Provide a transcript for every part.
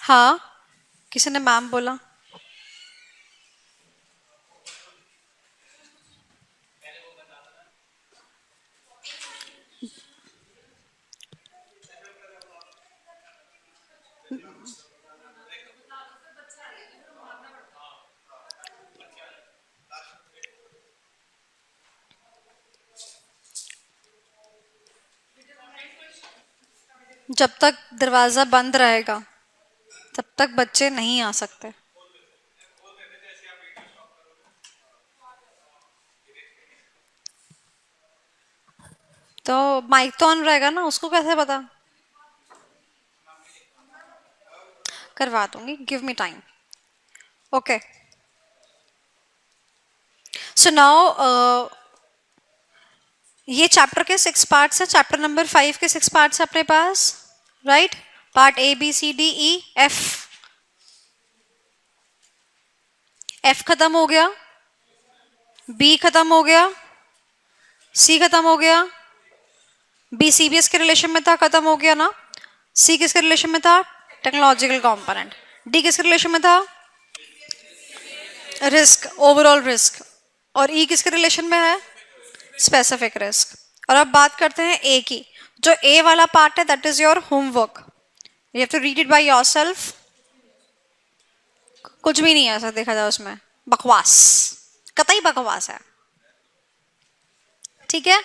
हाँ, किसी ने मैम बोला। जब तक दरवाजा बंद रहेगा तब तक बच्चे नहीं आ सकते। तो माइक तो ऑन रहेगा ना, उसको कैसे पता? करवा दूंगी, give me time. Okay, so now ये चैप्टर के 6 पार्ट्स है। चैप्टर नंबर 5 के 6 पार्ट्स है अपने पास, right? Part A B C D E F. F खत्म हो गया, बी खत्म हो गया, सी खत्म हो गया। बी सीबीएस के रिलेशन में था, खत्म हो गया ना। सी किसके रिलेशन में था? Technological component. डी किसके रिलेशन में था? Risk, overall risk. और ई किसके रिलेशन में है? Specific risk. और अब बात करते हैं ए की। जो ए वाला पार्ट है that is your homework, you have to read it by yourself. कुछ भी नहीं है ऐसा देखा जाए उसमें, बकवास, कतई बकवास है। ठीक है,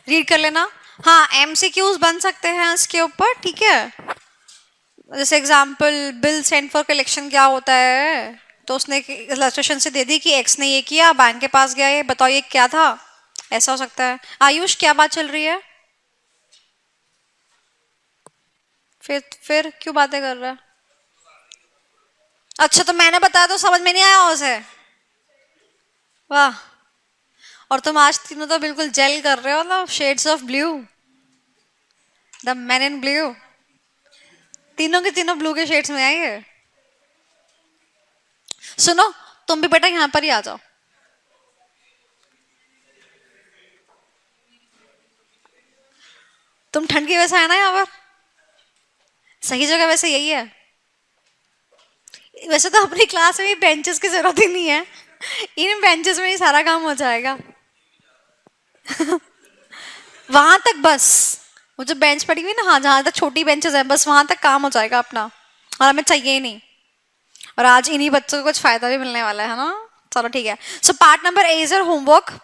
रीड कर लेना। हाँ, एमसीक्यूज बन सकते हैं इसके ऊपर, ठीक है। जैसे example, bill send for collection क्या होता है, तो उसने इलस्ट्रेशन से दे दी कि एक्स ने ये किया, बैंक के पास गया, ये बताओ ये क्या था, ऐसा हो सकता है। आयुष, क्या बात चल रही है? फिर क्यों बातें कर रहा है? अच्छा, तो मैंने बताया तो समझ में नहीं आया उसे? वाह। और तुम आज तीनों तो बिल्कुल जेल कर रहे हो ना, shades of blue, the man in blue. तीनों के तीनों ब्लू के शेड्स में आएंगे। सुनो, तुम भी बेटा यहाँ पर ही आ जाओ। तुम ठंड की वजह से आए ना यहाँ पर, सही जगह वैसे यही है। वैसे तो अपनी क्लास में भी बेंचेस की जरूरत ही नहीं है, इन बेंचेस में ही सारा काम हो जाएगा। वहां तक बस, वो जो बेंच पड़ी हुई ना, हाँ, जहां तक छोटी बेंचेस है, बस वहां तक काम हो जाएगा अपना, और हमें चाहिए ही नहीं। और आज इन्हीं बच्चों को कुछ फायदा भी मिलने वाला है ना। चलो ठीक है। So part number A is your homework,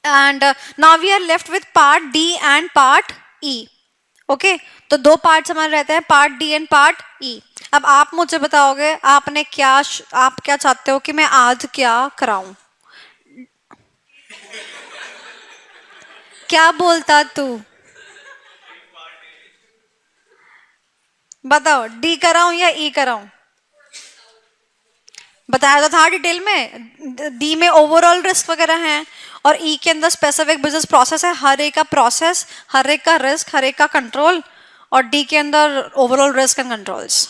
and now we are left with part D and part E. Okay, तो दो पार्ट्स हमारे रहते हैं, part D and part E. अब आप मुझे बताओगे आपने क्या, आप क्या चाहते हो कि मैं आज क्या कराऊं? क्या बोलता तू? बताओ, डी कराऊं या ई कराऊं? बताया तो था डिटेल में, डी में ओवरऑल रिस्क वगैरह है, और ई के अंदर स्पेसिफिक बिजनेस प्रोसेस है, हर एक का प्रोसेस, हर एक का रिस्क, हर एक का कंट्रोल। और डी के अंदर overall risk and controls.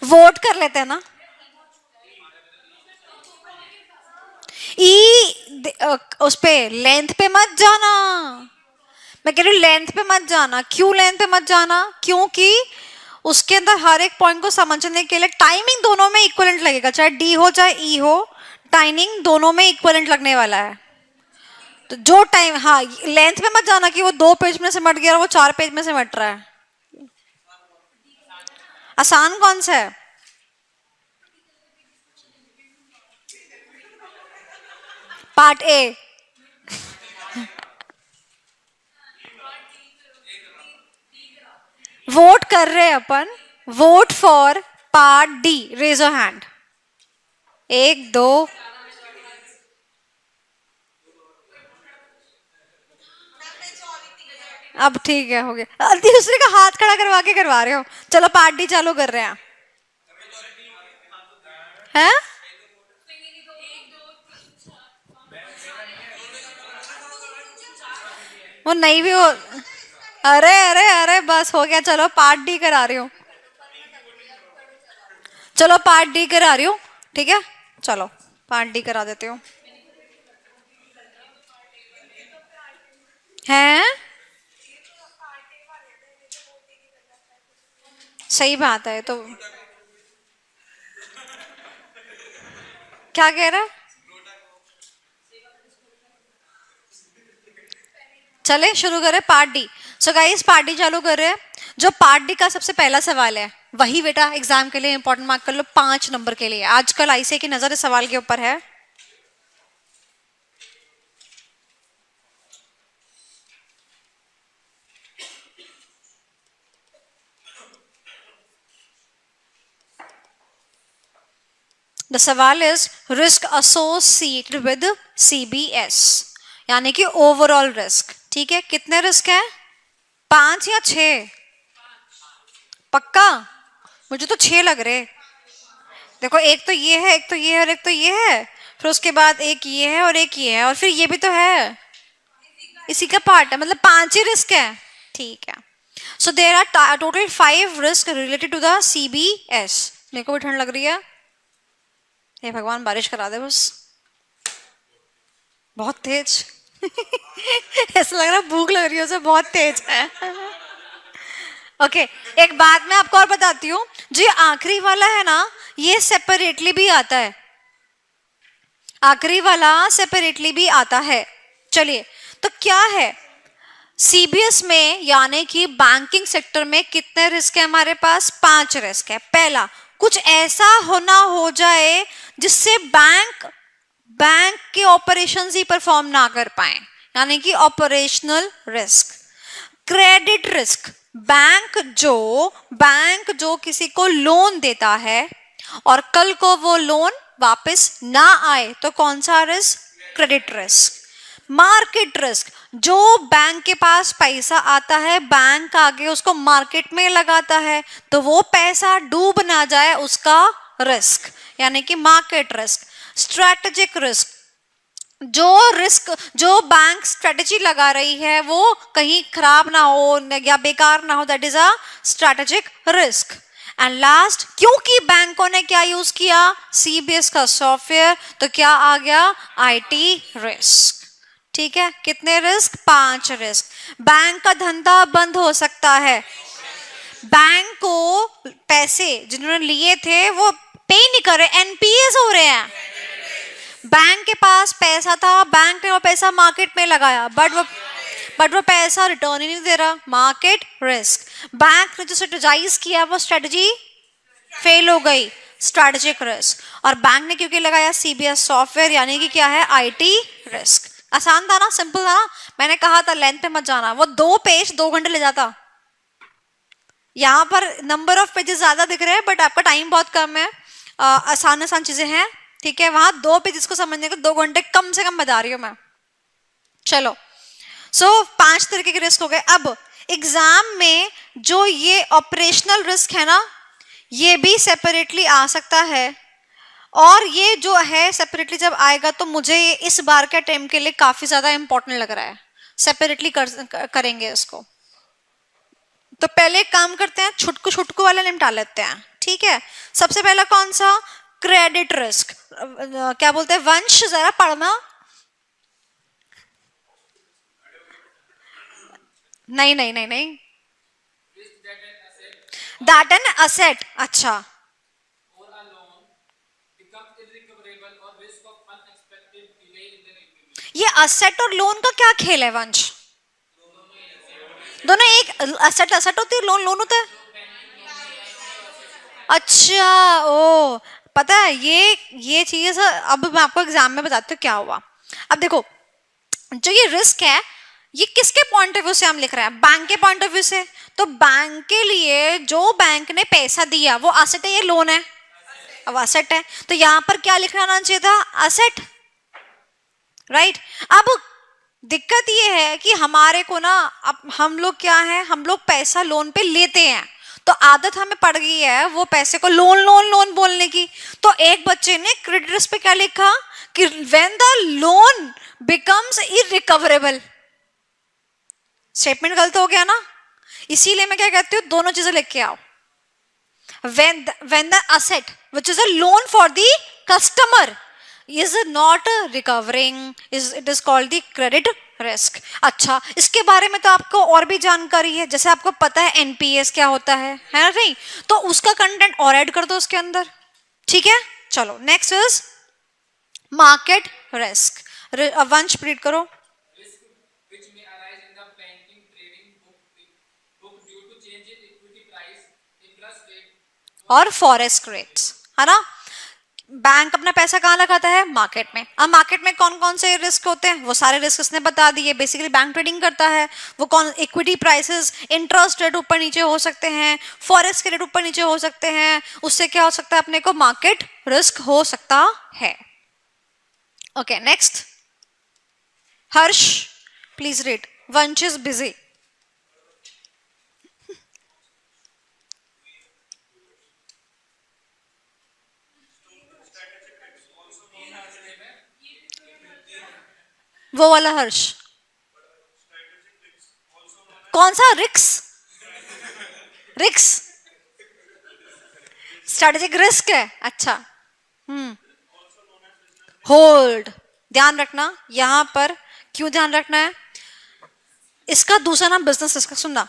Vote कर लेते हैं ना। उस पे लेंथ पे मत जाना। मैं कह रही हूँ लेंथ पे मत जाना। क्यों लेंथ पे मत जाना? क्योंकि उसके अंदर हर एक पॉइंट को समझने के लिए टाइमिंग दोनों में इक्वलेंट लगेगा, चाहे डी हो चाहे ई हो, टाइमिंग दोनों में इक्वलेंट लगने वाला है। तो जो टाइम, हाँ, लेंथ पे मत जाना कि वो 2 पेज में सिमट गया और वो 4 पेज में सिमट रहा है। आसान कौन सा है? Part A. वोट कर रहे हैं अपन, vote for part D, raise your hand. एक दो। अब ठीक है, हो गया। दूसरे का हाथ खड़ा करवा के करवा रहे हो। चलो पार्ट डी चालू कर रहे हैं। हैं? वो नहीं भी हो। अरे अरे अरे, बस हो गया, चलो पार्ट डी करा रही हूँ। चलो पार्ट डी करा रही हूँ, ठीक है। चलो पार्ट डी करा देती हूँ। हैं? सही बात है। तो क्या कह रहा है? चले शुरू करें part D. So guys part D चालू कर रहे हैं। जो पार्ट डी का सबसे पहला सवाल है वही बेटा एग्जाम के लिए इंपॉर्टेंट मार्क कर लो, 5 नंबर के लिए। आजकल आईसीए की नजर इस सवाल के ऊपर है। द सवाल is risk associated with CBS, यानी कि ओवरऑल रिस्क। ठीक है, कितने रिस्क है? 5 या 6? पक्का? मुझे तो 6 लग रहे। देखो एक तो ये है, एक तो ये है और एक तो ये है, फिर उसके बाद एक ये है और एक ये है और फिर ये भी तो है, इसी का पार्ट है, मतलब 5 ही रिस्क है। ठीक है। So there are total 5 risk related to the CBS. मेरे को भी ठंड लग रही है, हे भगवान बारिश करा दे बस, बहुत तेज। ऐसा लग रहा है भूख लग रही है उसे, बहुत तेज है। ओके एक बात मैं आपको और बताती हूँ, जो आखिरी वाला है ना ये सेपरेटली भी आता है, आखिरी वाला सेपरेटली भी आता है। चलिए तो क्या है सीबीएस में, यानी कि बैंकिंग सेक्टर में कितने रिस्क है हमारे पास? 5 रिस्क है। पहला, कुछ ऐसा होना हो जाए जिससे बैंक के ऑपरेशंस ही परफॉर्म ना कर पाए, यानी कि operational risk. Credit risk, bank जो किसी को लोन देता है और कल को वो लोन वापस ना आए तो कौन सा risk? Credit risk. Market risk, जो बैंक के पास पैसा आता है बैंक आगे उसको मार्केट में लगाता है तो वो पैसा डूब ना जाए उसका रिस्क, यानी कि मार्केट रिस्क। स्ट्रेटेजिक रिस्क, जो बैंक स्ट्रेटेजी लगा रही है वो कहीं खराब ना हो या बेकार ना हो, that is a strategic risk. And last, क्योंकि बैंकों ने क्या यूज किया? सीबीएस का सॉफ्टवेयर, तो क्या आ गया? IT risk. ठीक है, कितने रिस्क? 5 रिस्क। बैंक का धंधा बंद हो सकता है, बैंक को पैसे जिन्होंने लिए थे वो पे नहीं कर रहे, एनपीएस हो रहे हैं। बैंक के पास पैसा था, बैंक ने वो पैसा मार्केट में लगाया बट वो पैसा रिटर्न ही नहीं दे रहा, मार्केट रिस्क। बैंक ने जो स्ट्रेटेजाइज किया वो स्ट्रेटेजी फेल हो गई, स्ट्रेटेजिक रिस्क। और बैंक ने क्योंकि लगाया सीबीएस सॉफ्टवेयर, यानी कि क्या है? IT risk. आसान था ना, सिंपल था ना। मैंने कहा था लेंथ पे मत जाना, वो 2 पेज 2 घंटे ले जाता। यहाँ पर नंबर ऑफ पेजेस ज्यादा दिख रहे हैं बट आपका टाइम बहुत कम है, आसान आसान चीजें हैं। ठीक है, वहां 2 पेजेस को समझने को 2 घंटे कम से कम बता रही हूँ मैं। चलो सो 5 तरीके के रिस्क हो गए। अब एग्जाम में जो ये ऑपरेशनल रिस्क है ना ये भी सेपरेटली आ सकता है, और ये जो है सेपरेटली जब आएगा तो मुझे ये इस बार के अटेम्प्ट के लिए काफी ज्यादा इंपॉर्टेंट लग रहा है, सेपरेटली करेंगे इसको। तो पहले काम करते हैं, छुटकू छुटकू वाले निपटा लेते हैं। ठीक है, सबसे पहला कौन सा? Credit risk. क्या बोलते हैं वंश, जरा पढ़ना। नहीं नहीं नहीं नहीं, दैट एन असेट। अच्छा, ये असेट और लोन का क्या खेल है वंश? दोनों एक, असेट असेट होती है, लोन लोन होता है। अच्छा ओ, पता है ये चीज अब मैं आपको एग्जाम में बताती हूँ क्या हुआ। अब देखो जो ये रिस्क है ये किसके पॉइंट ऑफ व्यू से हम लिख रहे हैं? बैंक के पॉइंट ऑफ व्यू से। तो बैंक के लिए जो बैंक ने पैसा दिया वो असेट है, ये लोन है? अब असेट है तो यहाँ पर क्या लिखना आना चाहिए था? Asset, right. अब दिक्कत ये है कि हमारे को ना, अब हम लोग क्या है, हम लोग पैसा लोन पे लेते हैं तो आदत हमें पड़ गई है वो पैसे को लोन लोन लोन बोलने की। तो एक बच्चे ने क्रेडिट रिस्क पे क्या लिखा कि when the loan becomes irrecoverable. Statement गलत हो गया ना, इसीलिए मैं क्या कहती हूँ दोनों चीजें लिख के आओ। when the asset which is a loan for the customer is not recovering, it is called the credit risk. अच्छा, इसके बारे में तो आपको और भी जानकारी है, जैसे आपको पता है एनपीएस क्या होता है ना? नहीं तो उसका कंटेंट और ऐड कर दो उसके अंदर, ठीक है। चलो नेक्स्ट इज मार्केट रिस्क। वंश रीड करो। और फॉरेस्ट रेट्स, है ना। बैंक अपना पैसा कहाँ लगाता है? मार्केट में। अब मार्केट में कौन कौन से रिस्क होते हैं? वो सारे रिस्क इसने बता दिए। बेसिकली बैंक ट्रेडिंग करता है। वो कौन? इक्विटी प्राइसेस, इंटरेस्ट रेट ऊपर नीचे हो सकते हैं, फॉरेक्स के रेट ऊपर नीचे हो सकते हैं। उससे क्या हो सकता है? अपने को मार्केट रिस्क हो सकता है। Okay next, Harsh please read. वंश इज बिजी। वो वाला हर्ष। कौन सा? रिक्स? रिक्स स्ट्रेटेजिक रिस्क है। अच्छा, होल्ड। ध्यान रखना यहां पर, क्यों ध्यान रखना है? इसका दूसरा नाम बिजनेस रिस्क। सुनना,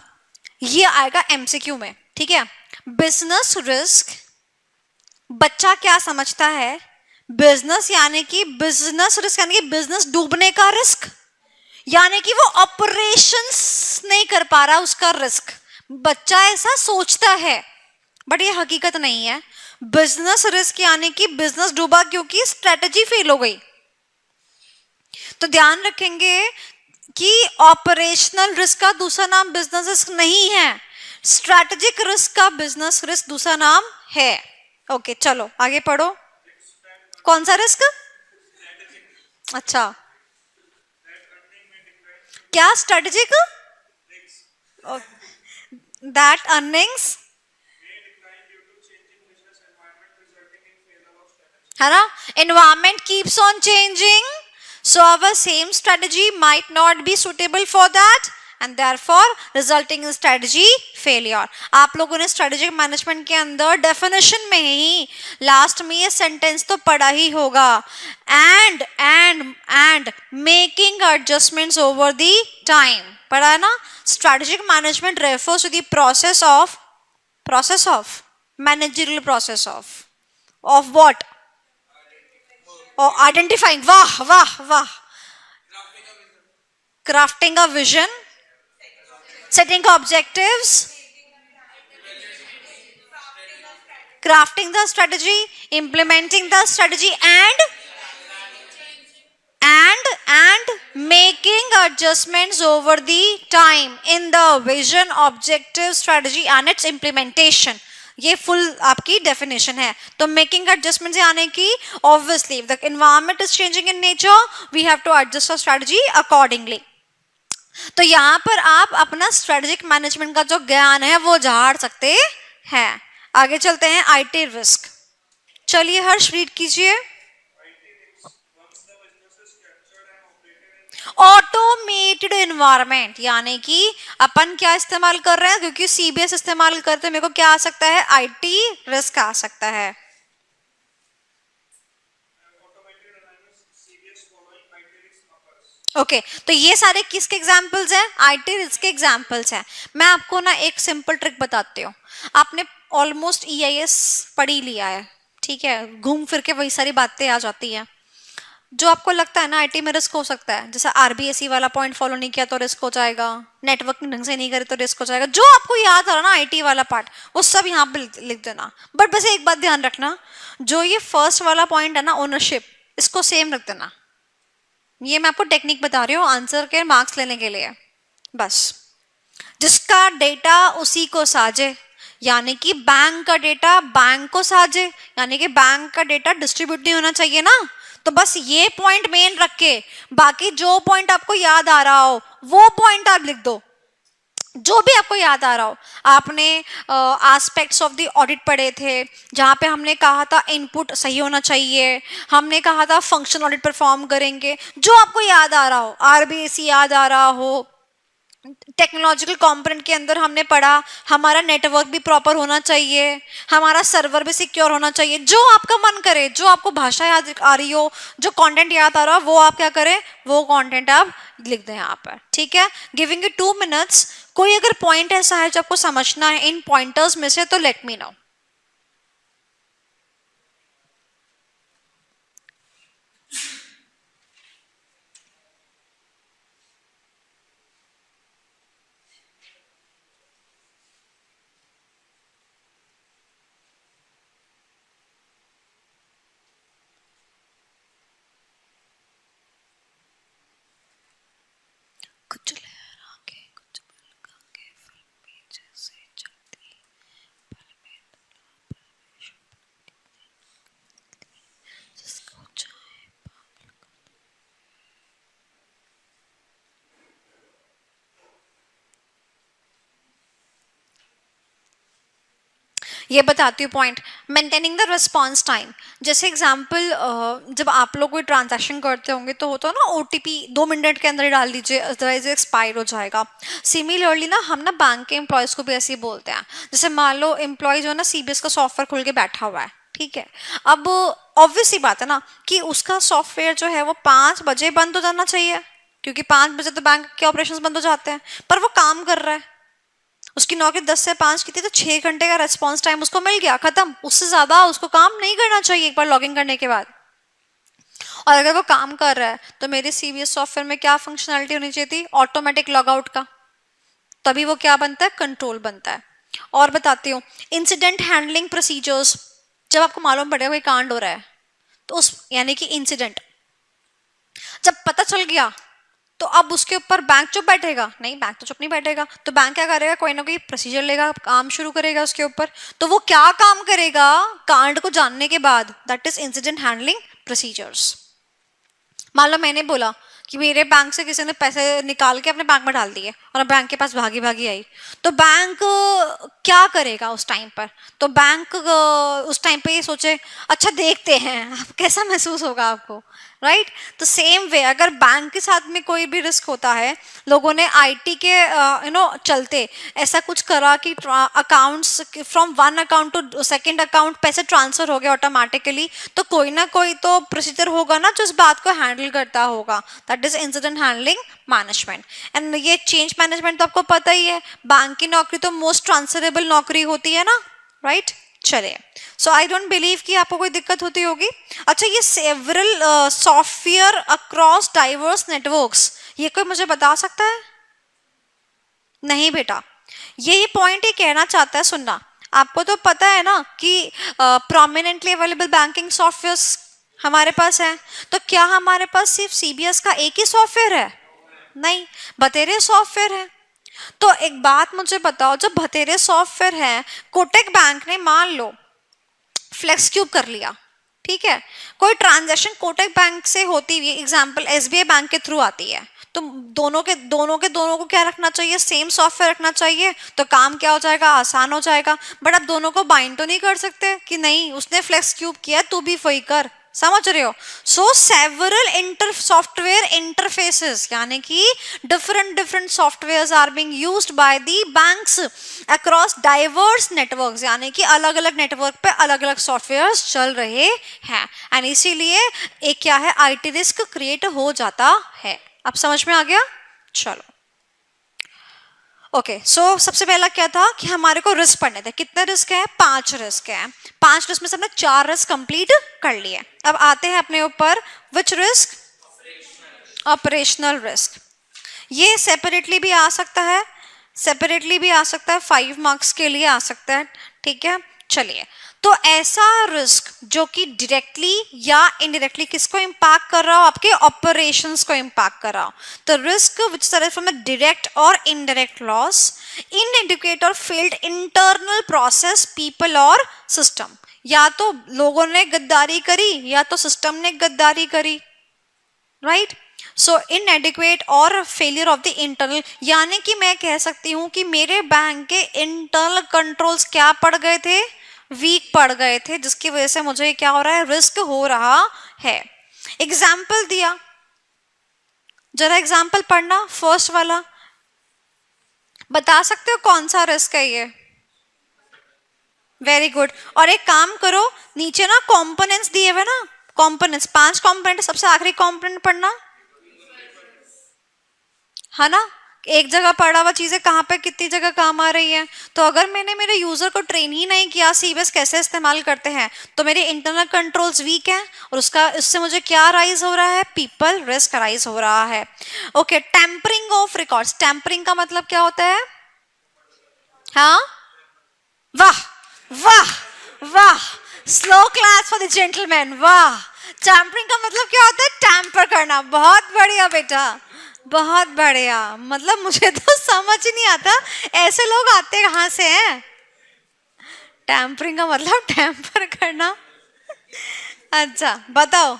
ये आएगा एमसीक्यू में, ठीक है। बिजनेस रिस्क बच्चा क्या समझता है? बिजनेस यानी कि बिजनेस रिस्क यानी कि बिजनेस डूबने का रिस्क, यानी कि वो ऑपरेशंस नहीं कर पा रहा उसका रिस्क। बच्चा ऐसा सोचता है, बट ये हकीकत नहीं है। बिजनेस रिस्क यानी कि बिजनेस डूबा क्योंकि स्ट्रेटजी फेल हो गई। तो ध्यान रखेंगे कि ऑपरेशनल रिस्क का दूसरा नाम बिजनेस रिस्क नहीं है, स्ट्रेटेजिक रिस्क का बिजनेस रिस्क दूसरा नाम है। ओके चलो आगे पढ़ो। कौन सा रिस्क? अच्छा, क्या? स्ट्रेटेजिक, दैट अर्निंग्स, है ना। Environment keeps on changing, so our same strategy might not be suitable for that and therefore resulting in strategy failure. आप लोगों ने strategic management के अंदर definition में ही last में ये sentence तो पढ़ा ही होगा, and making adjustments over the time, पढ़ा है ना। Strategic management refers to the process of managerial process of what? और आइडेंटिफाइंग, वाह वाह वाह, crafting a vision, setting objectives, crafting the strategy, implementing the strategy and making adjustments over the time in the vision, objective, strategy and its implementation. ये full आपकी definition है। तो making adjustment से आने की, obviously the environment is changing in nature, we have to adjust our strategy accordingly. तो यहाँ पर आप अपना स्ट्रेटेजिक मैनेजमेंट का जो ज्ञान है वो झाड़ सकते हैं। आगे चलते हैं, आईटी रिस्क। चलिए हर्ष रीड कीजिए। ऑटोमेटेड एनवायरनमेंट यानी कि अपन क्या इस्तेमाल कर रहे हैं? क्योंकि सीबीएस इस्तेमाल करते हैं, मेरे को क्या आ सकता है? आईटी रिस्क आ सकता है। ओके तो ये सारे किसके एग्जाम्पल्स हैं? आईटी रिस्क के एग्जाम्पल्स हैं। मैं आपको ना एक सिंपल ट्रिक बताती हूँ। आपने ऑलमोस्ट ईआईएस पढ़ ही लिया है, ठीक है, घूम फिर के वही सारी बातें आ जाती हैं। जो आपको लगता है ना आईटी में रिस्क हो सकता है, जैसे आरबीएसई वाला पॉइंट फॉलो नहीं किया तो रिस्क हो जाएगा, नेटवर्किंग ढंग से नहीं करे तो रिस्क हो जाएगा, जो आपको याद आ रहा ना आईटी वाला पार्ट वो सब यहाँ पे लिख देना। बट बस एक बात ध्यान रखना, जो ये फर्स्ट वाला पॉइंट है ना ओनरशिप, इसको सेम रख देना। ये मैं आपको टेक्निक बता रही हूँ आंसर के मार्क्स लेने के लिए। बस जिसका डेटा उसी को साजे, यानी कि बैंक का डेटा बैंक को साजे, यानी कि बैंक का डेटा डिस्ट्रीब्यूट नहीं होना चाहिए ना। तो बस ये पॉइंट मेन रख के बाकी जो पॉइंट आपको याद आ रहा हो वो पॉइंट आप लिख दो, जो भी आपको याद आ रहा हो। आपने एस्पेक्ट्स ऑफ द ऑडिट पढ़े थे, जहाँ पे हमने कहा था इनपुट सही होना चाहिए, हमने कहा था फंक्शन ऑडिट परफॉर्म करेंगे, जो आपको याद आ रहा हो, आरबीएसई याद आ रहा हो, टेक्नोलॉजिकल कंपोनेंट के अंदर हमने पढ़ा हमारा नेटवर्क भी प्रॉपर होना चाहिए, हमारा सर्वर भी सिक्योर होना चाहिए। जो आपका मन करे, जो आपको भाषा याद आ रही हो, जो कंटेंट याद आ रहा हो, वो आप क्या करें, वो कंटेंट आप लिख दें यहाँ पर, ठीक है। Giving you 2 minutes. कोई अगर पॉइंट ऐसा है जो आपको समझना है इन पॉइंटर्स में से, तो लेट मी नो। कुछ लहरा के कुछ बलका के फिल्मी जैसे चलती पल में जिसको चाहे पागल। ये बताती हूँ point. Maintaining the response time. जैसे एग्जांपल, जब आप लोग कोई ट्रांजैक्शन करते होंगे तो होता है ना, ओटीपी 2 मिनट के अंदर ही डाल दीजिए, अदरवाइज एक्सपायर हो जाएगा। सिमिलरली ना हम ना बैंक के एम्प्लॉयज़ को भी ऐसे ही बोलते हैं। जैसे मान लो एम्प्लॉय जो है ना सीबीएस का सॉफ्टवेयर खुल के बैठा हुआ है, ठीक है। अब ऑब्वियस सी बात है ना कि उसका सॉफ्टवेयर जो है वो 5 बजे बंद हो जाना चाहिए, क्योंकि 5 बजे तो बैंक के ऑपरेशंस बंद हो जाते हैं। पर वो काम कर रहा है, उसकी नौकरी 10 से 5 की थी, तो 6 घंटे का रेस्पॉन्स टाइम उसको मिल गया, खत्म। उससे ज्यादा उसको काम नहीं करना चाहिए एक बार लॉगिन करने के बाद। और अगर वो काम कर रहा है तो मेरे सीबीएस सॉफ्टवेयर में क्या फंक्शनलिटी होनी चाहिए थी, ऑटोमेटिक लॉग आउट का। तभी वो क्या बनता है, कंट्रोल बनता है। और बताती हूँ इंसिडेंट हैंडलिंग प्रोसीजर्स। जब आपको मालूम पड़ेगा कोई कांड हो रहा है, तो उस यानी कि इंसिडेंट जब पता चल गया, तो अब उसके ऊपर बैंक चुप बैठेगा नहीं, बैंक तो चुप नहीं बैठेगा। तो बैंक क्या करेगा, कोई ना कोई प्रोसीजर लेगा, काम शुरू करेगा उसके ऊपर। तो वो क्या काम करेगा कांड को जानने के बाद, that is incident handling procedures. मान लो मैंने बोला कि मेरे बैंक से किसी ने पैसे निकाल के अपने बैंक में डाल दिए और बैंक के पास भागी भागी आई, तो बैंक क्या करेगा उस टाइम पर। तो बैंक उस टाइम पे ये सोचे, अच्छा देखते हैं आप कैसा महसूस होगा आपको, राइट। तो सेम वे अगर बैंक के साथ में कोई भी रिस्क होता है, लोगों ने आईटी के चलते ऐसा कुछ करा कि accounts from one account to second account पैसे ट्रांसफर हो गए ऑटोमेटिकली, तो कोई ना कोई तो प्रोसीजर होगा ना जो इस बात को हैंडल करता होगा, that is incident handling management. And ये चेंज मैनेजमेंट तो आपको पता ही है, बैंक की नौकरी तो मोस्ट ट्रांसफरेबल नौकरी होती है ना, राइट। चलिए, सो आई डोंट बिलीव कि आपको कोई दिक्कत होती होगी। अच्छा, ये several software across diverse networks, ये कोई मुझे बता सकता है? नहीं बेटा, ये पॉइंट ही कहना चाहता है, सुनना। आपको तो पता है ना कि प्रोमिनेंटली अवेलेबल बैंकिंग सॉफ्टवेयर हमारे पास है। तो क्या हमारे पास सिर्फ सीबीएस का एक ही सॉफ्टवेयर है? नहीं, बतेरे सॉफ्टवेयर है। तो एक बात मुझे बताओ, जब बतेरे सॉफ्टवेयर है, कोटक बैंक ने मान लो फ्लेक्स क्यूब कर लिया, ठीक है। कोई ट्रांजैक्शन कोटक बैंक से होती हुई एग्जांपल एसबीआई बैंक के थ्रू आती है, तो दोनों को क्या रखना चाहिए, सेम सॉफ्टवेयर रखना चाहिए। तो काम क्या हो जाएगा, आसान हो जाएगा। बट आप दोनों को बाइंड तो नहीं कर सकते कि नहीं उसने फ्लेक्स क्यूब किया तू भी वही कर, समझ रहे हो। So several inter software interfaces, यानी कि different software are being used by the banks across diverse networks, यानी कि अलग अलग नेटवर्क पे अलग अलग सॉफ्टवेयर चल रहे हैं। एंड इसीलिए एक क्या है, आईटी रिस्क क्रिएट हो जाता है। अब समझ में आ गया? चलो, ओके। सो सबसे पहला क्या था कि हमारे को रिस्क पढ़ने थे। कितने रिस्क है? 5 रिस्क है। 5 रिस्क में से हमने 4 रिस्क कंप्लीट कर लिए। अब आते हैं अपने ऊपर, विच रिस्क? Operational risk. ये सेपरेटली भी आ सकता है, सेपरेटली भी आ सकता है, 5 मार्क्स के लिए आ सकता है, ठीक है। चलिए, तो ऐसा रिस्क जो कि डायरेक्टली या इनडायरेक्टली किसको इंपैक्ट कर रहा हो, आपके ऑपरेशंस को इंपैक्ट कर रहा हो। तो risk which sir from a direct और इनडायरेक्ट लॉस, इनएडिक्वेट और फेल्ड इंटरनल प्रोसेस, पीपल और सिस्टम। या तो लोगों ने गद्दारी करी या तो सिस्टम ने गद्दारी करी, राइट। सो इनएडिक्वेट और फेलियर ऑफ द इंटरनल, यानी कि मैं कह सकती हूं कि मेरे बैंक के इंटरनल कंट्रोल्स क्या पड़ गए थे, वीक पड़ गए थे, जिसकी वजह से मुझे क्या हो रहा है, रिस्क हो रहा है। एग्जाम्पल दिया, जरा एग्जाम्पल पढ़ना फर्स्ट वाला। बता सकते हो कौन सा रिस्क है ये? Very good. और एक काम करो, नीचे ना कंपोनेंट्स दिए हुए ना, कंपोनेंट्स 5 कंपोनेंट, सबसे आखिरी कंपोनेंट पढ़ना है ना। एक जगह पढ़ा हुआ चीजें कहाँ पे कितनी जगह काम आ रही है। तो अगर मैंने मेरे यूजर को ट्रेन ही नहीं किया सीबीएस कैसे इस्तेमाल करते हैं, तो मेरे इंटरनल कंट्रोल्स वीक हैं और उसका इससे मुझे क्या राइज हो रहा है? पीपल रिस्क राइज हो रहा है। Okay, tampering of records. Tampering का मतलब क्या होता है? हाँ, वाह वाह वाह, slow class for the gentleman, वाह। टेम्परिंग का मतलब क्या होता है? टैम्पर करना। बहुत बढ़िया बेटा, बहुत बढ़िया। मतलब मुझे तो समझ ही नहीं आता ऐसे लोग आते कहाँ से हैं। टैम्परिंग का मतलब टैम्पर करना। अच्छा बताओ।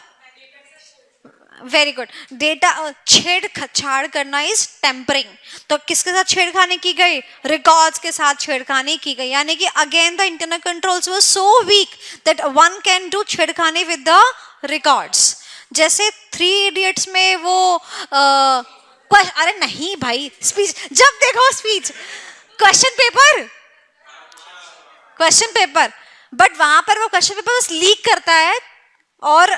Very good. डेटा छेड़छाड़ करना इज टेम्परिंग। तो किसके साथ छेड़खानी की गई? रिकॉर्ड्स के साथ छेड़खानी की गई। यानी कि again the internal controls were so weak that one can do छेड़खानी विद द रिकॉर्ड्स। जैसे 3 इडियट्स में वो अरे नहीं भाई, स्पीच जब देखो speech, question paper, question paper, but वहां पर वो क्वेश्चन पेपर बस लीक करता है। और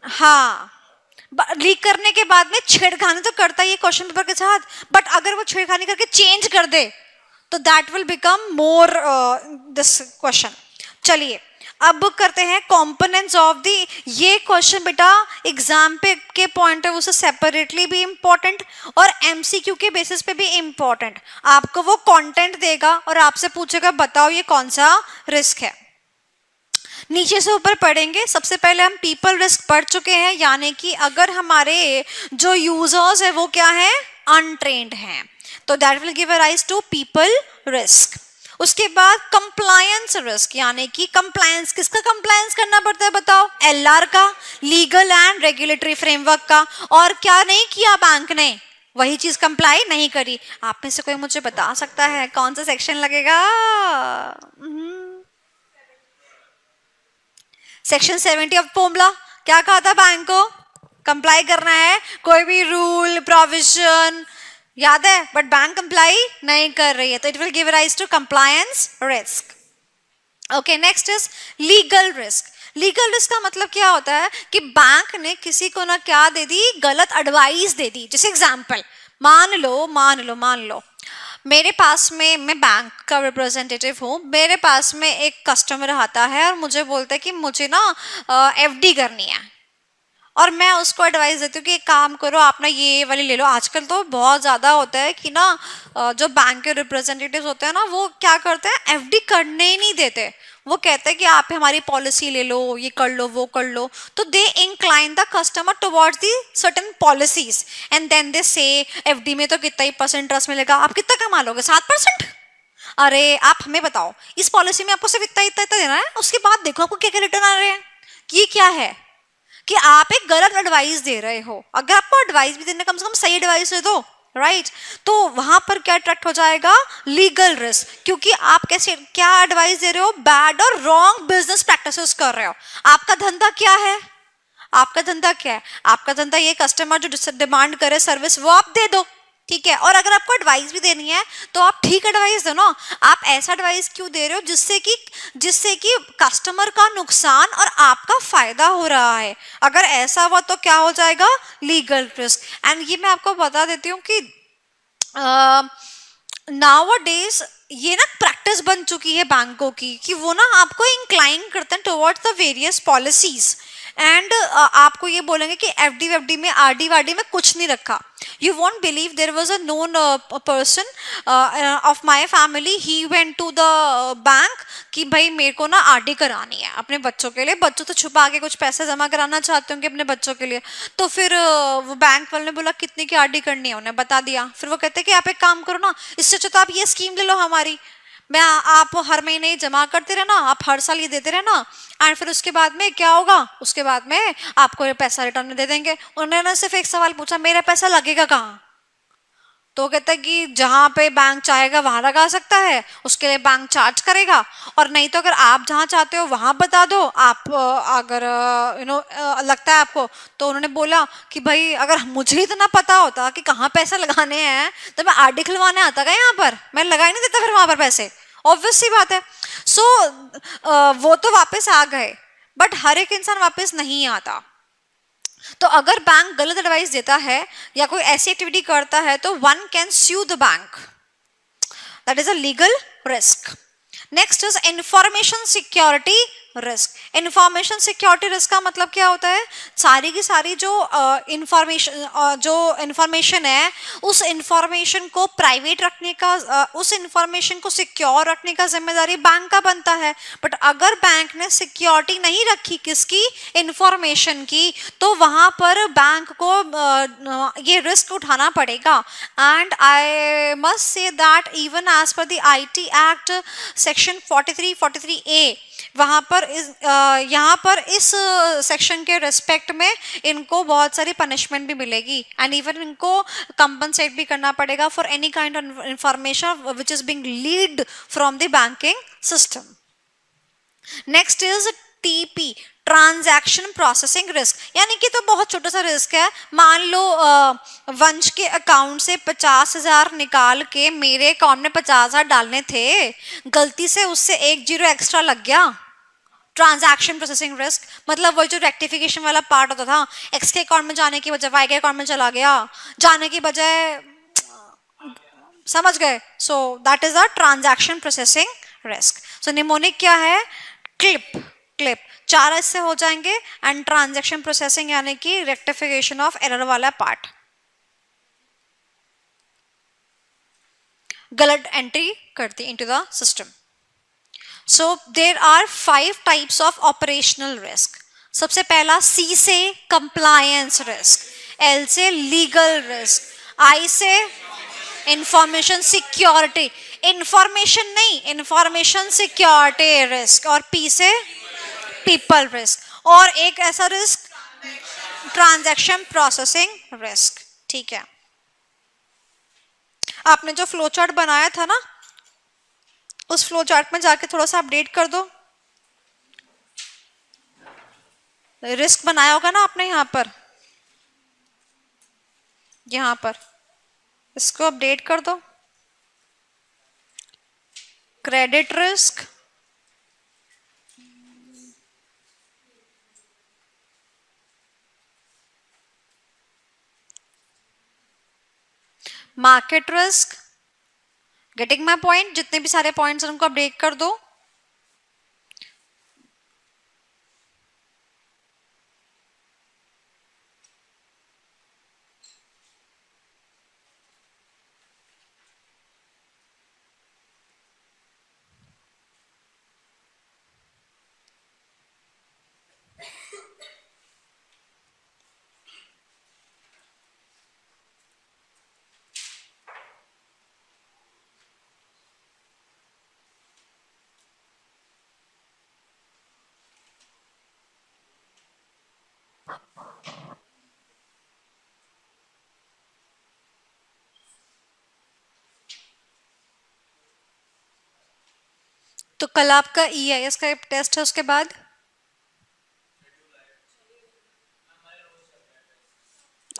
हाँ, लीक करने के बाद में छेड़खानी तो करता ही है क्वेश्चन पेपर के साथ, बट अगर वो छेड़खानी करके चेंज कर दे तो that will become more this question. चलिए अब करते हैं कंपोनेंट्स ऑफ द। ये क्वेश्चन बेटा एग्जाम पे के पॉइंट ऑफ व्यू से सेपरेटली भी इंपॉर्टेंट और एमसीक्यू के बेसिस पे भी इंपॉर्टेंट। आपको वो कंटेंट देगा और आपसे पूछेगा बताओ ये कौन सा रिस्क है। नीचे से ऊपर पढ़ेंगे। सबसे पहले हम पीपल रिस्क पढ़ चुके हैं, यानी कि अगर हमारे जो यूजर्स है वो क्या है? अनट्रेन्ड हैं, तो that will give rise to people risk. उसके बाद कंप्लायंस रिस्क, यानी कि कंप्लायंस, किसका कंप्लायंस करना पड़ता है बताओ? एलआर का, लीगल एंड रेगुलेटरी फ्रेमवर्क का। और क्या नहीं किया बैंक ने? वही चीज कंप्लाई नहीं करी। आप में से कोई मुझे बता सकता है कौन सा सेक्शन लगेगा? Section 70 of PMLA. क्या कहा था बैंक को? कंप्लाई करना है कोई भी रूल प्रोविजन, याद है, बट बैंक कंप्लाई नहीं कर रही है, तो it will give rise to compliance risk. Okay, next is legal risk. Legal risk का मतलब क्या होता है कि बैंक ने किसी को ना क्या दे दी? गलत एडवाइस दे दी। जैसे एग्जांपल, मान लो मेरे पास में, मैं बैंक का रिप्रेजेंटेटिव हूँ, मेरे पास में एक कस्टमर आता है और मुझे बोलता है कि मुझे ना एफडी करनी है, और मैं उसको एडवाइस देती हूँ कि एक काम करो आप ना ये वाली ले लो। आजकल तो बहुत ज़्यादा होता है कि ना जो बैंक के रिप्रेजेंटेटिव्स होते हैं ना वो क्या करते हैं? एफडी करने ही नहीं देते। वो कहते हैं कि आप हमारी पॉलिसी ले लो, ये कर लो, वो कर लो। तो they incline the customer towards the certain policies and then they say FD में तो कितना ही परसेंट इंटरेस्ट मिलेगा, आप कितना कमा लोगे? 7%। अरे आप हमें बताओ, इस पॉलिसी में आपको सिर्फ इतना इतना इतना देना है, उसके बाद देखो आपको क्या क्या रिटर्न आ रहे हैं। ये क्या है कि आप एक गलत एडवाइस दे रहे हो। अगर आपको एडवाइस भी देने, कम से कम सही एडवाइस दे दो, राइट। तो वहां पर क्या अट्रैक्ट हो जाएगा? लीगल रिस्क, क्योंकि आप कैसे क्या एडवाइस दे रहे हो? बैड और रॉन्ग बिजनेस प्रैक्टिसेस कर रहे हो। आपका धंधा क्या है? आपका धंधा क्या है? आपका धंधा ये कस्टमर जो डिमांड करे सर्विस वो आप दे दो, ठीक है। और अगर आपको एडवाइस भी देनी है तो आप ठीक एडवाइस दो ना। आप ऐसा एडवाइस क्यों दे रहे हो जिससे कि कस्टमर का नुकसान और आपका फायदा हो रहा है? अगर ऐसा हुआ तो क्या हो जाएगा? Legal risk. एंड ये मैं आपको बता देती हूँ कि नाउअडेज ये ना प्रैक्टिस बन चुकी है बैंकों की कि वो ना आपको इंक्लाइन करते हैं towards the various policies and आपको ये बोलेंगे कि एफडी वेफडी में, आरडी वारडी में कुछ नहीं रखा। You won't believe, there was a known person of my family, he went to the bank कि भाई मेरे को ना आरडी करानी है अपने बच्चों के लिए। बच्चों तो छुपा के कुछ पैसे जमा कराना चाहते होंगे अपने बच्चों के लिए। तो फिर वो बैंक वाले ने बोला कितने की आरडी करनी है, उन्हें बता दिया। फिर वो कहते कि आप एक काम करो ना, इससे अच्छा तो आप ये स्कीम ले लो हमारी, मैं आप हर महीने जमा करते रहना, आप हर साल ये देते रहना, एंड फिर उसके बाद में क्या होगा? उसके बाद में आपको ये पैसा रिटर्न में दे देंगे। उन्होंने सिर्फ एक सवाल पूछा, मेरा पैसा लगेगा कहाँ? तो वो कहता है कि जहां पे बैंक चाहेगा वहां लगा सकता है, उसके लिए बैंक चार्ज करेगा, और नहीं तो अगर आप जहां चाहते हो वहां बता दो आप, अगर लगता है आपको। तो उन्होंने बोला कि भाई अगर मुझे इतना पता होता कि कहाँ पैसे लगाने हैं तो मैं आरडी खुलवाने आता क्या यहाँ पर, मैं लगा ही नहीं देता फिर वहां पर पैसे, ऑब्वियस सी बात है। सो वो तो वापस आ गए, बट हर एक इंसान वापस नहीं आता। तो अगर बैंक गलत एडवाइस देता है या कोई ऐसी एक्टिविटी करता है तो one can sue the bank. That is a legal risk. Next is information security risk. Information security risk का मतलब क्या होता है, सारी की सारी जो इंफॉर्मेशन है उस इंफॉर्मेशन को प्राइवेट रखने का, उस इंफॉर्मेशन को सिक्योर रखने का जिम्मेदारी बैंक का बनता है। बट अगर बैंक ने सिक्योरिटी नहीं रखी किसकी, इंफॉर्मेशन की, तो वहां पर बैंक को ये रिस्क उठाना पड़ेगा। And I must say that even as per the IT act section 4343A, वहां पर यहाँ पर इस सेक्शन के रिस्पेक्ट में इनको बहुत सारी पनिशमेंट भी मिलेगी, एंड इवन इनको कंपनसेट भी करना पड़ेगा for any kind of information which is being leaked from the banking system. Next is TP, transaction processing risk, यानी कि तो बहुत छोटा सा रिस्क है। मान लो वंश के अकाउंट से 50,000 निकाल के मेरे अकाउंट में 50,000 डालने थे, गलती से उससे 1 जीरो एक्स्ट्रा लग गया। ट्रांजैक्शन प्रोसेसिंग रिस्क मतलब वही जो रेक्टिफिकेशन वाला पार्ट होता था, एक्स के अकाउंट में जाने की बजाय वाई के अकाउंट में चला गया, जाने की बजाय, समझ गए। So that is a transaction processing risk. So mnemonic क्या है, क्लिप 4 इससे हो जाएंगे, एंड ट्रांजैक्शन प्रोसेसिंग यानी कि रेक्टिफिकेशन ऑफ एरर वाला पार्ट, गलत एंट्री करती into the system. So there are 5 types of operational risk. सबसे पहला सी से कंप्लायंस रिस्क, एल से लीगल रिस्क, आई से इंफॉर्मेशन सिक्योरिटी, इंफॉर्मेशन नहीं इंफॉर्मेशन सिक्योरिटी रिस्क, और पी से पीपल रिस्क, और एक ऐसा रिस्क ट्रांजैक्शन प्रोसेसिंग रिस्क। ठीक है, आपने जो फ्लो चार्ट बनाया था ना, उस फ्लो चार्ट में जाके थोड़ा सा अपडेट कर दो। रिस्क बनाया होगा ना आपने यहाँ पर इसको अपडेट कर दो। Credit risk, market risk, getting my point, जितने भी सारे पॉइंट्स उनको अपडेट कर दो। तो कल आपका EIS का टेस्ट है, उसके बाद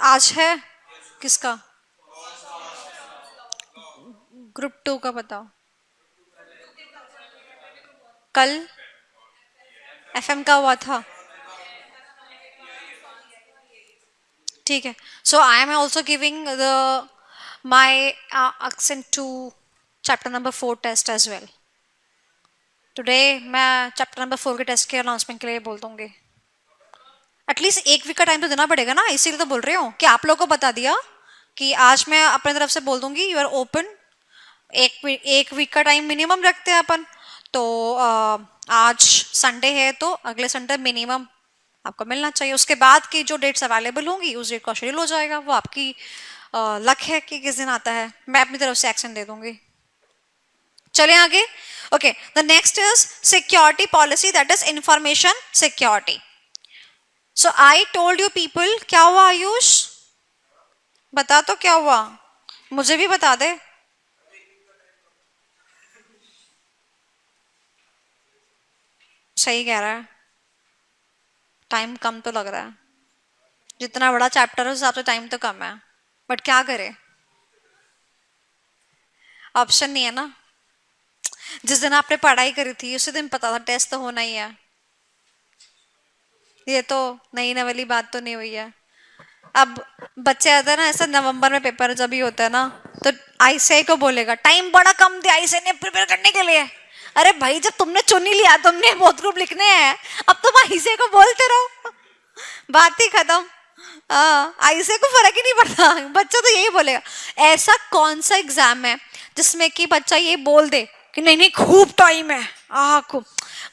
आज है किसका, ग्रुप 2 का बताओ। कल FM का हुआ था, ठीक है। So I am also giving the my accent to chapter number 4 test as well. Today मैं चैप्टर नंबर 4 के टेस्ट के अनाउंसमेंट के लिए बोल दूंगी। एटलीस्ट 1 वीक का टाइम तो देना पड़ेगा ना, इसीलिए तो बोल रही हूँ कि आप लोगों को बता दिया कि आज मैं अपने तरफ से बोल दूंगी यू आर ओपन। एक वीक का टाइम मिनिमम रखते हैं अपन, तो आज संडे है तो अगले संडे मिनिमम आपको मिलना चाहिए। उसके बाद की जो डेट्स अवेलेबल होंगी उस डेट का शेड्यूल हो जाएगा, वो आपकी लक है कि किस दिन आता है, मैं अपनी तरफ से एक्शन दे दूंगी। चले आगे। Okay, the next is security policy, that is information security. So I told you people, क्या हुआ आयुष, बता तो क्या हुआ। मुझे भी बता दे। सही कह रहा है, टाइम कम तो लग रहा है, जितना बड़ा चैप्टर है उस हिसाब से टाइम तो कम है, बट क्या करे, ऑप्शन नहीं है ना। जिस दिन आपने पढ़ाई करी थी उसी दिन पता था टेस्ट तो होना ही है। ये तो नई नवेली बात तो नहीं हुई है। अब बच्चे आते हैं ना, ऐसा नवंबर में पेपर जब भी होता है ना, तो आईसीआई को बोलेगा टाइम बड़ा कम दिया आईसीआई ने प्रिपेयर करने के लिए। अरे भाई, जब तुमने चुन ही लिया, तुमने बहुत ग्रुप लिखने हैं, अब तुम आईसीआई को बोलते रहो, बात ही खत्म। आईसीआई को फर्क ही नहीं पड़ता, बच्चा तो यही बोलेगा। ऐसा कौन सा एग्जाम है जिसमें कि बच्चा ये बोल दे कि नहीं नहीं खूब टाइम है, खूब,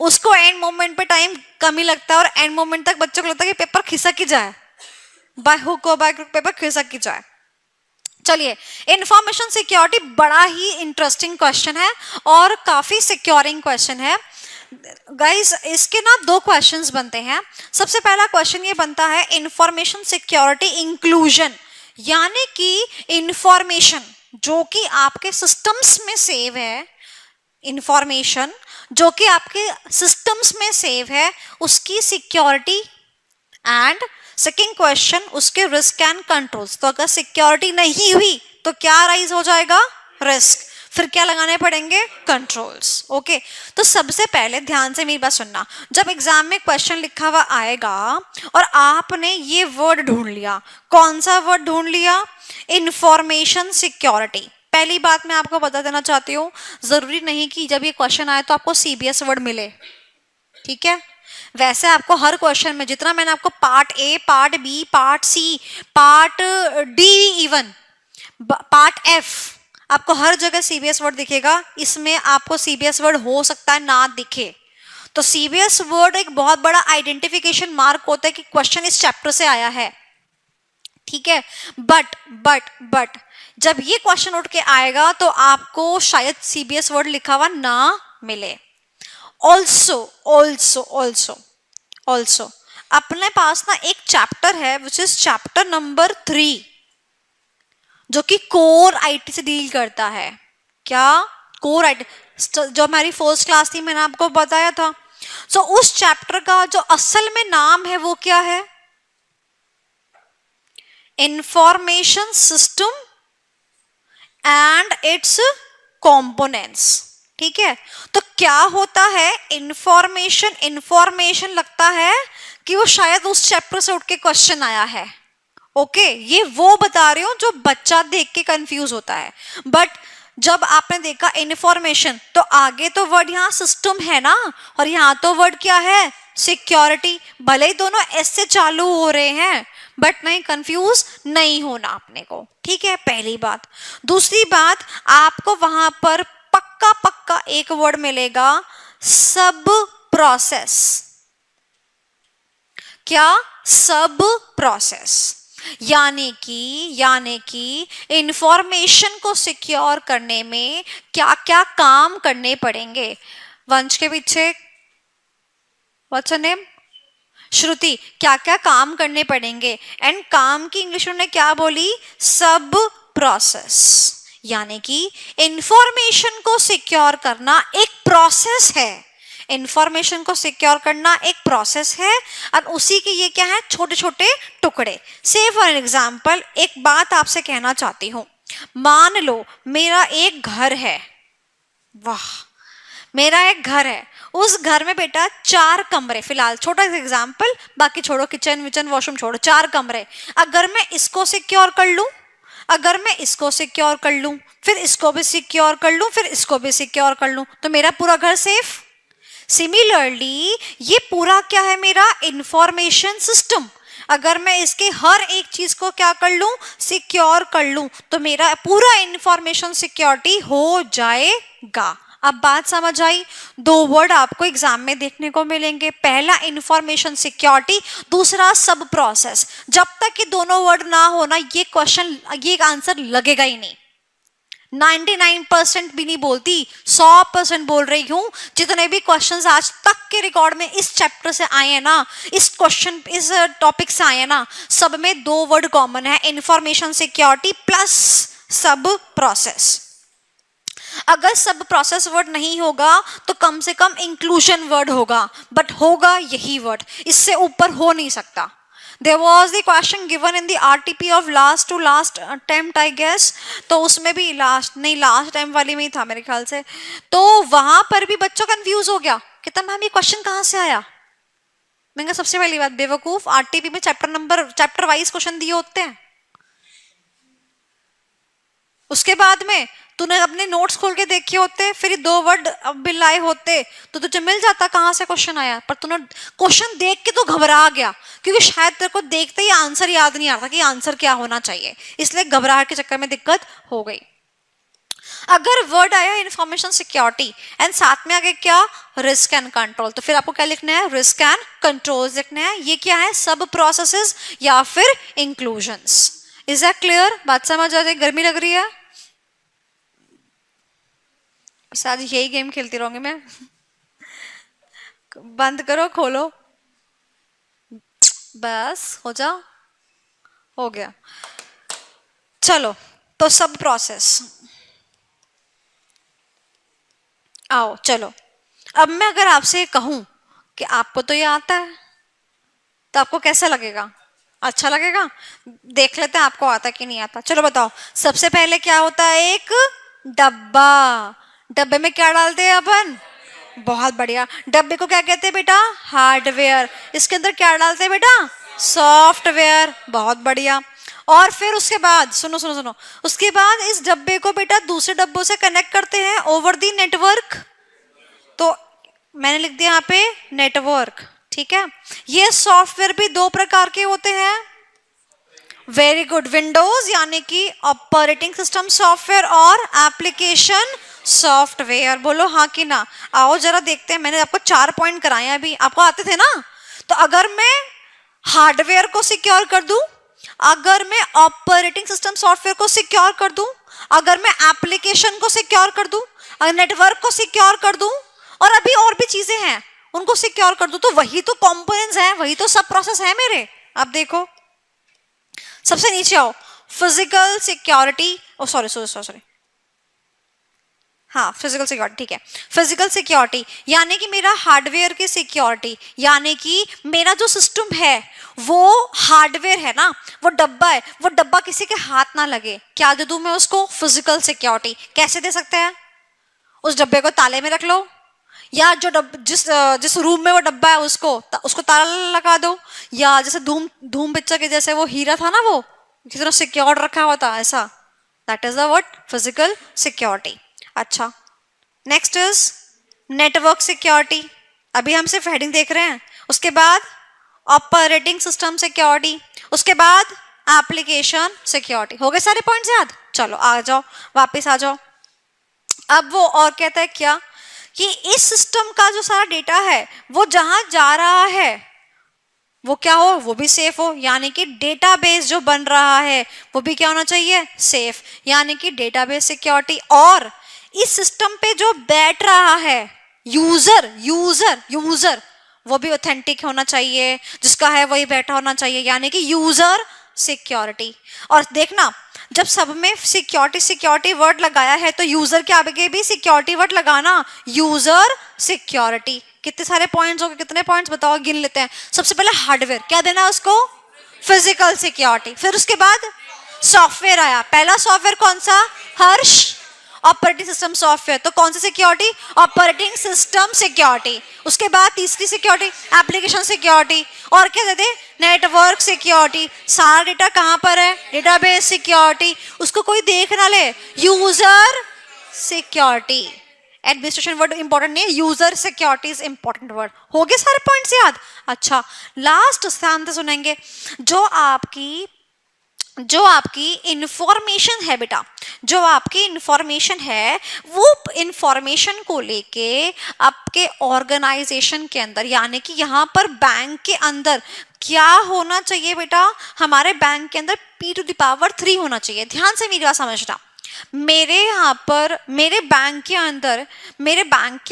उसको एंड मोमेंट पे टाइम कम ही लगता है, और एंड मोमेंट तक बच्चों को लगता है कि पेपर खिसक ही जाए, बाय हुक और बाय क्रुक पेपर खिसक ही जाए। चलिए, इंफॉर्मेशन सिक्योरिटी बड़ा ही इंटरेस्टिंग क्वेश्चन है और काफी सिक्योरिंग क्वेश्चन है गाइस। इसके ना दो क्वेश्चंस बनते हैं। सबसे पहला क्वेश्चन ये बनता है इंफॉर्मेशन सिक्योरिटी इंक्लूजन, यानी कि इंफॉर्मेशन जो कि आपके सिस्टम्स में सेव है, इंफॉर्मेशन जो कि आपके सिस्टम्स में सेव है, उसकी सिक्योरिटी। एंड सेकेंड क्वेश्चन उसके रिस्क एंड कंट्रोल्स। तो अगर सिक्योरिटी नहीं हुई तो क्या राइज हो जाएगा, रिस्क, फिर क्या लगाने पड़ेंगे, कंट्रोल्स। ओके, तो सबसे पहले ध्यान से मेरी बात सुनना। जब एग्जाम में क्वेश्चन लिखा हुआ आएगा और आपने ये वर्ड ढूंढ लिया, कौन सा वर्ड ढूंढ लिया, इंफॉर्मेशन सिक्योरिटी। पहली बात मैं आपको बता देना चाहती हूँ, जरूरी नहीं कि जब ये क्वेश्चन आए तो आपको सीबीएस वर्ड मिले, ठीक है। वैसे आपको हर क्वेश्चन में, जितना मैंने आपको part A, part B, part C, part D, even part F, आपको हर जगह सीबीएस वर्ड दिखेगा। इसमें आपको सीबीएस वर्ड हो सकता है ना दिखे, तो सीबीएस वर्ड एक बहुत बड़ा आइडेंटिफिकेशन मार्क होता है कि क्वेश्चन इस चैप्टर से आया है, ठीक है। बट जब ये क्वेश्चन उठ के आएगा तो आपको शायद सीबीएस वर्ड लिखा हुआ ना मिले। ऑल्सो अपने पास ना एक चैप्टर है विच इज चैप्टर नंबर 3, जो कि कोर आईटी से डील करता है। क्या, कोर आईटी, जो हमारी फर्स्ट क्लास थी, मैंने आपको बताया था। सो उस चैप्टर का जो असल में नाम है वो क्या है, information system and it's components, ठीक है। तो क्या होता है इंफॉर्मेशन लगता है कि वो शायद उस चैप्टर से उठ के क्वेश्चन आया है। ओके, ये वो बता रही हूं जो बच्चा देख के कंफ्यूज होता है। बट जब आपने देखा इंफॉर्मेशन, तो आगे तो वर्ड यहाँ सिस्टम है ना, और यहाँ तो वर्ड क्या है, सिक्योरिटी। भले ही दोनों एस से चालू हो रहे हैं, बट नहीं, कंफ्यूज नहीं होना अपने को, ठीक है, पहली बात। दूसरी बात, आपको वहां पर पक्का एक वर्ड मिलेगा, सब प्रोसेस। क्या, सब प्रोसेस, यानी कि इंफॉर्मेशन को सिक्योर करने में क्या क्या काम करने पड़ेंगे। वंश के पीछे व्हाट्स हर नेम, श्रुति, क्या क्या काम करने पड़ेंगे। एंड काम की इंग्लिश उन्होंने क्या बोली, सब प्रोसेस, यानी कि इंफॉर्मेशन को सिक्योर करना एक प्रोसेस है। इंफॉर्मेशन को सिक्योर करना एक प्रोसेस है, और उसी के ये क्या है, छोटे छोटे टुकड़े। से फॉर एग्जाम्पल एक बात आपसे कहना चाहती हूं, मान लो मेरा एक घर है, वाह, मेरा एक घर है, उस घर में बेटा 4 कमरे, फिलहाल छोटा सा एग्जाम्पल, बाकी छोड़ो, किचन विचन वॉशरूम छोड़ो, 4 कमरे। अगर मैं इसको सिक्योर कर लूं, अगर मैं इसको सिक्योर कर लूं, फिर इसको भी सिक्योर कर लूं, फिर इसको भी सिक्योर कर लूं, तो मेरा पूरा घर सेफ। सिमिलरली ये पूरा क्या है, मेरा इंफॉर्मेशन सिस्टम। अगर मैं इसके हर एक चीज को क्या कर लूं, सिक्योर कर लूं, तो मेरा पूरा इंफॉर्मेशन सिक्योरिटी हो जाएगा। अब बात समझ आई। 2 वर्ड आपको एग्जाम में देखने को मिलेंगे, पहला इंफॉर्मेशन सिक्योरिटी, दूसरा सब प्रोसेस। जब तक ये दोनों वर्ड ना होना, ये क्वेश्चन, ये आंसर लगेगा ही नहीं। 99% भी नहीं बोलती, 100% बोल रही हूं। जितने भी क्वेश्चंस आज तक के रिकॉर्ड में इस चैप्टर से आए हैं ना, इस टॉपिक से आए हैं ना, सब में 2 वर्ड कॉमन है, इंफॉर्मेशन सिक्योरिटी प्लस सब प्रोसेस। अगर सब प्रोसेस वर्ड नहीं होगा तो कम से कम इंक्लूजन वर्ड होगा, बट होगा यही वर्ड, इससे ऊपर हो नहीं सकता। There was the question given in the RTP of last to last attempt I guess, तो उसमें भी लास्ट नहीं, लास्ट टाइम वाली में ही था मेरे ख्याल से, तो वहां पर भी बच्चों कंफ्यूज हो गया, कहता मैम ये क्वेश्चन कहाँ से आया। मैंने कहा सबसे पहली बात बेवकूफ, आरटीपी में चैप्टर वाइज क्वेश्चन दिए होते हैं। उसके बाद में तूने अपने नोट्स खोल के देखे होते, फिर ये 2 वर्ड मिलाए होते तो तुझे मिल जाता कहाँ से क्वेश्चन आया। पर तूने क्वेश्चन देख के तो घबरा गया, क्योंकि शायद तेरे को देखते ही आंसर याद नहीं आ रहा कि आंसर क्या होना चाहिए, इसलिए घबराहट के चक्कर में दिक्कत हो गई। अगर वर्ड आया इंफॉर्मेशन सिक्योरिटी एंड साथ में आगे क्या, रिस्क एंड कंट्रोल, तो फिर आपको क्या लिखना है, रिस्क एंड कंट्रोल लिखना है। ये क्या है, सब प्रोसेसेस या फिर इंक्लूजन्स। Is that clear? बात समझ आ रही? गर्मी लग रही है, आज यही गेम खेलती रहूंगी मैं। बंद करो खोलो, बस हो जा, हो गया। चलो तो सब प्रोसेस आओ चलो। अब मैं अगर आपसे कहूं कि आपको तो ये आता है, तो आपको कैसा लगेगा? अच्छा लगेगा? देख लेते हैं आपको आता कि नहीं आता। चलो बताओ, सबसे पहले क्या होता है, एक डब्बा। डब्बे में क्या डालते हैं अपन? बहुत बढ़िया, डब्बे को क्या कहते हैं बेटा? हार्डवेयर। इसके अंदर क्या डालते हैं बेटा? सॉफ्टवेयर। बहुत बढ़िया। और फिर उसके बाद सुनो सुनो सुनो, उसके बाद इस डब्बे को बेटा दूसरे डब्बों से कनेक्ट करते हैं ओवर दी नेटवर्क। तो मैंने लिख दिया यहाँ पे नेटवर्क, ठीक है। ये सॉफ्टवेयर भी 2 प्रकार के होते हैं। वेरी गुड, विंडोज यानी कि ऑपरेटिंग सिस्टम सॉफ्टवेयर और एप्लीकेशन सॉफ्टवेयर। बोलो हाँ कि ना। आओ जरा देखते हैं, मैंने आपको 4 पॉइंट कराए अभी, आपको आते थे ना। तो अगर मैं हार्डवेयर को सिक्योर कर दूं, अगर मैं ऑपरेटिंग सिस्टम सॉफ्टवेयर को सिक्योर कर दूं, अगर मैं एप्लीकेशन को सिक्योर कर दूं, अगर नेटवर्क को सिक्योर कर दूं, और अभी और भी चीजें हैं उनको सिक्योर कर दूं, तो वही तो कंपोनेंट्स हैं, वही तो सब प्रोसेस है मेरे। आप देखो सबसे नीचे आओ, फिजिकल सिक्योरिटी, ओ सॉरी सॉरी सॉरी, हाँ फिजिकल सिक्योरिटी, ठीक है। फिजिकल सिक्योरिटी यानी कि मेरा हार्डवेयर की सिक्योरिटी, यानी कि मेरा जो सिस्टम है वो हार्डवेयर है ना, वो डब्बा है, वो डब्बा किसी के हाथ ना लगे। क्या दे दूं मैं उसको? Physical security. कैसे दे सकते हैं? उस डब्बे को ताले में रख लो, या जो जिस रूम में वो डब्बा है उसको ताला लगा दो, या जैसे धूम धूम पिक्चर के जैसे वो हीरा था ना, वो किसी तरह सिक्योर्ड रखा हुआ था, ऐसा। That is the word physical security. अच्छा, नेक्स्ट इज नेटवर्क सिक्योरिटी। अभी हम सिर्फ हेडिंग देख रहे हैं। उसके बाद ऑपरेटिंग सिस्टम सिक्योरिटी, उसके बाद एप्लीकेशन सिक्योरिटी। हो गए सारे पॉइंट्स याद? चलो आ जाओ, वापस आ जाओ। अब वो और कहता है क्या, कि इस सिस्टम का जो सारा डेटा है वो जहां जा रहा है वो क्या हो, वो भी सेफ हो। यानी कि डेटाबेस जो बन रहा है वो भी क्या होना चाहिए? सेफ, यानी कि डेटाबेस सिक्योरिटी। और इस सिस्टम पे जो बैठ रहा है यूजर यूजर यूजर वो भी ऑथेंटिक होना चाहिए, जिसका है वही बैठा होना चाहिए, यानी कि यूजर सिक्योरिटी। और देखना, जब सब में सिक्योरिटी सिक्योरिटी वर्ड लगाया है तो यूजर के आगे भी सिक्योरिटी वर्ड लगाना, यूजर सिक्योरिटी। कितने सारे पॉइंट्स हो गए? कितने पॉइंट्स बताओ, गिन लेते हैं। सबसे पहले हार्डवेयर, क्या देना है उसको? Physical security. फिर उसके बाद सॉफ्टवेयर आया। पहला सॉफ्टवेयर कौन सा? हर्ष ऑपरेटिंग सिस्टम सॉफ्टवेयर। तो कौन सी सिक्योरिटी? Operating system security. उसके बाद तीसरी सिक्योरिटी एप्लीकेशन सिक्योरिटी। और क्या देते? Network security. सारा डेटा कहां पर है? Database security. उसको कोई देख ना ले, user security. Administration word important नहीं है, user security is important word. हो गए सारे पॉइंट्स याद? अच्छा, लास्ट ध्यान से सुनेंगे। जो आपकी इंफॉर्मेशन है बेटा, जो आपकी इंफॉर्मेशन है, वो इंफॉर्मेशन को लेके आपके ऑर्गेनाइजेशन के अंदर, यानी कि यहाँ पर बैंक के अंदर क्या होना चाहिए बेटा? हमारे बैंक के अंदर P⁻³ होना चाहिए। ध्यान से मेरी बात समझना। मेरे यहाँ पर मेरे बैंक के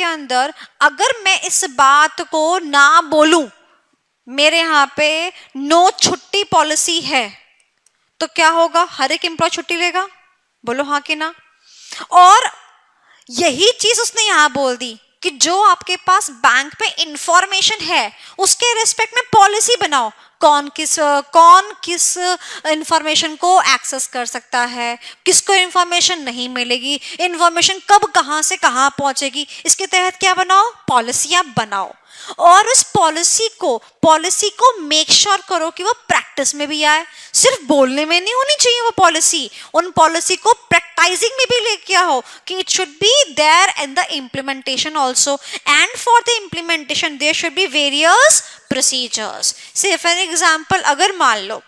अंदर अगर मैं इस बात को ना बोलूं, मेरे यहाँ पे नो छुट्टी पॉलिसी है, तो क्या होगा? हर एक एम्प्लॉय छुट्टी लेगा? बोलो हाँ कि ना। और यही चीज उसने यहां बोल दी कि जो आपके पास बैंक पे इंफॉर्मेशन है उसके रिस्पेक्ट में पॉलिसी बनाओ। कौन किस इंफॉर्मेशन को एक्सेस कर सकता है, किसको इंफॉर्मेशन नहीं मिलेगी, इंफॉर्मेशन कब कहां से कहां पहुंचेगी, इसके तहत क्या बनाओ, पॉलिसियां बनाओ। और उस पॉलिसी को मेक श्योर करो कि वो प्रैक्टिस में भी आए। सिर्फ बोलने में नहीं होनी चाहिए वो पॉलिसी, उन पॉलिसी को प्रैक्टाइजिंग में भी लेके आओ कि it should be there in the implementation also, and for the implementation there should be various procedures. Say for example अगर मान लो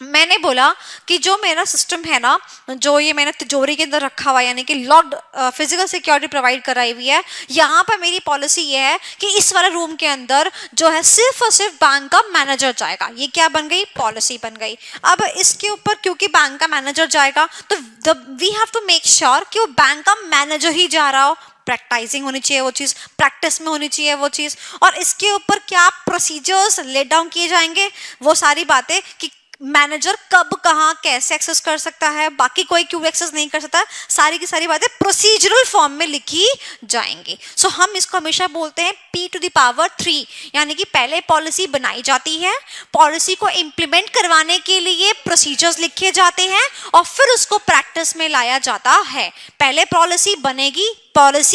मैंने बोला कि जो मेरा सिस्टम है ना, जो ये मैंने तिजोरी के अंदर रखा हुआ है, यानी कि लॉक्ड फिजिकल सिक्योरिटी प्रोवाइड कराई हुई है, यहाँ पर मेरी पॉलिसी ये है कि इस वाले रूम के अंदर जो है सिर्फ और सिर्फ बैंक का मैनेजर जाएगा। ये क्या बन गई, पॉलिसी बन गई। अब इसके ऊपर क्योंकि बैंक का मैनेजर जाएगा तो we have to make sure कि वो बैंक का मैनेजर ही जा रहा हो। प्रैक्टाइजिंग होनी चाहिए वो चीज़, प्रैक्टिस में होनी चाहिए वो चीज़। और इसके ऊपर क्या प्रोसीजर्स लेट डाउन किए जाएंगे, वो सारी बातें कि मैनेजर कब कहां कैसे एक्सेस कर सकता है, बाकी कोई क्यों एक्सेस नहीं कर सकता, सारी की सारी बातें प्रोसीजरल फॉर्म में लिखी जाएंगी। सो हम इसको हमेशा बोलते हैं P⁻3, यानी कि पहले पॉलिसी बनाई जाती है, पॉलिसी को इंप्लीमेंट करवाने के लिए प्रोसीजर्स लिखे जाते हैं और फिर उसको प्रैक्टिस में लाया जाता है। पहले पॉलिसी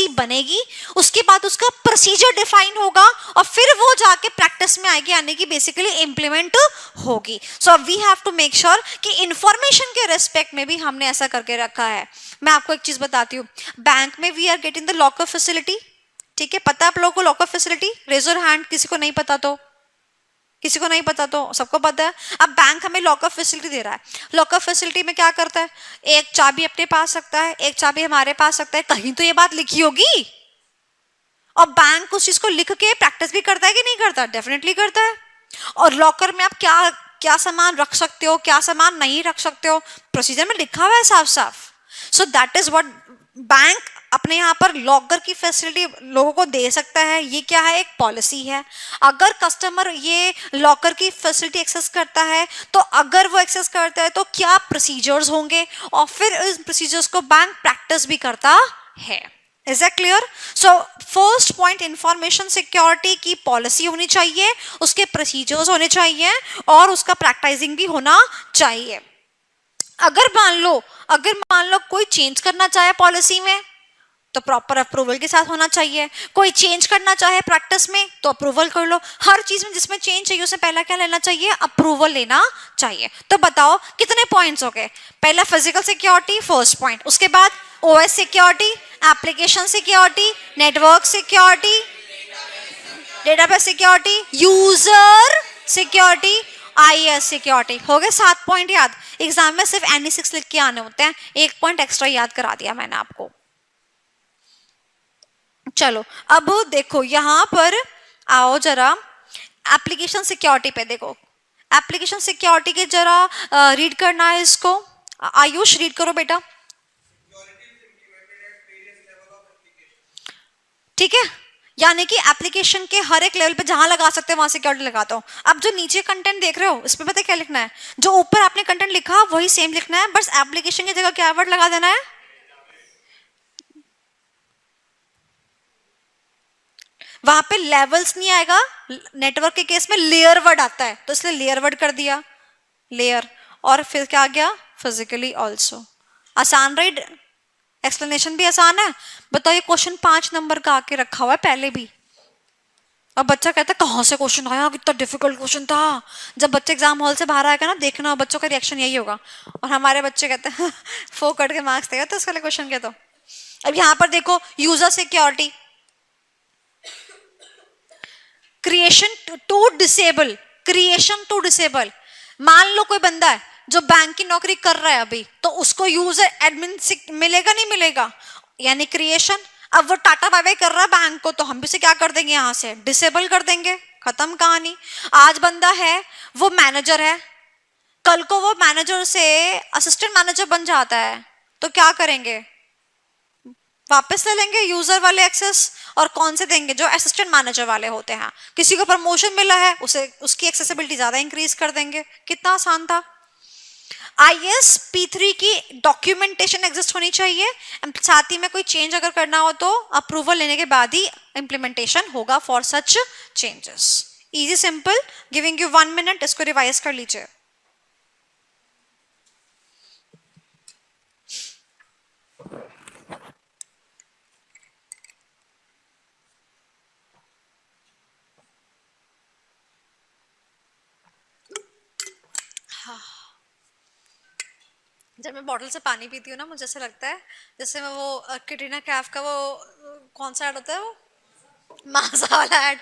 बनेगी, उसके बाद उसका प्रोसीजर डिफाइन होगा और फिर वो जाके प्रैक्टिस में आएगी, यानी कि बेसिकली इंप्लीमेंट होगी। So we have to make sure कि इंफॉर्मेशन के रेस्पेक्ट में भी हमने ऐसा करके रखा है। मैं आपको एक चीज बताती हूँ, बैंक में we are getting the lockup facility. ठीक है, पता है आप लोगों को lockup facility? Raise your hand किसी को नहीं पता तो। किसी को नहीं पता तो सबको पता है। अब बैंक हमें लॉकअप फैसिलिटी दे रहा है। लॉकअप फैसिलिटी में क्या करता है, एक चाबी अपने पास रखता है, एक चाबी हमारे पास रखता है, कहीं तो ये बात लिखी होगी। और बैंक उस चीज को लिख के प्रैक्टिस भी करता है कि नहीं करता? डेफिनेटली करता है। और लॉकर में आप क्या क्या सामान रख सकते हो, क्या सामान नहीं रख सकते हो, प्रोसीजर में लिखा हुआ है साफ साफ। So that is what bank अपने यहाँ पर लॉकर की फैसिलिटी लोगों को दे सकता है। ये क्या है, एक पॉलिसी है। अगर कस्टमर ये लॉकर की फैसिलिटी एक्सेस करता है तो अगर वो एक्सेस करता है तो क्या प्रोसीजर्स होंगे, और फिर इस प्रोसीजर्स को बैंक प्रैक्टिस भी करता है। Is that clear? So first point, information security की पॉलिसी होनी चाहिए, उसके प्रोसीजर्स होने चाहिए और उसका प्रैक्टाइजिंग भी होना चाहिए। अगर मान लो कोई चेंज करना चाहे पॉलिसी में तो प्रॉपर अप्रूवल के साथ होना चाहिए। कोई चेंज करना चाहे प्रैक्टिस में तो अप्रूवल कर लो। हर चीज में जिसमें चेंज चाहिए उसमें पहला क्या लेना चाहिए, अप्रूवल लेना चाहिए। तो बताओ कितने पॉइंट्स हो गए? पहला फिजिकल सिक्योरिटी, फर्स्ट पॉइंट। उसके बाद OS security, application security, network security, database security, user security, IS security. हो गए 7 पॉइंट याद। एग्जाम में सिर्फ NE6 लिख के आने होते हैं, 1 पॉइंट एक्स्ट्रा याद करा दिया मैंने आपको। चलो अब देखो यहां पर आओ जरा, एप्लीकेशन सिक्योरिटी पे देखो। एप्लीकेशन सिक्योरिटी के जरा रीड करना है इसको। आयुष रीड करो बेटा। ठीक है, यानी कि एप्लीकेशन के हर एक लेवल पे जहां लगा सकते हैं वहां सिक्योरिटी लगाता हूं। अब जो नीचे कंटेंट देख रहे हो इसमें पता है क्या लिखना है, जो ऊपर आपने कंटेंट लिखा वही सेम लिखना है, बस एप्लीकेशन की जगह क्या वर्ड लगा देना है, वहां पे लेवल्स नहीं आएगा। नेटवर्क के केस में लेयर वर्ड आता है तो इसलिए लेयर वर्ड कर दिया, लेयर। और फिर क्या आ गया, फिजिकली ऑल्सो। आसान राइट, एक्सप्लेनेशन भी आसान है। बताओ ये क्वेश्चन 5 नंबर का आके रखा हुआ है पहले भी। अब बच्चा कहता है कहां से क्वेश्चन आया, कितना डिफिकल्ट क्वेश्चन था। जब बच्चे एग्जाम हॉल से बाहर आएगा ना, देखना बच्चों का रिएक्शन यही होगा। और हमारे बच्चे कहते हैं 4 कट के मार्क्स देगा तो इसके लिए क्वेश्चन के। तो अब यहाँ पर देखो, user security, creation to disable. मान लो कोई बंदा है जो बैंक की नौकरी कर रहा है अभी, तो उसको यूजर एडमिन मिलेगा नहीं मिलेगा, यानी क्रिएशन। अब वो टाटा बाय बाय कर रहा है बैंक को, तो हम भी से क्या कर देंगे, यहां से डिसेबल कर देंगे, खत्म कहानी। आज बंदा है वो मैनेजर है, कल को वो मैनेजर से असिस्टेंट मैनेजर बन जाता है तो क्या करेंगे, वापस ले लेंगे यूजर वाले एक्सेस। और कौन से देंगे, जो असिस्टेंट मैनेजर वाले होते हैं। किसी को प्रमोशन मिला है उसे उसकी एक्सेसिबिलिटी ज्यादा इंक्रीज कर देंगे। कितना आसान था। IS-P3 की डॉक्यूमेंटेशन एग्जिस्ट होनी चाहिए, साथ ही में कोई चेंज अगर करना हो तो अप्रूवल लेने के बाद ही इंप्लीमेंटेशन होगा for such changes. Easy simple, giving you 1 minute, इसको रिवाइज कर लीजिए. जब मैं बॉटल से पानी पीती हूँ ना, मुझे ऐसा लगता है जैसे मैं वो कैटरीना कैफ का वो कौन सा ऐड होता है, वो माजा वाला add.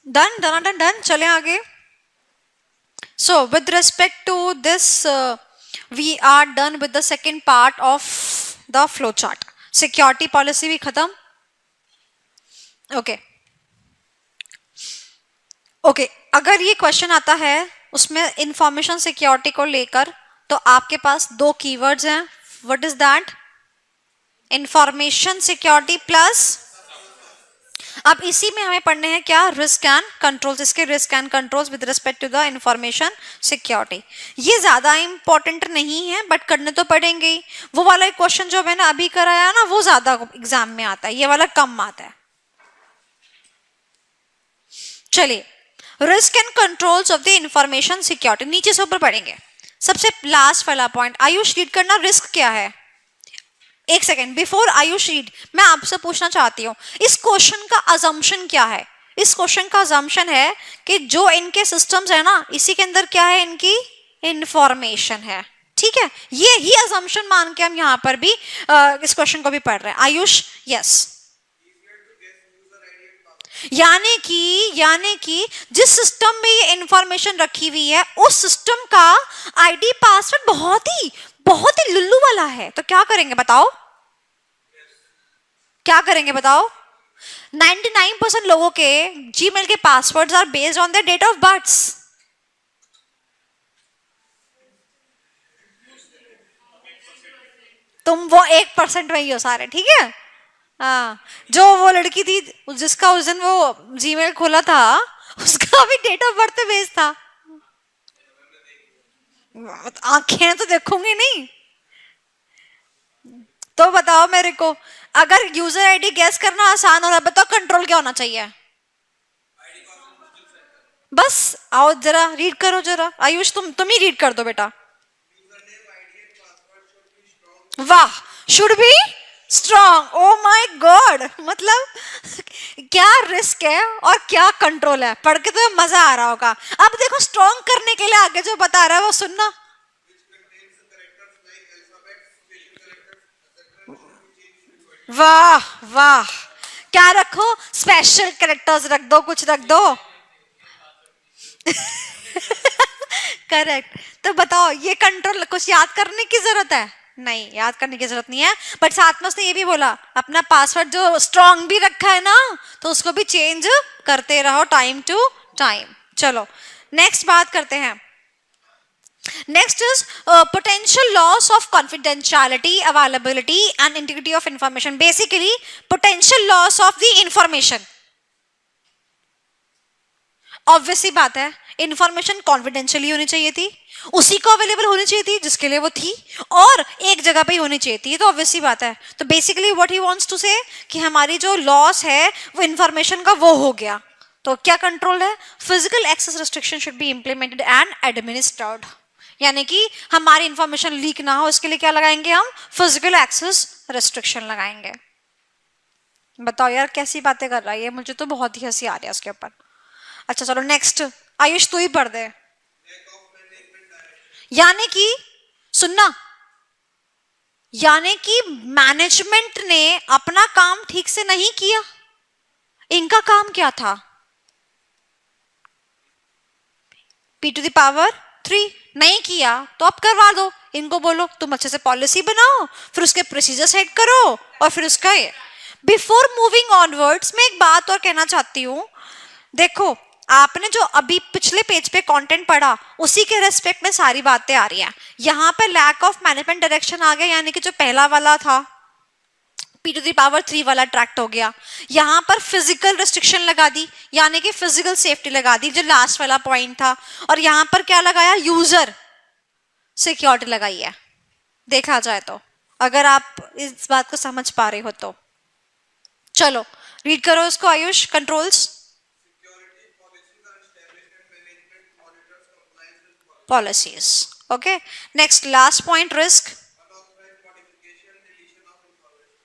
Done done done done, चले आगे. So with respect to this, we are done with the second part of the flow chart. Security policy भी खत्म. Okay. Okay. अगर ये क्वेश्चन आता है उसमें इंफॉर्मेशन सिक्योरिटी को लेकर, तो आपके पास दो कीवर्ड्स हैं. What is that? Information security plus. अब इसी में हमें पढ़ने हैं क्या? Risk and controls. इसके risk and controls with respect to the information security. ये ज्यादा इंपॉर्टेंट नहीं है बट करने तो पड़ेंगे ही. वो वाला क्वेश्चन जो मैंने अभी कराया ना, वो ज्यादा एग्जाम में आता है, ये वाला कम आता है. चलिए, risk and controls of the information security, नीचे से ऊपर पढ़ेंगे. सबसे लास्ट वाला पॉइंट, आयुष रीड करना. रिस्क क्या है? एक सेकेंड, बिफोर आयुष रीड, मैं आपसे पूछना चाहती हूँ, इस क्वेश्चन का अजम्पशन क्या है? इस क्वेश्चन का अजम्पशन है कि जो इनके सिस्टम्स है ना, इसी के अंदर क्या है? इनकी इंफॉर्मेशन है. ठीक है, ये ही अजम्पशन मान के हम यहाँ पर भी इस क्वेश्चन को भी पढ़ रहे हैं. आयुष, यस. यानी कि जिस सिस्टम में ये इंफॉर्मेशन रखी हुई है, उस सिस्टम का आईडी पासवर्ड बहुत ही लुल्लू वाला है. तो क्या करेंगे बताओ? क्या करेंगे बताओ? 99% लोगों के जीमेल के passwords are based on the date of birth. तुम वो 1% में ही हो सारे. ठीक है. हाँ, जो वो लड़की थी जिसका उस दिन वो जीमेल खोला था, उसका भी डेट ऑफ बर्थ बेस्ड था. आंखें तो देखूंगी नहीं. तो बताओ मेरे को, अगर यूजर आईडी गैस करना आसान हो रहा है, बताओ कंट्रोल क्या होना चाहिए? बस आओ जरा रीड करो जरा. आयुष, तुम ही रीड कर दो बेटा. वाह, should be strong. Oh my God, मतलब क्या रिस्क है और क्या कंट्रोल है. पढ़ के तो मजा आ रहा होगा. अब देखो, स्ट्रॉन्ग करने के लिए आगे जो बता रहा है वो सुनना. वाह वाह, क्या रखो? स्पेशल कैरेक्टर्स रख दो, कुछ रख दो. करेक्ट. तो बताओ, ये कंट्रोल कुछ याद करने की जरूरत है? नहीं, याद करने की जरूरत नहीं है. बट साथ में उसने ये भी बोला, अपना पासवर्ड जो स्ट्रॉन्ग भी रखा है ना, तो उसको भी चेंज करते रहो टाइम टू टाइम. चलो नेक्स्ट बात करते हैं. Next is potential loss of confidentiality, availability and integrity of information. Basically, potential loss of the information. Obviously बात है, इंफॉर्मेशन कॉन्फिडेंशियली होनी चाहिए थी, उसी को अवेलेबल होनी चाहिए थी जिसके लिए वो थी, और एक जगह पे ही होनी चाहिए थी. तो ऑब्वियसली बात है. तो basically what he wants to say कि हमारी जो लॉस है वो इंफॉर्मेशन का वो हो गया. तो क्या कंट्रोल है? Physical access restriction should be implemented and administered. यानी कि हमारी इंफॉर्मेशन लीक ना हो, इसके लिए क्या लगाएंगे हम? फिजिकल एक्सेस रिस्ट्रिक्शन लगाएंगे. बताओ यार, कैसी बातें कर रहा है ये, मुझे तो बहुत ही हंसी आ रही है उसके ऊपर. अच्छा चलो नेक्स्ट, आयुष तू ही पढ़ दे. यानी कि सुनना, यानी कि मैनेजमेंट ने अपना काम ठीक से नहीं किया. इनका काम क्या था? P⁻³ नहीं किया तो अब करवा दो. इनको बोलो तुम अच्छे से पॉलिसी बनाओ, फिर उसके प्रोसीजर सेट करो, और फिर उसका बिफोर मूविंग ऑनवर्ड्स मैं एक बात और कहना चाहती हूँ. देखो, आपने जो अभी पिछले पेज पे कंटेंट पढ़ा, उसी के रेस्पेक्ट में सारी बातें आ रही हैं. यहाँ पे लैक ऑफ मैनेजमेंट डायरेक्शन आ गया, यानी कि जो पहला वाला था p⁻³ वाला ट्रैक्ट हो गया। यहाँ पर फिजिकल रिस्ट्रिक्शन लगा दी, यानी कि फिजिकल सेफ्टी लगा दी, जो लास्ट वाला पॉइंट था। और यहाँ पर क्या लगाया, यूजर सिक्योरिटी लगाई है, देखा जाए तो, अगर आप इस बात को समझ पा रहे हो तो। चलो रीड करो इसको Ayush. Controls, policies, okay. Next last point, risk.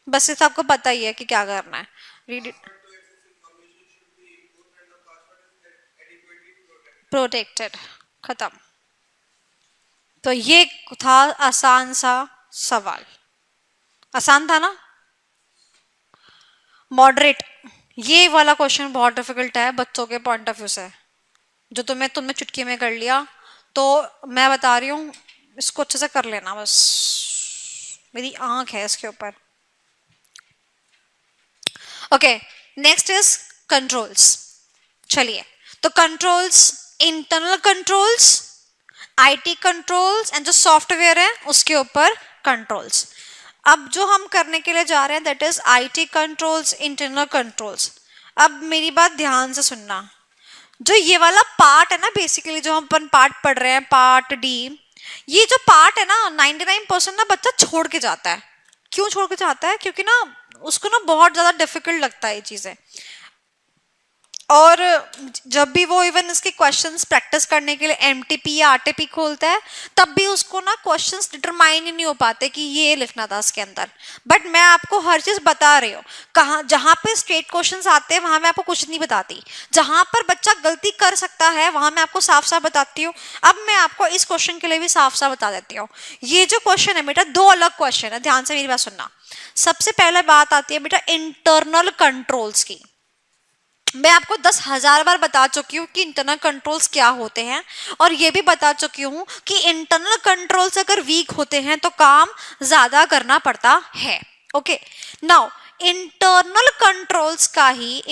बस इस आपको पता ही है कि क्या करना है, रीड इट। प्रोटेक्टेड, खत्म। तो ये था आसान सा सवाल, आसान था ना, मॉडरेट। ये वाला क्वेश्चन बहुत डिफिकल्ट है बच्चों के पॉइंट ऑफ व्यू से, जो तुमने चुटकी में कर लिया। तो मैं बता रही हूँ, इसको अच्छे से कर लेना, बस मेरी आंख है इसके ऊपर। Okay, next is controls. चलिए, तो controls, internal controls, IT controls and जो सॉफ्टवेयर है उसके ऊपर कंट्रोल्स। अब जो हम करने के लिए जा रहे हैं that is IT controls, internal controls. अब मेरी बात ध्यान से सुनना, जो ये वाला पार्ट है ना, बेसिकली जो हम अपन पार्ट पढ़ रहे हैं, पार्ट डी, ये जो पार्ट है ना 99% ना बच्चा छोड़ के जाता है। क्यों छोड़ के जाता है? क्योंकि ना उसको ना बहुत ज्यादा डिफिकल्ट लगता है ये चीजें। और जब भी वो इवन इसके क्वेश्चंस प्रैक्टिस करने के लिए एमटीपी या आरटीपी खोलता है, तब भी उसको ना क्वेश्चंस डिटरमाइन ही नहीं हो पाते कि ये लिखना था इसके अंदर। बट मैं आपको हर चीज बता रही हूँ, कहाँ जहाँ पे स्ट्रेट क्वेश्चंस आते हैं वहां मैं आपको कुछ नहीं बताती, जहां पर बच्चा गलती कर सकता है वहां मैं आपको साफ साफ बताती हूँ। अब मैं आपको इस क्वेश्चन के लिए भी साफ साफ बता देती हूँ। ये जो क्वेश्चन है बेटा, दो अलग क्वेश्चन है, ध्यान से मेरी बात सुनना। सबसे पहले बात आती है बेटा इंटरनल कंट्रोल्स की। मैं आपको 10,000 बार बता चुकी हूँ कि इंटरनल कंट्रोल्स क्या होते हैं, और ये भी बता चुकी हूँ कि इंटरनल कंट्रोल्स अगर वीक होते हैं तो काम ज्यादा करना पड़ता है। ओके, नाउ इंटरनल कंट्रोल्स का ही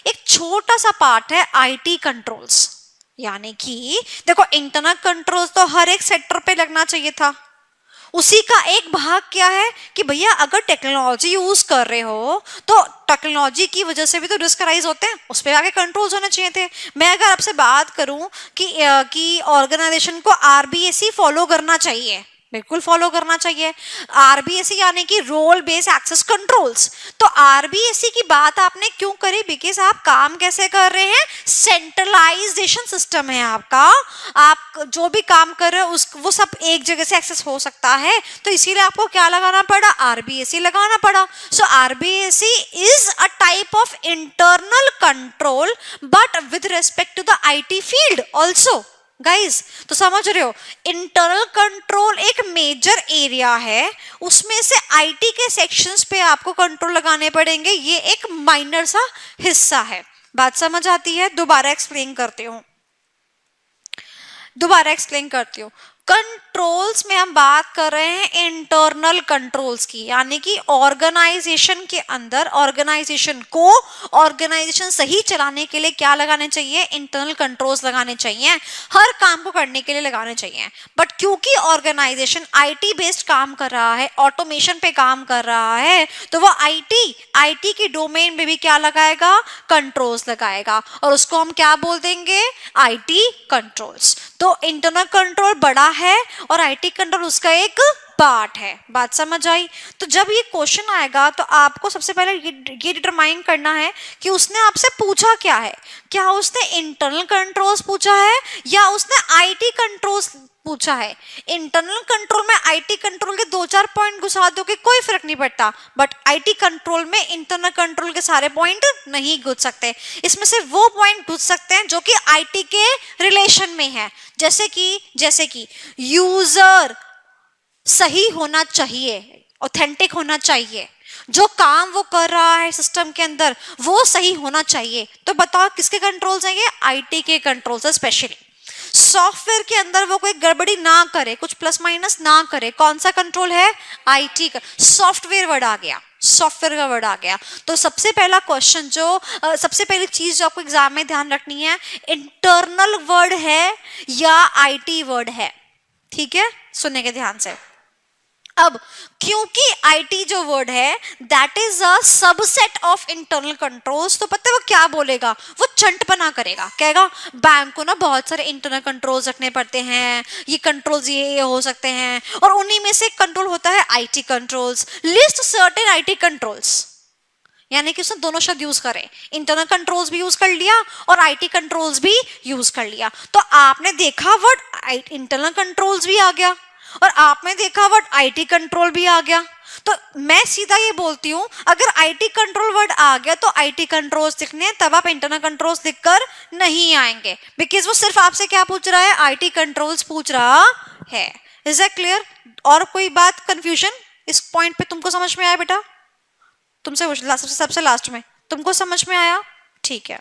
एक छोटा सा पार्ट है आईटी कंट्रोल्स। यानी कि देखो, इंटरनल कंट्रोल्स तो हर एक सेक्टर पे लगना चाहिए था, उसी का एक भाग क्या है कि भैया अगर टेक्नोलॉजी यूज कर रहे हो तो टेक्नोलॉजी की वजह से भी तो रिस्क राइज होते हैं, उस पर आगे कंट्रोल्स होने चाहिए थे। मैं अगर आपसे बात करूं कि ऑर्गेनाइजेशन को आरबीएसई फॉलो करना चाहिए, बिल्कुल फॉलो करना चाहिए। आरबीएसई यानी कि रोल बेस्ड एक्सेस कंट्रोल्स। तो आरबीएसई की बात आपने क्यों करी? बिकॉज आप काम कैसे कर रहे हैं, सेंट्रलाइजेशन सिस्टम है आपका, आप जो भी काम कर रहे हो वो सब एक जगह से एक्सेस हो सकता है, तो इसीलिए आपको क्या लगाना पड़ा, आरबीएसई लगाना पड़ा। सो RBSE is a type of internal control but with respect to the IT field also. Guys, तो समझ रहे हो, इंटरनल कंट्रोल एक मेजर एरिया है, उसमें से आईटी के सेक्शंस पे आपको कंट्रोल लगाने पड़ेंगे, ये एक माइनर सा हिस्सा है। बात समझ आती है? दोबारा एक्सप्लेन करती हूँ। कंट्रोल्स में हम बात कर रहे हैं इंटरनल कंट्रोल्स की, यानी कि ऑर्गेनाइजेशन के अंदर ऑर्गेनाइजेशन सही चलाने के लिए क्या लगाने चाहिए, इंटरनल कंट्रोल्स लगाने चाहिए, हर काम को करने के लिए लगाने चाहिए। बट क्योंकि ऑर्गेनाइजेशन आईटी बेस्ड काम कर रहा है, ऑटोमेशन पे काम कर रहा है, तो वो आईटी की डोमेन में भी क्या लगाएगा, कंट्रोल्स लगाएगा, और उसको हम क्या बोल देंगे, आईटी कंट्रोल्स। तो इंटरनल कंट्रोल बड़ा है और आईटी कंट्रोल उसका एक पार्ट है। बात समझ आई? तो जब ये क्वेश्चन आएगा तो आपको सबसे पहले ये डिटरमाइन करना है कि उसने आपसे पूछा क्या है, क्या उसने इंटरनल कंट्रोल्स पूछा है या उसने आईटी कंट्रोल्स पूछा है। इंटरनल कंट्रोल में आईटी कंट्रोल के 2-4 पॉइंट घुसा दोगे कोई फर्क नहीं पड़ता, बट आईटी कंट्रोल में इंटरनल कंट्रोल के सारे पॉइंट नहीं घुस सकते। इसमें से वो पॉइंट घुस सकते हैं जो कि आईटी के रिलेशन में है, जैसे कि यूजर सही होना चाहिए, ऑथेंटिक होना चाहिए, जो काम वो कर रहा है सिस्टम के अंदर वो सही होना चाहिए। तो बताओ किसके कंट्रोल्स हैं ये, आईटी के कंट्रोल्स है। स्पेशली सॉफ्टवेयर के अंदर वो कोई गड़बड़ी ना करे, कुछ प्लस माइनस ना करे, कौन सा कंट्रोल है, आईटी का। सॉफ्टवेयर वर्ड आ गया, तो सबसे पहला क्वेश्चन सबसे पहली चीज जो आपको एग्जाम में ध्यान रखनी है, इंटरनल वर्ड है या आईटी वर्ड है। ठीक है, सुनेंगे ध्यान से। अब क्योंकि आईटी जो वर्ड है that is a subset of internal controls, तो पता है वो क्या बोलेगा, वो चंटपना करेगा, कहेगा बैंक को ना बहुत सारे इंटरनल कंट्रोल्स रखने पड़ते हैं, ये कंट्रोल्स ये हो सकते हैं, और उन्हीं में से कंट्रोल होता है IT controls, list certain IT controls. यानी कि उसने दोनों शब्द यूज करे, इंटरनल कंट्रोल्स भी यूज कर लिया और आईटी कंट्रोल्स भी यूज कर लिया। तो आपने देखा वर्ड इंटरनल कंट्रोल्स भी आ गया और आपने देखा वर्ड आईटी कंट्रोल भी आ गया। तो मैं सीधा ये बोलती हूं, अगर आईटी कंट्रोल वर्ड आ गया तो आईटी कंट्रोल्स लिखने हैं, तब आप इंटरनल कंट्रोल्स लिखकर नहीं आएंगे, बिकॉज वो सिर्फ आपसे क्या पूछ रहा है, आईटी कंट्रोल्स पूछ रहा है। Is that clear? और कोई बात कंफ्यूजन इस पॉइंट पे तुमको समझ में आया बेटा? तुमसे सबसे लास्ट में तुमको समझ में आया? ठीक है।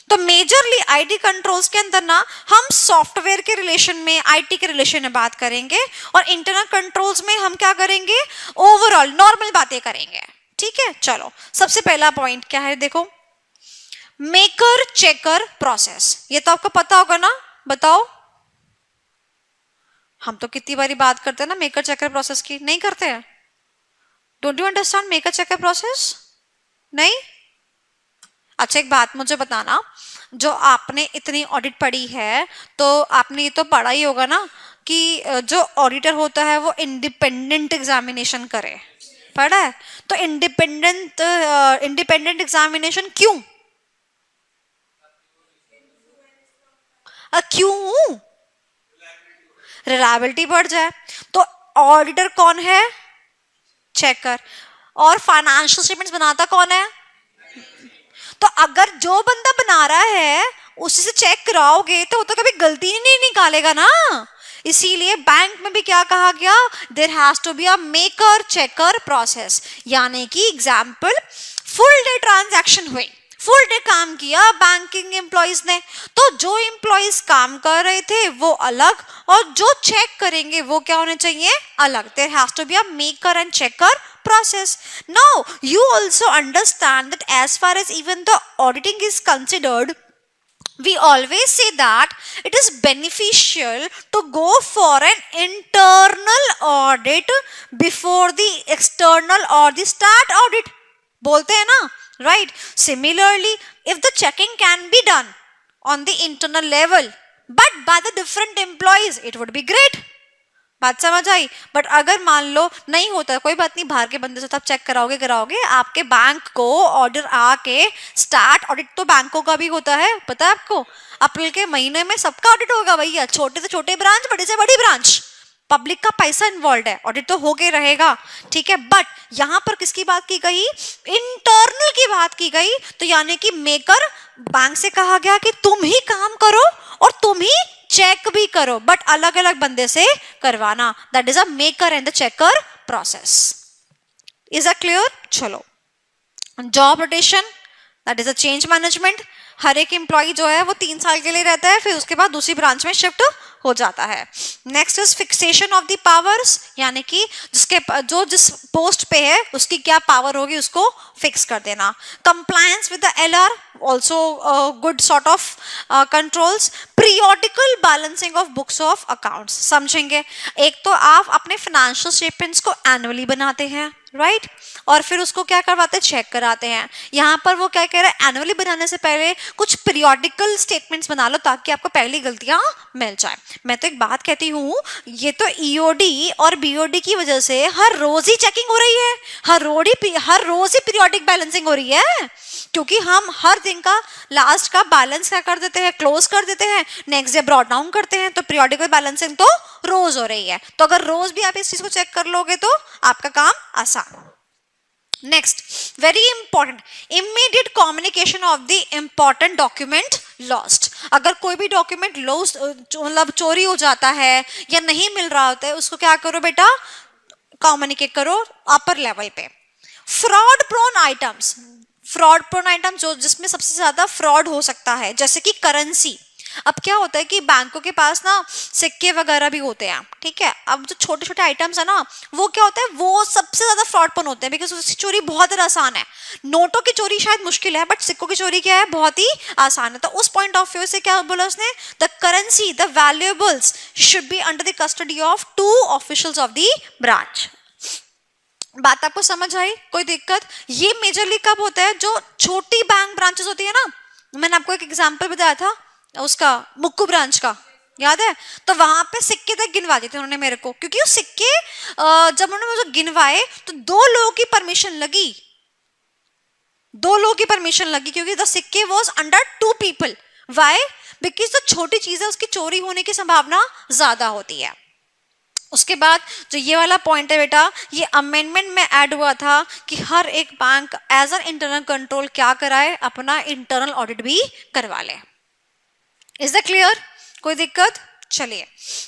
तो मेजरली आईटी कंट्रोल्स के अंदर ना हम सॉफ्टवेयर के रिलेशन में, आईटी के रिलेशन में बात करेंगे, और इंटरनल कंट्रोल्स में हम क्या करेंगे, ओवरऑल नॉर्मल बातें करेंगे। ठीक है, चलो सबसे पहला पॉइंट क्या है, देखो मेकर चेकर प्रोसेस। ये तो आपको पता होगा ना, बताओ। हम तो कितनी बारी बात करते हैं ना मेकर चेकर प्रोसेस की, नहीं करते हैं? Don't you understand maker checker process? नहीं? अच्छा एक बात मुझे बताना, जो आपने इतनी ऑडिट पढ़ी है तो आपने ये तो पढ़ा ही होगा ना कि जो ऑडिटर होता है वो इंडिपेंडेंट एग्जामिनेशन करे, पढ़ा है? तो इंडिपेंडेंट एग्जामिनेशन क्यों? क्यों? रिलायबिलिटी बढ़ जाए। तो ऑडिटर कौन है? चेकर। और फाइनेंशियल स्टेटमेंट्स बनाता कौन है? तो अगर जो बंदा बना रहा है उसी से चेक कराओगे तो वो तो कभी गलती नहीं निकालेगा ना। इसीलिए बैंक में भी क्या कहा गया, there has to be a maker checker process. यानी कि एग्जाम्पल, फुल डे ट्रांजैक्शन हुए, फुल डे काम किया बैंकिंग एम्प्लॉइज ने, तो जो एम्प्लॉइज काम कर रहे थे वो अलग और जो चेक करेंगे वो क्या होने चाहिए, अलग। There has to be a maker and checker process. Now you also understand that as far as even the auditing is considered, we always say that it is beneficial to go for an internal audit before the external or the stat audit, बोलते हैं ना, right? Similarly, if the checking can be done on the internal level but by the different employees, it would be great. बात समझ आई? But अगर मान लो नहीं होता, कोई बात नहीं, बाहर के बंदे से तब चेक कराओगे, आपके बैंक को ऑर्डर आके स्टार्ट ऑडिट तो बैंकों का भी होता है, पता है आपको? अप्रैल के महीने में सबका ऑडिट होगा भैया, छोटे से छोटे ब्रांच, बड़े से बड़ी ब्रांच, पब्लिक का पैसा इन्वॉल्व है, ऑडिट तो होके रहेगा। ठीक है, बट यहां पर किसकी बात की गई, इंटरनल की बात की गई। तो यानी कि मेकर, बैंक से कहा गया कि तुम ही काम करो और तुम ही चेक भी करो, बट अलग अलग बंदे से करवाना। That is a maker and the checker process. Is a clear? चलो, job rotation, that is a change management. हर एक एम्प्लॉय जो है वो 3 साल के लिए रहता है, फिर उसके बाद दूसरी ब्रांच में शिफ्ट हो जाता है। Next is fixation of the powers, यानी कि जिस पोस्ट पे है उसकी क्या पावर होगी उसको फिक्स कर देना। Compliance with the LR, also good sort of controls. Periodical balancing of books of accounts, समझेंगे? एक तो आप अपने फाइनेंशियल स्टेटमेंट्स को एनुअली बनाते हैं, राइट? और फिर उसको क्या करवाते हैं, चेक कराते हैं। यहाँ पर वो क्या कह रहा है, एनुअली बनाने से पहले कुछ पीरियोडिकल स्टेटमेंट्स बना लो ताकि आपको पहली गलतियां मिल जाए। मैं तो एक बात कहती हूँ, ये तो ईओडी और बीओडी की वजह से हर रोज ही चेकिंग हो रही है, हर रोज ही पीरियोडिक बैलेंसिंग हो रही है, क्योंकि हम हर दिन का लास्ट का बैलेंस क्या कर देते हैं, क्लोज कर देते हैं, नेक्स्ट डे ब्रॉट डाउन करते हैं। तो पीरियोडिकल बैलेंसिंग तो रोज हो रही है, तो अगर रोज भी आप इस चीज को चेक कर लोगे तो आपका काम आसान। Next, very important, immediate communication of the important document lost. अगर कोई भी डॉक्यूमेंट लॉस्ट, मतलब चोरी हो जाता है या नहीं मिल रहा होता है, उसको क्या करो बेटा, कम्युनिकेट करो अपर लेवल पे। Fraud prone items, fraud prone item जो जिसमें सबसे ज्यादा फ्रॉड हो सकता है, जैसे कि करेंसी। अब क्या होता है कि बैंकों के पास ना सिक्के वगैरह भी होते हैं, ठीक है। अब जो छोटे छोटे आइटम्स है ना, वो क्या होता है, वो सबसे ज्यादा फ्रॉडपन होते हैं, बिकॉज उसकी चोरी बहुत ज्यादा आसान है। नोटों की चोरी शायद मुश्किल है, बट सिक्कों की चोरी क्या है, बहुत ही आसान है। तो उस पॉइंट ऑफ व्यू से क्या बोला उसने, the currency, the valuables should be under the custody of 2 officials of the branch. बात आपको समझ आई, कोई दिक्कत? ये मेजरली कब होता है, जो छोटी बैंक ब्रांचेस होती है ना। मैंने आपको एक एग्जांपल बताया था उसका, मुक्कू ब्रांच का, याद है? तो वहां पे सिक्के तक गिनवा दिए थे उन्होंने मेरे को, क्योंकि वो सिक्के जब उन्होंने मुझे गिनवाए तो 2 लोगों की परमिशन लगी, 2 लोगों की परमिशन लगी, क्योंकि द सिक्के was under 2 people. Why? Because जो छोटी चीज है उसकी चोरी होने की संभावना ज्यादा होती है। उसके बाद जो ये वाला पॉइंट है बेटा, ये अमेंडमेंट में ऐड हुआ था कि हर एक bank as an internal control क्या कराए, अपना इंटरनल ऑडिट भी करवा ले। Is that clear? कोई दिक्कत? चलिए,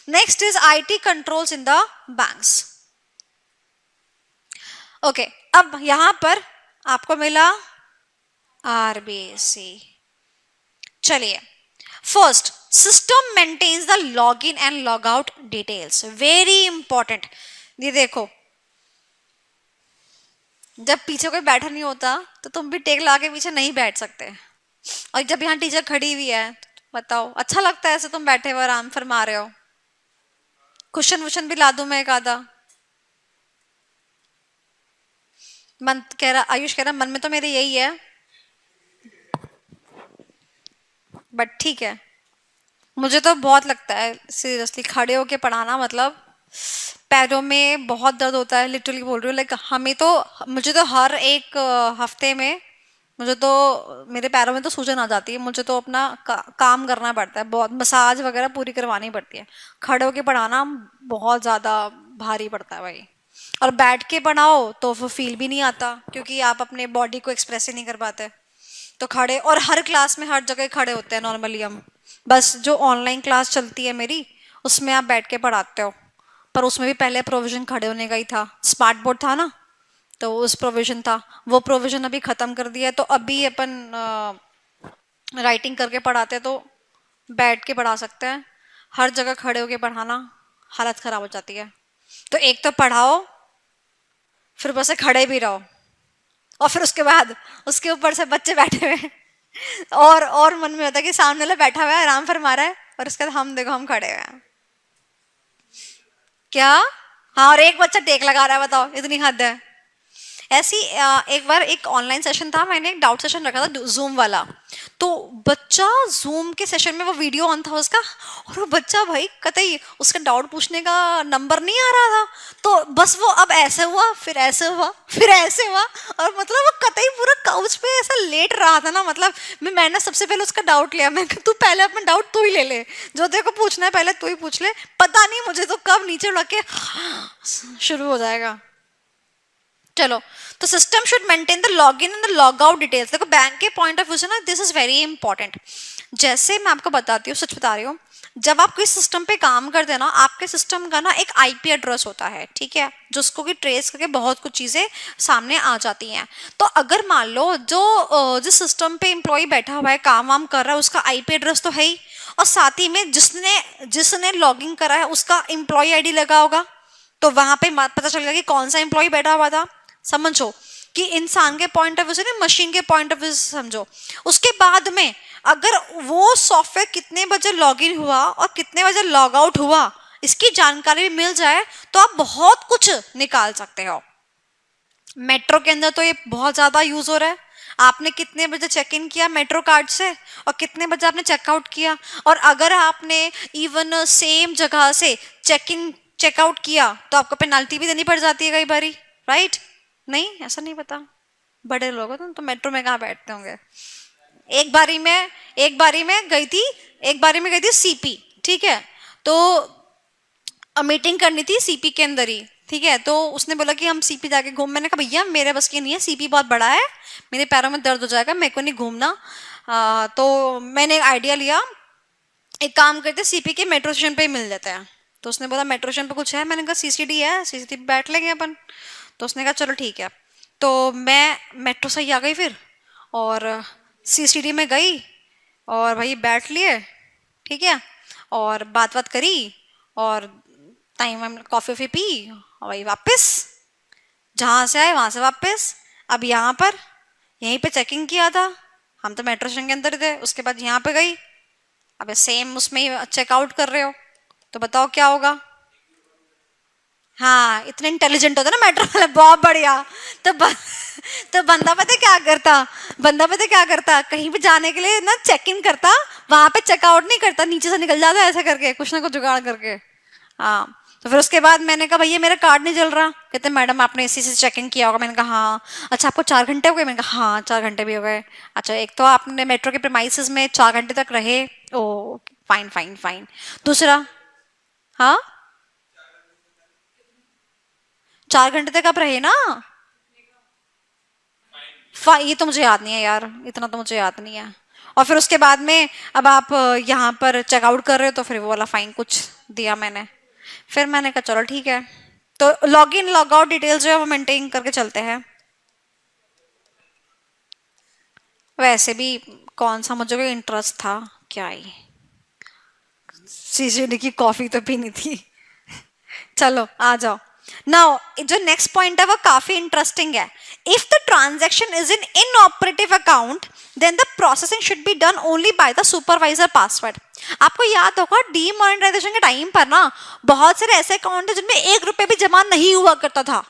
next is IT controls in the banks. Okay, अब यहां पर आपको मिला आरबीसी। चलिए, first, system maintains the log in and log out details, very important. ये देखो, जब पीछे कोई बैठा नहीं होता तो तुम भी टेक लगा के पीछे नहीं बैठ सकते, और जब यहाँ टीचर खड़ी हुई है तो बताओ, अच्छा लगता है ऐसे तुम बैठे हुए आराम फरमा रहे हो? क्वेश्चन वुश्चन भी ला दूं मैं एक आधा? मन कह रहा, आयुष कह रहा मन में तो मेरे यही है, बट ठीक है। मुझे तो बहुत लगता है सीरियसली, खड़े होके पढ़ाना मतलब पैरों में बहुत दर्द होता है, लिटरली बोल रही हूँ। लाइक हमें तो, मुझे तो हर एक हफ्ते में मुझे तो मेरे पैरों में तो सूजन आ जाती है, मुझे तो अपना काम करना पड़ता है, बहुत मसाज वगैरह पूरी करवानी पड़ती है। खड़े होके पढ़ाना बहुत ज़्यादा भारी पड़ता है भाई, और बैठ के पढ़ाओ तो वो फील भी नहीं आता, क्योंकि आप अपने बॉडी को एक्सप्रेस ही नहीं कर पाते। तो खड़े, और हर क्लास में हर जगह खड़े होते हैं नॉर्मली हम, बस जो ऑनलाइन क्लास चलती है मेरी उसमें आप बैठ के पढ़ाते हो, पर उसमें भी पहले प्रोविजन खड़े होने का ही था, स्मार्ट बोर्ड था ना, तो उस प्रोविजन था, वो प्रोविजन अभी खत्म कर दिया है, तो अभी अपन राइटिंग करके पढ़ाते हैं, तो बैठ के पढ़ा सकते हैं। हर जगह खड़े होके पढ़ाना हालत खराब हो जाती है। तो एक तो पढ़ाओ, फिर बस से खड़े भी रहो, और फिर उसके बाद उसके ऊपर से बच्चे बैठे हुए हैं, और मन में होता है कि सामने वाला बैठा हुआ है आराम फरमा रहा है, और उसके बाद हम देखो हम खड़े हुए हैं क्या। हाँ, और एक बच्चा टेक लगा रहा है, बताओ इतनी हद है। ऐसी एक बार एक ऑनलाइन सेशन था, मैंने एक डाउट सेशन रखा था जूम वाला, तो बच्चा जूम के सेशन में वो वीडियो ऑन था उसका, और वो बच्चा भाई कतई उसका डाउट पूछने का नंबर नहीं आ रहा था, तो बस वो अब ऐसे हुआ, फिर ऐसे हुआ, फिर ऐसे हुआ, और मतलब वो कतई पूरा काउच पे ऐसा लेट रहा था ना, मतलब मैंने सबसे पहले उसका डाउट लिया, मैं तू पहले अपना डाउट तू ही ले ले, जो तेरे को पूछना है पहले तू ही पूछ ले, पता नहीं मुझे तो कब नीचे लग के शुरू हो जाएगा। चलो, तो system should maintain the log in and the log out details. देखो बैंक के पॉइंट ऑफ व्यू से ना दिस इज वेरी इंपॉर्टेंट। जैसे मैं आपको बताती हूँ, सच बता रही हूँ, जब आप कोई सिस्टम पे काम करते हैं ना, आपके सिस्टम का ना एक आईपी एड्रेस होता है, ठीक है, जिसको कि ट्रेस करके बहुत कुछ चीजें सामने आ जाती हैं। तो अगर मान लो जो जिस सिस्टम पे एम्प्लॉय बैठा हुआ है, काम वाम कर रहा है, उसका आईपी एड्रेस तो है ही, और साथ ही में जिसने जिसने लॉगिंग करा है उसका एम्प्लॉय आईडी लगा होगा, तो वहां पे पता चलेगा कि कौन सा एम्प्लॉय बैठा हुआ था। समझो कि इंसान के पॉइंट ऑफ व्यू से, ना मशीन के पॉइंट ऑफ व्यू से समझो। उसके बाद में अगर वो सॉफ्टवेयर कितने बजे लॉग इन हुआ और कितने बजे लॉग आउट हुआ, इसकी जानकारी भी मिल जाए, तो आप बहुत कुछ निकाल सकते हो। मेट्रो के अंदर तो ये बहुत ज्यादा यूज हो रहा है। आपने कितने बजे चेक इन किया मेट्रो कार्ड से, और कितने बजे आपने चेकआउट किया, और अगर आपने इवन सेम जगह से चेक इन चेकआउट किया तो आपको पेनाल्टी भी देनी पड़ जाती है कई बारी, राइट? नहीं, ऐसा नहीं पता? बड़े लोग हो तुम तो मेट्रो में कहाँ बैठते होंगे। एक बारी में गई थी सीपी, ठीक है, तो मीटिंग करनी थी सीपी के अंदर ही, ठीक है, तो उसने बोला कि हम सीपी जाके घूम, मैंने कहा भैया मेरे बस की नहीं है, सीपी बहुत बड़ा है, मेरे पैरों में दर्द हो जाएगा, मेरे को नहीं घूमना। तो मैंने एक आइडिया लिया, एक काम करते सीपी के मेट्रो स्टेशन पे ही मिल जाता है। तो उसने बोला मेट्रो स्टेशन पे कुछ है, मैंने कहा सीसीडी है, सीसीडी पे बैठ लेंगे अपन। तो उसने कहा चलो ठीक है। तो मैं मेट्रो से ही आ गई फिर, और सीसीडी में गई, और भाई बैठ लिए, ठीक है, और बात बात करी, और टाइम कॉफी वॉफी पी, और वही वापस जहां से आए वहां से वापस। अब यहाँ पर यहीं पे चेकिंग किया था, हम तो मेट्रो स्टेशन के अंदर थे, उसके बाद यहाँ पे गई, अब सेम उसमें ही चेकआउट कर रहे हो, तो बताओ क्या होगा। हाँ, इतने इंटेलिजेंट होते ना मेट्रो वाले, बहुत बढ़िया। तो तो बंदा पता है क्या करता, बंदा पता है क्या करता, कहीं भी जाने के लिए ना चेक इन करता, वहां पे चेकआउट नहीं करता, नीचे से निकल जाता ऐसा करके, कुछ ना कुछ जुगाड़ करके। हाँ, तो फिर उसके बाद मैंने कहा भैया मेरा कार्ड नहीं चल रहा, कहते मैडम आपने इसी से चेक इन किया होगा। मैंने कहा हाँ। अच्छा आपको 4 घंटे हो गए? मैंने कहा हाँ 4 घंटे भी हो गए। अच्छा एक तो आपने मेट्रो के प्रेमाइसिस में 4 घंटे तक रहे। ओ फाइन फाइन फाइन। दूसरा, हाँ 4 घंटे तक आप रहे ना। ये तो मुझे याद नहीं है यार, इतना तो मुझे याद नहीं है। और फिर उसके बाद में अब आप यहाँ पर चेकआउट कर रहे हो, तो फिर वो वाला फाइन कुछ दिया मैंने। फिर मैंने कहा चलो ठीक है, तो log in log out details जो है वो मेंटेन करके चलते हैं। वैसे भी कौन सा मुझे कोई इंटरेस्ट था, क्या ही, सीसीडी की कॉफी तो पीनी थी। चलो आ जाओ। नाउ जो नेक्स्ट पॉइंट है वो काफी इंटरेस्टिंग है। If the transaction is in inoperative account then the processing should be done only by the supervisor password. आपको याद होगा डीमोनेटाइजेशन के टाइम पर ना बहुत सारे ऐसे अकाउंट है जिनमें 1 रुपए भी जमा नहीं हुआ करता था,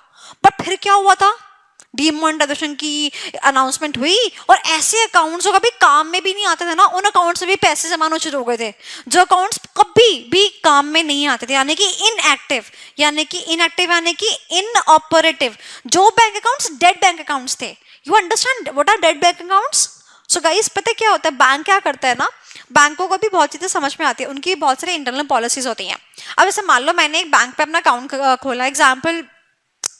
बट फिर क्या हुआ था, डीमोनेटाइजेशन की अनाउंसमेट हुई, और ऐसे अकाउंट्स जो कभी काम में भी नहीं आते थे ना, उन अकाउंट्स से भी पैसे जमा होने शुरू हो गए थे, जो अकाउंट्स कभी भी काम में नहीं आते थे, यानी कि इनएक्टिव, यानी कि इनएक्टिव यानी कि इनऑपरेटिव, जो bank accounts dead bank accounts थे। You understand what are dead bank accounts? So guys पता है क्या होता है, बैंक क्या करता है ना, बैंकों को भी बहुत चीजें समझ में आती है, उनकी बहुत सारी इंटरनल पॉलिसीज होती हैं। अब जैसे मान लो मैंने एक बैंक पे अपना अकाउंट खोला, एग्जाम्पल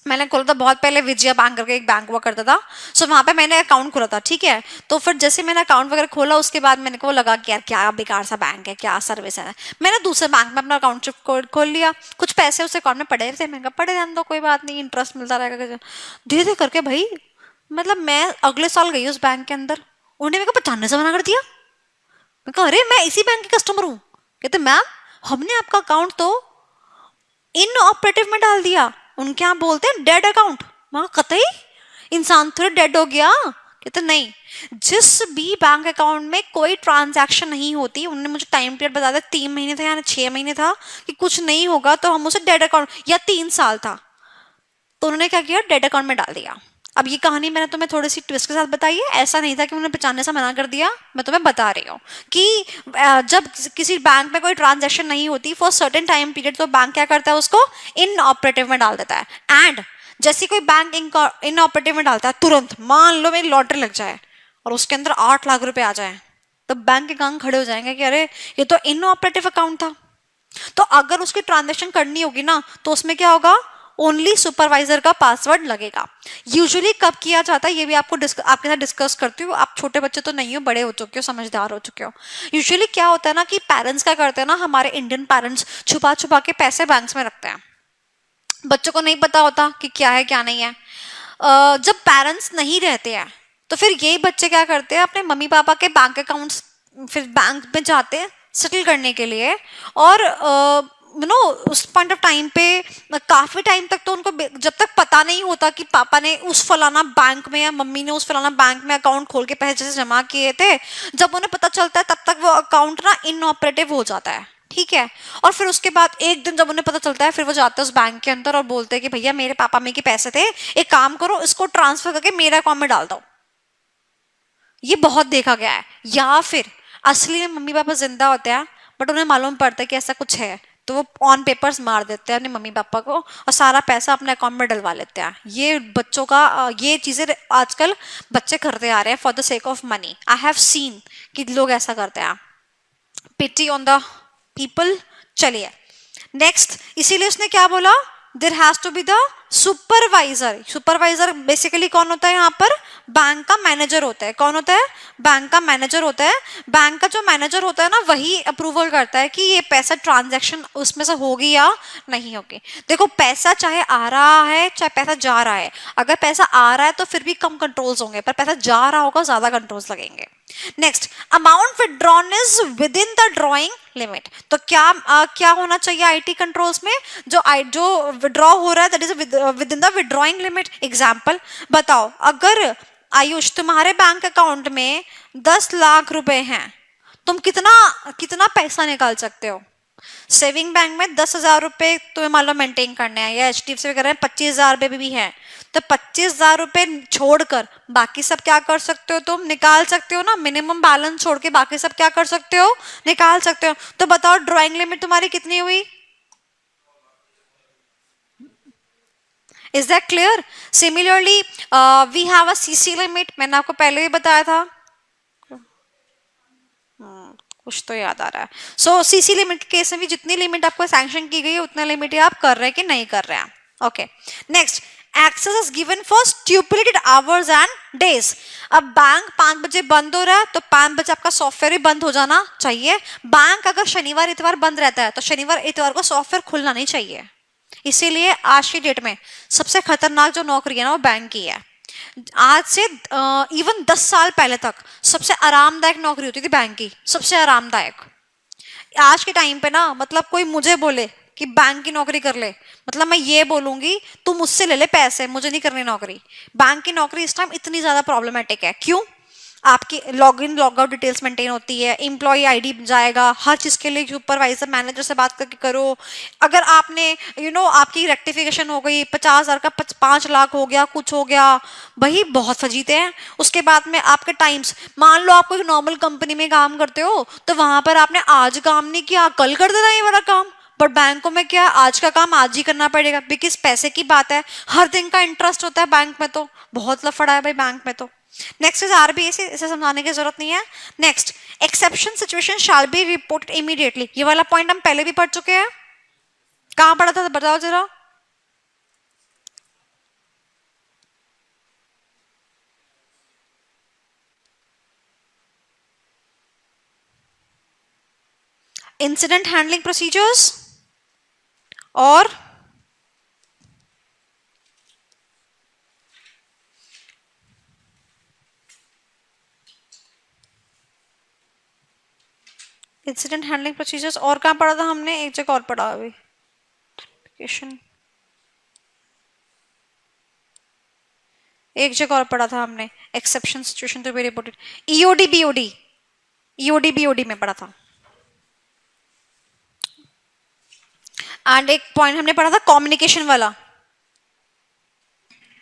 मैंने खोला था बहुत पहले, विजया बैंक करके एक बैंक हुआ करता था, सो वहां पे मैंने अकाउंट खोला था, ठीक है। तो फिर जैसे मैंने अकाउंट वगैरह खोला, उसके बाद मैंने को लगा कि यार क्या बेकार सा बैंक है, क्या सर्विस है, मैंने दूसरे बैंक में अपना अकाउंट खोल लिया, कुछ पैसे उस अकाउंट में पड़े थे, मैंने कहा पड़े रहने दो कोई बात नहीं, इंटरेस्ट मिलता रहेगा। धीरे धीरे करके भाई, मतलब मैं अगले साल गई उस बैंक के अंदर, उन्होंने मेरे को 95 मना कर दिया। मैं कहा अरे मैं इसी बैंक के कस्टमर हूँ। कहते मैम हमने आपका अकाउंट तो इनऑपरेटिव में डाल दिया, उनके यहाँ बोलते हैं डेड अकाउंट। मैं कतई इंसान थोड़ा डेड हो गया। कहते नहीं, जिस भी बैंक अकाउंट में कोई ट्रांजैक्शन नहीं होती, उन्होंने मुझे टाइम पीरियड बता दिया 3 महीने था या 6 महीने था, कि कुछ नहीं होगा तो हम उसे डेड अकाउंट, या 3 साल था, तो उन्होंने क्या किया डेड अकाउंट में डाल दिया। अब ये कहानी मैंने तुम्हें थोड़ी सी ट्विस्ट के साथ बताई है, ऐसा नहीं था कि उन्होंने 95 से मना कर दिया, मैं तुम्हें बता रही हूँ कि जब किसी बैंक में कोई ट्रांजैक्शन नहीं होती फॉर सर्टेन टाइम पीरियड, तो बैंक क्या करता है उसको इन ऑपरेटिव में डाल देता है। एंड जैसे कोई बैंक इन ऑपरेटिव में डालता है, तुरंत मान लो मेरी लॉटरी लग जाए और उसके अंदर 8 लाख रुपए आ जाए, तो बैंक के कान खड़े हो जाएंगे कि अरे ये तो इन ऑपरेटिव अकाउंट था। तो अगर उसकी ट्रांजैक्शन करनी होगी ना, तो उसमें क्या होगा, ओनली सुपरवाइजर का पासवर्ड लगेगा। यूजुअली कब किया जाता है ये भी आपको आपके साथ डिस्कस करती हूँ, आप छोटे बच्चे तो नहीं हो, बड़े हो चुके हो, समझदार हो चुके हो। यूजुअली क्या होता है ना कि पेरेंट्स क्या करते हैं ना, हमारे इंडियन पेरेंट्स छुपा छुपा के पैसे बैंक्स में रखते हैं, बच्चों को नहीं पता होता कि क्या है क्या नहीं है। जब पेरेंट्स नहीं रहते हैं तो फिर यही बच्चे क्या करते हैं, अपने मम्मी पापा के बैंक अकाउंट्स फिर बैंक में जाते हैं सेटल करने के लिए, और उस पॉइंट ऑफ टाइम पे काफी टाइम तक तो उनको जब तक पता नहीं होता कि पापा ने उस फलाना बैंक में या मम्मी ने उस फलाना बैंक में अकाउंट खोल के पैसे जमा किए थे, जब उन्हें पता चलता है तब तक वो अकाउंट ना इनऑपरेटिव हो जाता है, ठीक है। और फिर उसके बाद एक दिन जब उन्हें पता चलता है, फिर वो जाते हैं उस बैंक के अंदर और बोलते हैं कि भैया मेरे पापा में के पैसे थे, एक काम करो इसको ट्रांसफर करके मेरे अकाउंट में डाल दो। ये बहुत देखा गया है। या फिर असली में मम्मी पापा जिंदा होते हैं बट उन्हें मालूम पड़ता है कि ऐसा कुछ है, तो वो ऑन पेपर्स मार देते हैं अपने मम्मी पापा को और सारा पैसा अपने अकाउंट में डलवा लेते हैं। ये बच्चों का ये चीजें आजकल बच्चे करते आ रहे हैं for the sake of money. I have seen कि लोग ऐसा करते हैं। Pity on the people. चलिए नेक्स्ट, इसीलिए उसने क्या बोला, there has to be the supervisor. Supervisor basically कौन होता है यहाँ पर, बैंक का मैनेजर होता है। कौन होता है, बैंक का मैनेजर होता है। बैंक का जो मैनेजर होता है ना, वही अप्रूवल करता है कि ये पैसा ट्रांजैक्शन उसमें से होगी या नहीं होगी। देखो पैसा चाहे आ रहा है चाहे पैसा जा रहा है, अगर पैसा आ रहा है तो फिर भी कम कंट्रोल्स होंगे, पर पैसा जा रहा होगा ज्यादा कंट्रोल्स लगेंगे। Next, amount withdrawn is with in the drawing limit. तो क्या होना चाहिए आईटी कंट्रोल्स में, जो विड्रॉ हो रहा है that is with in the withdrawing limit. Example बताओ, अगर आयुष तुम्हारे बैंक अकाउंट में 10 लाख रुपए हैं, तुम कितना कितना पैसा निकाल सकते हो? सेविंग बैंक में 10,000 रुपए तुम्हें मान लो मेंटेन करने हैं, या एचडीएफसी वगैरह में 25,000 रुपए भी है, तो 25,000 रुपए छोड़कर बाकी सब क्या कर सकते हो? तुम निकाल सकते हो ना, मिनिमम बैलेंस छोड़ के बाकी सब क्या कर सकते हो? निकाल सकते हो। तो बताओ ड्राइंग लिमिट तुम्हारी कितनी हुई? Is that clear? Similarly we have a CC limit, मैंने आपको पहले ही बताया था। कुछ तो याद आ रहा है। सो सीसी लिमिट केस में भी जितनी लिमिट आपको सैंक्शन की गई है उतना लिमिट आप कर रहे हैं कि नहीं कर रहे हैं। Okay, next, access is given for stipulated hours and days. अब बैंक 5 बजे बंद हो रहा है तो 5 बजे आपका सॉफ्टवेयर भी बंद हो जाना चाहिए। बैंक अगर शनिवार इतवार बंद रहता है तो शनिवार इतवार को सॉफ्टवेयर खुलना नहीं चाहिए। इसीलिए आज की डेट में सबसे खतरनाक जो नौकरी है ना वो बैंक की है। आज से इवन 10 साल पहले तक सबसे आरामदायक नौकरी होती थी बैंक की, सबसे आरामदायक। आज के टाइम पे ना मतलब कोई मुझे बोले कि बैंक की नौकरी कर ले, मतलब मैं ये बोलूंगी तू मुझसे ले ले पैसे, मुझे नहीं करनी नौकरी। बैंक की नौकरी इस टाइम इतनी ज्यादा प्रॉब्लमेटिक है। क्यों? आपकी log in log out details maintain होती है, एम्प्लॉय आईडी जाएगा, हर चीज के लिए सुपरवाइजर मैनेजर से बात करके करो। अगर आपने आपकी रेक्टिफिकेशन हो गई 50,000 का 5 लाख हो गया, कुछ हो गया, वही बहुत फजीते हैं। उसके बाद में आपके टाइम्स, मान लो आप कोई नॉर्मल कंपनी में काम करते हो तो वहां पर आपने आज काम नहीं किया, कल कर देना ये वाला काम। बट बैंकों में क्या, आज का काम आज ही करना पड़ेगा, बिकॉज पैसे की बात है, हर दिन का इंटरेस्ट होता है बैंक में, तो बहुत लफड़ा है भाई बैंक में। तो नेक्स्ट इज आरबीआई, इसे समझाने की जरूरत नहीं है। Next, exception situation shall be reported immediately. ये वाला पॉइंट हम पहले भी पढ़ चुके हैं। कहां पढ़ा था बताओ जरा? इंसिडेंट हैंडलिंग प्रोसीजर्स और इंसिडेंट हैंडलिंग प्रोसीजर्स और कहां पढ़ा था हमने? एक जगह और पढ़ा अभी, एक जगह और पढ़ा था हमने, exception situation to be reported, EOD BOD, EOD BOD में पढ़ा था। एंड एक पॉइंट हमने पढ़ा था कम्युनिकेशन वाला।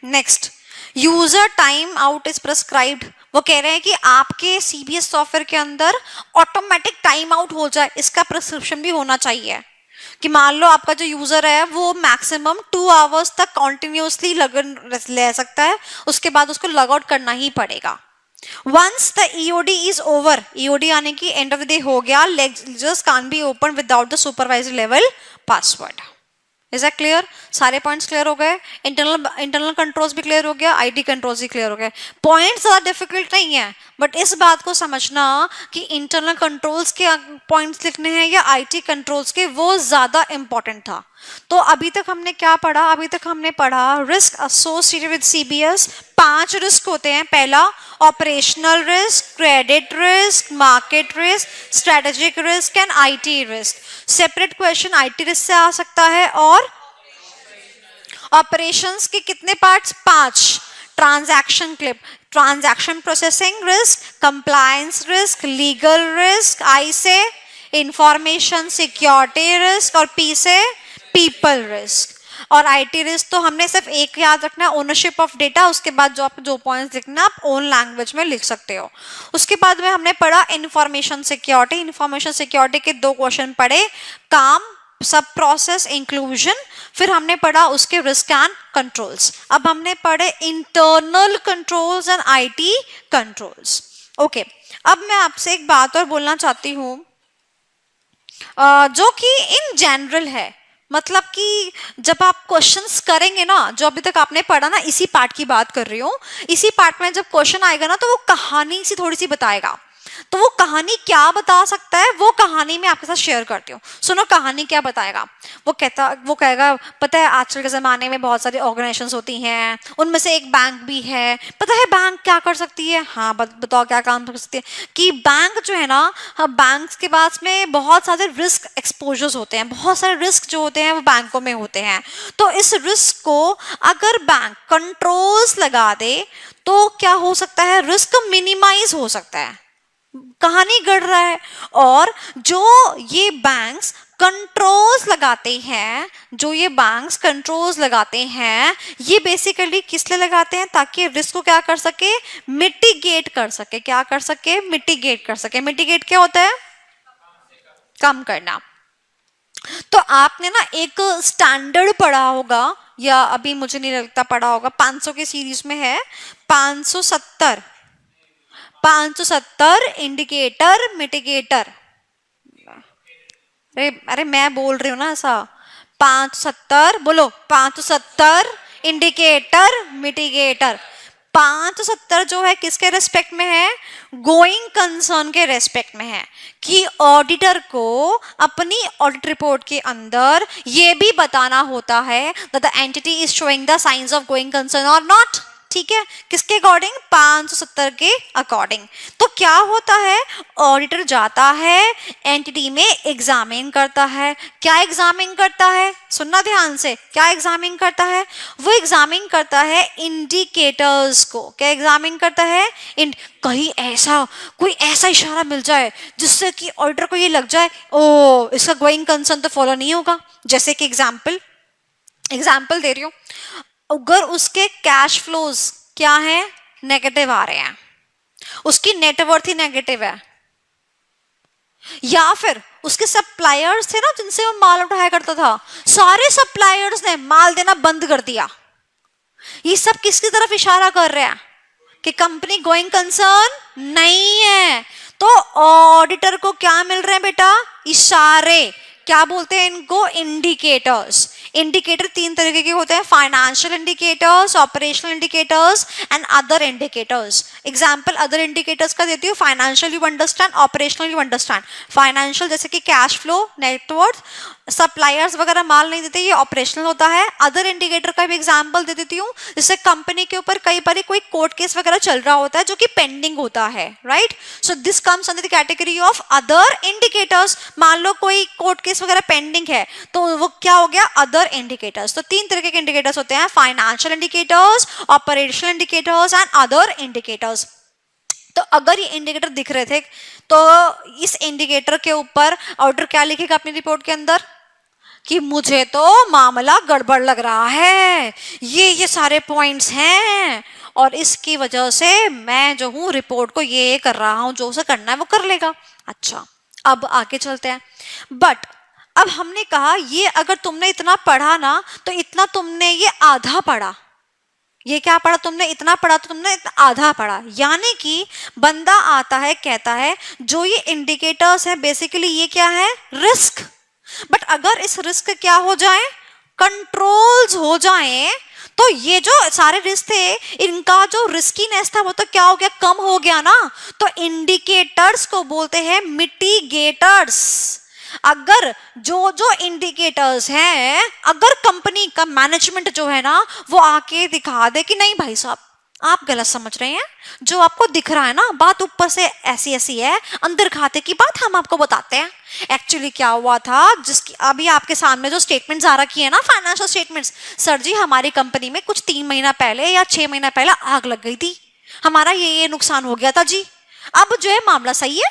Next, user time out is prescribed. वो कह रहे हैं कि आपके सीबीएस सॉफ्टवेयर के अंदर ऑटोमेटिक टाइम आउट हो जाए, इसका प्रिस्क्रिप्शन भी होना चाहिए। कि मान लो आपका जो यूजर है वो मैक्सिमम 2 आवर्स तक कॉन्टिन्यूसली लगन ले सकता है, उसके बाद उसको लॉग आउट करना ही पड़ेगा। Once the EOD is over, EOD आने की एंड ऑफ द डे हो गया, ledgers can be open without the supervisor level password. Is that clear? सारे पॉइंट्स क्लियर हो गए, इंटरनल कंट्रोल्स भी क्लियर हो गया, आईटी कंट्रोल्स भी क्लियर हो गए। पॉइंट्स ज्यादा डिफिकल्ट नहीं है, बट इस बात को समझना कि इंटरनल कंट्रोल्स के पॉइंट्स लिखने हैं या आईटी कंट्रोल्स के, वो ज्यादा इंपॉर्टेंट था। तो अभी तक हमने क्या पढ़ा? अभी तक हमने पढ़ा risk associated with CBS. 5 risk होते हैं। पहला operational risk, credit risk, market risk, strategic risk and IT risk. Separate question IT risk से आ सकता है। और ऑपरेशंस के कितने parts? 5। Transaction clip, transaction processing risk, compliance risk, legal risk, I से इंफॉर्मेशन सिक्योरिटी रिस्क, और पी से पीपल रिस्क। और आईटी रिस्क तो हमने सिर्फ एक याद रखना है, ओनरशिप ऑफ डेटा। उसके बाद जो पॉइंट्स लिखना आप ओन लैंग्वेज में लिख सकते हो। उसके बाद में हमने पढ़ा इंफॉर्मेशन सिक्योरिटी। इंफॉर्मेशन सिक्योरिटी के 2 क्वेश्चन पढ़े, काम, सब प्रोसेस, इंक्लूजन। फिर हमने पढ़ा उसके रिस्क एंड कंट्रोल्स। अब हमने पढ़े internal controls and IT controls. Okay, अब मैं आपसे एक बात और बोलना चाहती हूँ जो कि इन जनरल है, मतलब कि जब आप क्वेश्चंस करेंगे ना, जो अभी तक आपने पढ़ा ना, इसी पार्ट की बात कर रही हूँ, इसी पार्ट में जब क्वेश्चन आएगा ना तो वो कहानी सी थोड़ी सी बताएगा। तो वो कहानी क्या बता सकता है, वो कहानी मैं आपके साथ शेयर करती हूँ। सुनो कहानी क्या बताएगा। वो कहेगा पता है आजकल के ज़माने में बहुत सारी ऑर्गेनाइजेशंस होती हैं, उनमें से एक बैंक भी है। पता है बैंक क्या कर सकती है? हाँ बताओ क्या काम कर सकती है? कि बैंक जो है ना, हाँ बैंक के पास में बहुत सारे रिस्क एक्सपोजर्स होते हैं, बहुत सारे रिस्क जो होते हैं वो बैंकों में होते हैं। तो इस रिस्क को अगर बैंक कंट्रोल्स लगा दे तो क्या हो सकता है, रिस्क मिनिमाइज हो सकता है। कहानी गढ़ रहा है। और जो ये बैंक्स कंट्रोल्स लगाते हैं, जो ये बैंक्स कंट्रोल्स लगाते हैं, ये बेसिकली किस लिए लगाते हैं? ताकि रिस्क को क्या कर सके, मिटिगेट कर सके। क्या कर सके? मिटिगेट कर सके। मिटिगेट क्या होता है? कम करना। तो आपने ना एक स्टैंडर्ड पढ़ा होगा, या अभी मुझे नहीं लगता पढ़ा होगा, 500 की सीरीज में है 570 570 इंडिकेटर मिटिगेटर। अरे अरे मैं बोल रही हूँ ना ऐसा, 570 बोलो, 570 इंडिकेटर मिटिगेटर। 570 जो है किसके रेस्पेक्ट में है? गोइंग कंसर्न के रेस्पेक्ट में है, कि ऑडिटर को अपनी ऑडिट रिपोर्ट के अंदर ये भी बताना होता है that the entity is showing the science of going concern और नॉट। ठीक है, किसके अकॉर्डिंग? 570 के अकॉर्डिंग। तो क्या होता है, ऑडिटर जाता है एंटिटी में, एग्जामिन करता है। क्या एग्जामिन करता है? सुनना ध्यान से, क्या एग्जामिन करता है? वो एग्जामिन करता है इंडिकेटर्स को। क्या एग्जामिन करता है? कहीं ऐसा कोई ऐसा इशारा मिल जाए जिससे कि ऑडिटर को ये लग जाए ओ इसका गोइंग कंसर्न तो फॉलो नहीं होगा। जैसे कि एग्जाम्पल दे रही हूँ, अगर उसके कैश फ्लोज क्या है, नेगेटिव आ रहे हैं, उसकी नेटवर्थ ही नेगेटिव है, या फिर उसके सप्लायर्स थे ना जिनसे वो माल उठाया करता था, सारे सप्लायर्स ने माल देना बंद कर दिया, ये सब किसकी तरफ इशारा कर रहे हैं? कि कंपनी गोइंग कंसर्न नहीं है। तो ऑडिटर को क्या मिल रहे हैं बेटा? इशारे। क्या बोलते हैं इनको? इंडिकेटर्स। इंडिकेटर 3 तरीके के होते हैं, financial indicators, operational indicators and other indicators. Example other indicators का देती हूँ, financial you understand, operational you understand. Financial जैसे कि कैश फ्लो, नेटवर्थ, सप्लायर्स वगैरह माल नहीं देते, ये ऑपरेशनल होता है। अदर इंडिकेटर का भी एग्जांपल दे देती हूँ, जैसे कंपनी के ऊपर कई बार कोई कोर्ट केस वगैरह चल रहा होता है जो कि पेंडिंग होता है, right? So this comes under the category of other indicators. मान लो कोई कोर्ट केस वगैरह पेंडिंग है तो वो क्या हो गया? Other indicators. तो 3 तरीके के इंडिकेटर्स होते हैं, financial indicators, operational indicators and other indicators. तो अगर ये इंडिकेटर दिख रहे थे तो इस इंडिकेटर के ऊपर ऑडिटर क्या लिखेगा अपनी रिपोर्ट के अंदर? कि मुझे तो मामला गड़बड़ लग रहा है, ये सारे पॉइंट्स हैं और इसकी वजह से मैं जो हूँ रिपोर्ट को ये कर रहा हूँ, जो उसे करना है वो कर लेगा। अच्छा अब आगे चलते हैं। बट अब हमने कहा ये अगर तुमने इतना पढ़ा ना तो इतना तुमने ये आधा पढ़ा। ये क्या पढ़ा तुमने? इतना पढ़ा तो तुमने आधा पढ़ा। यानी कि बंदा आता है कहता है जो ये इंडिकेटर्स है बेसिकली ये क्या है? रिस्क। बट अगर इस रिस्क क्या हो जाए? कंट्रोल्स हो जाए तो ये जो सारे रिस्क थे इनका जो रिस्कीनेस था वो तो क्या हो गया? कम हो गया ना। तो इंडिकेटर्स को बोलते हैं मिटिगेटर्स। अगर जो जो इंडिकेटर्स हैं, अगर कंपनी का मैनेजमेंट जो है ना वो आके दिखा दे कि नहीं भाई साहब आप गलत समझ रहे हैं, जो आपको दिख रहा है ना बात ऊपर से ऐसी ऐसी है, अंदर खाते की बात हम आपको बताते हैं। एक्चुअली क्या हुआ था, जिसकी अभी आपके सामने जो स्टेटमेंट्स आ रखी है ना, फाइनेंशियल स्टेटमेंट्स, सर जी हमारी कंपनी में कुछ 3 महीना पहले या 6 महीना पहले आग लग गई थी, हमारा ये नुकसान हो गया था जी, अब जो है मामला सही है।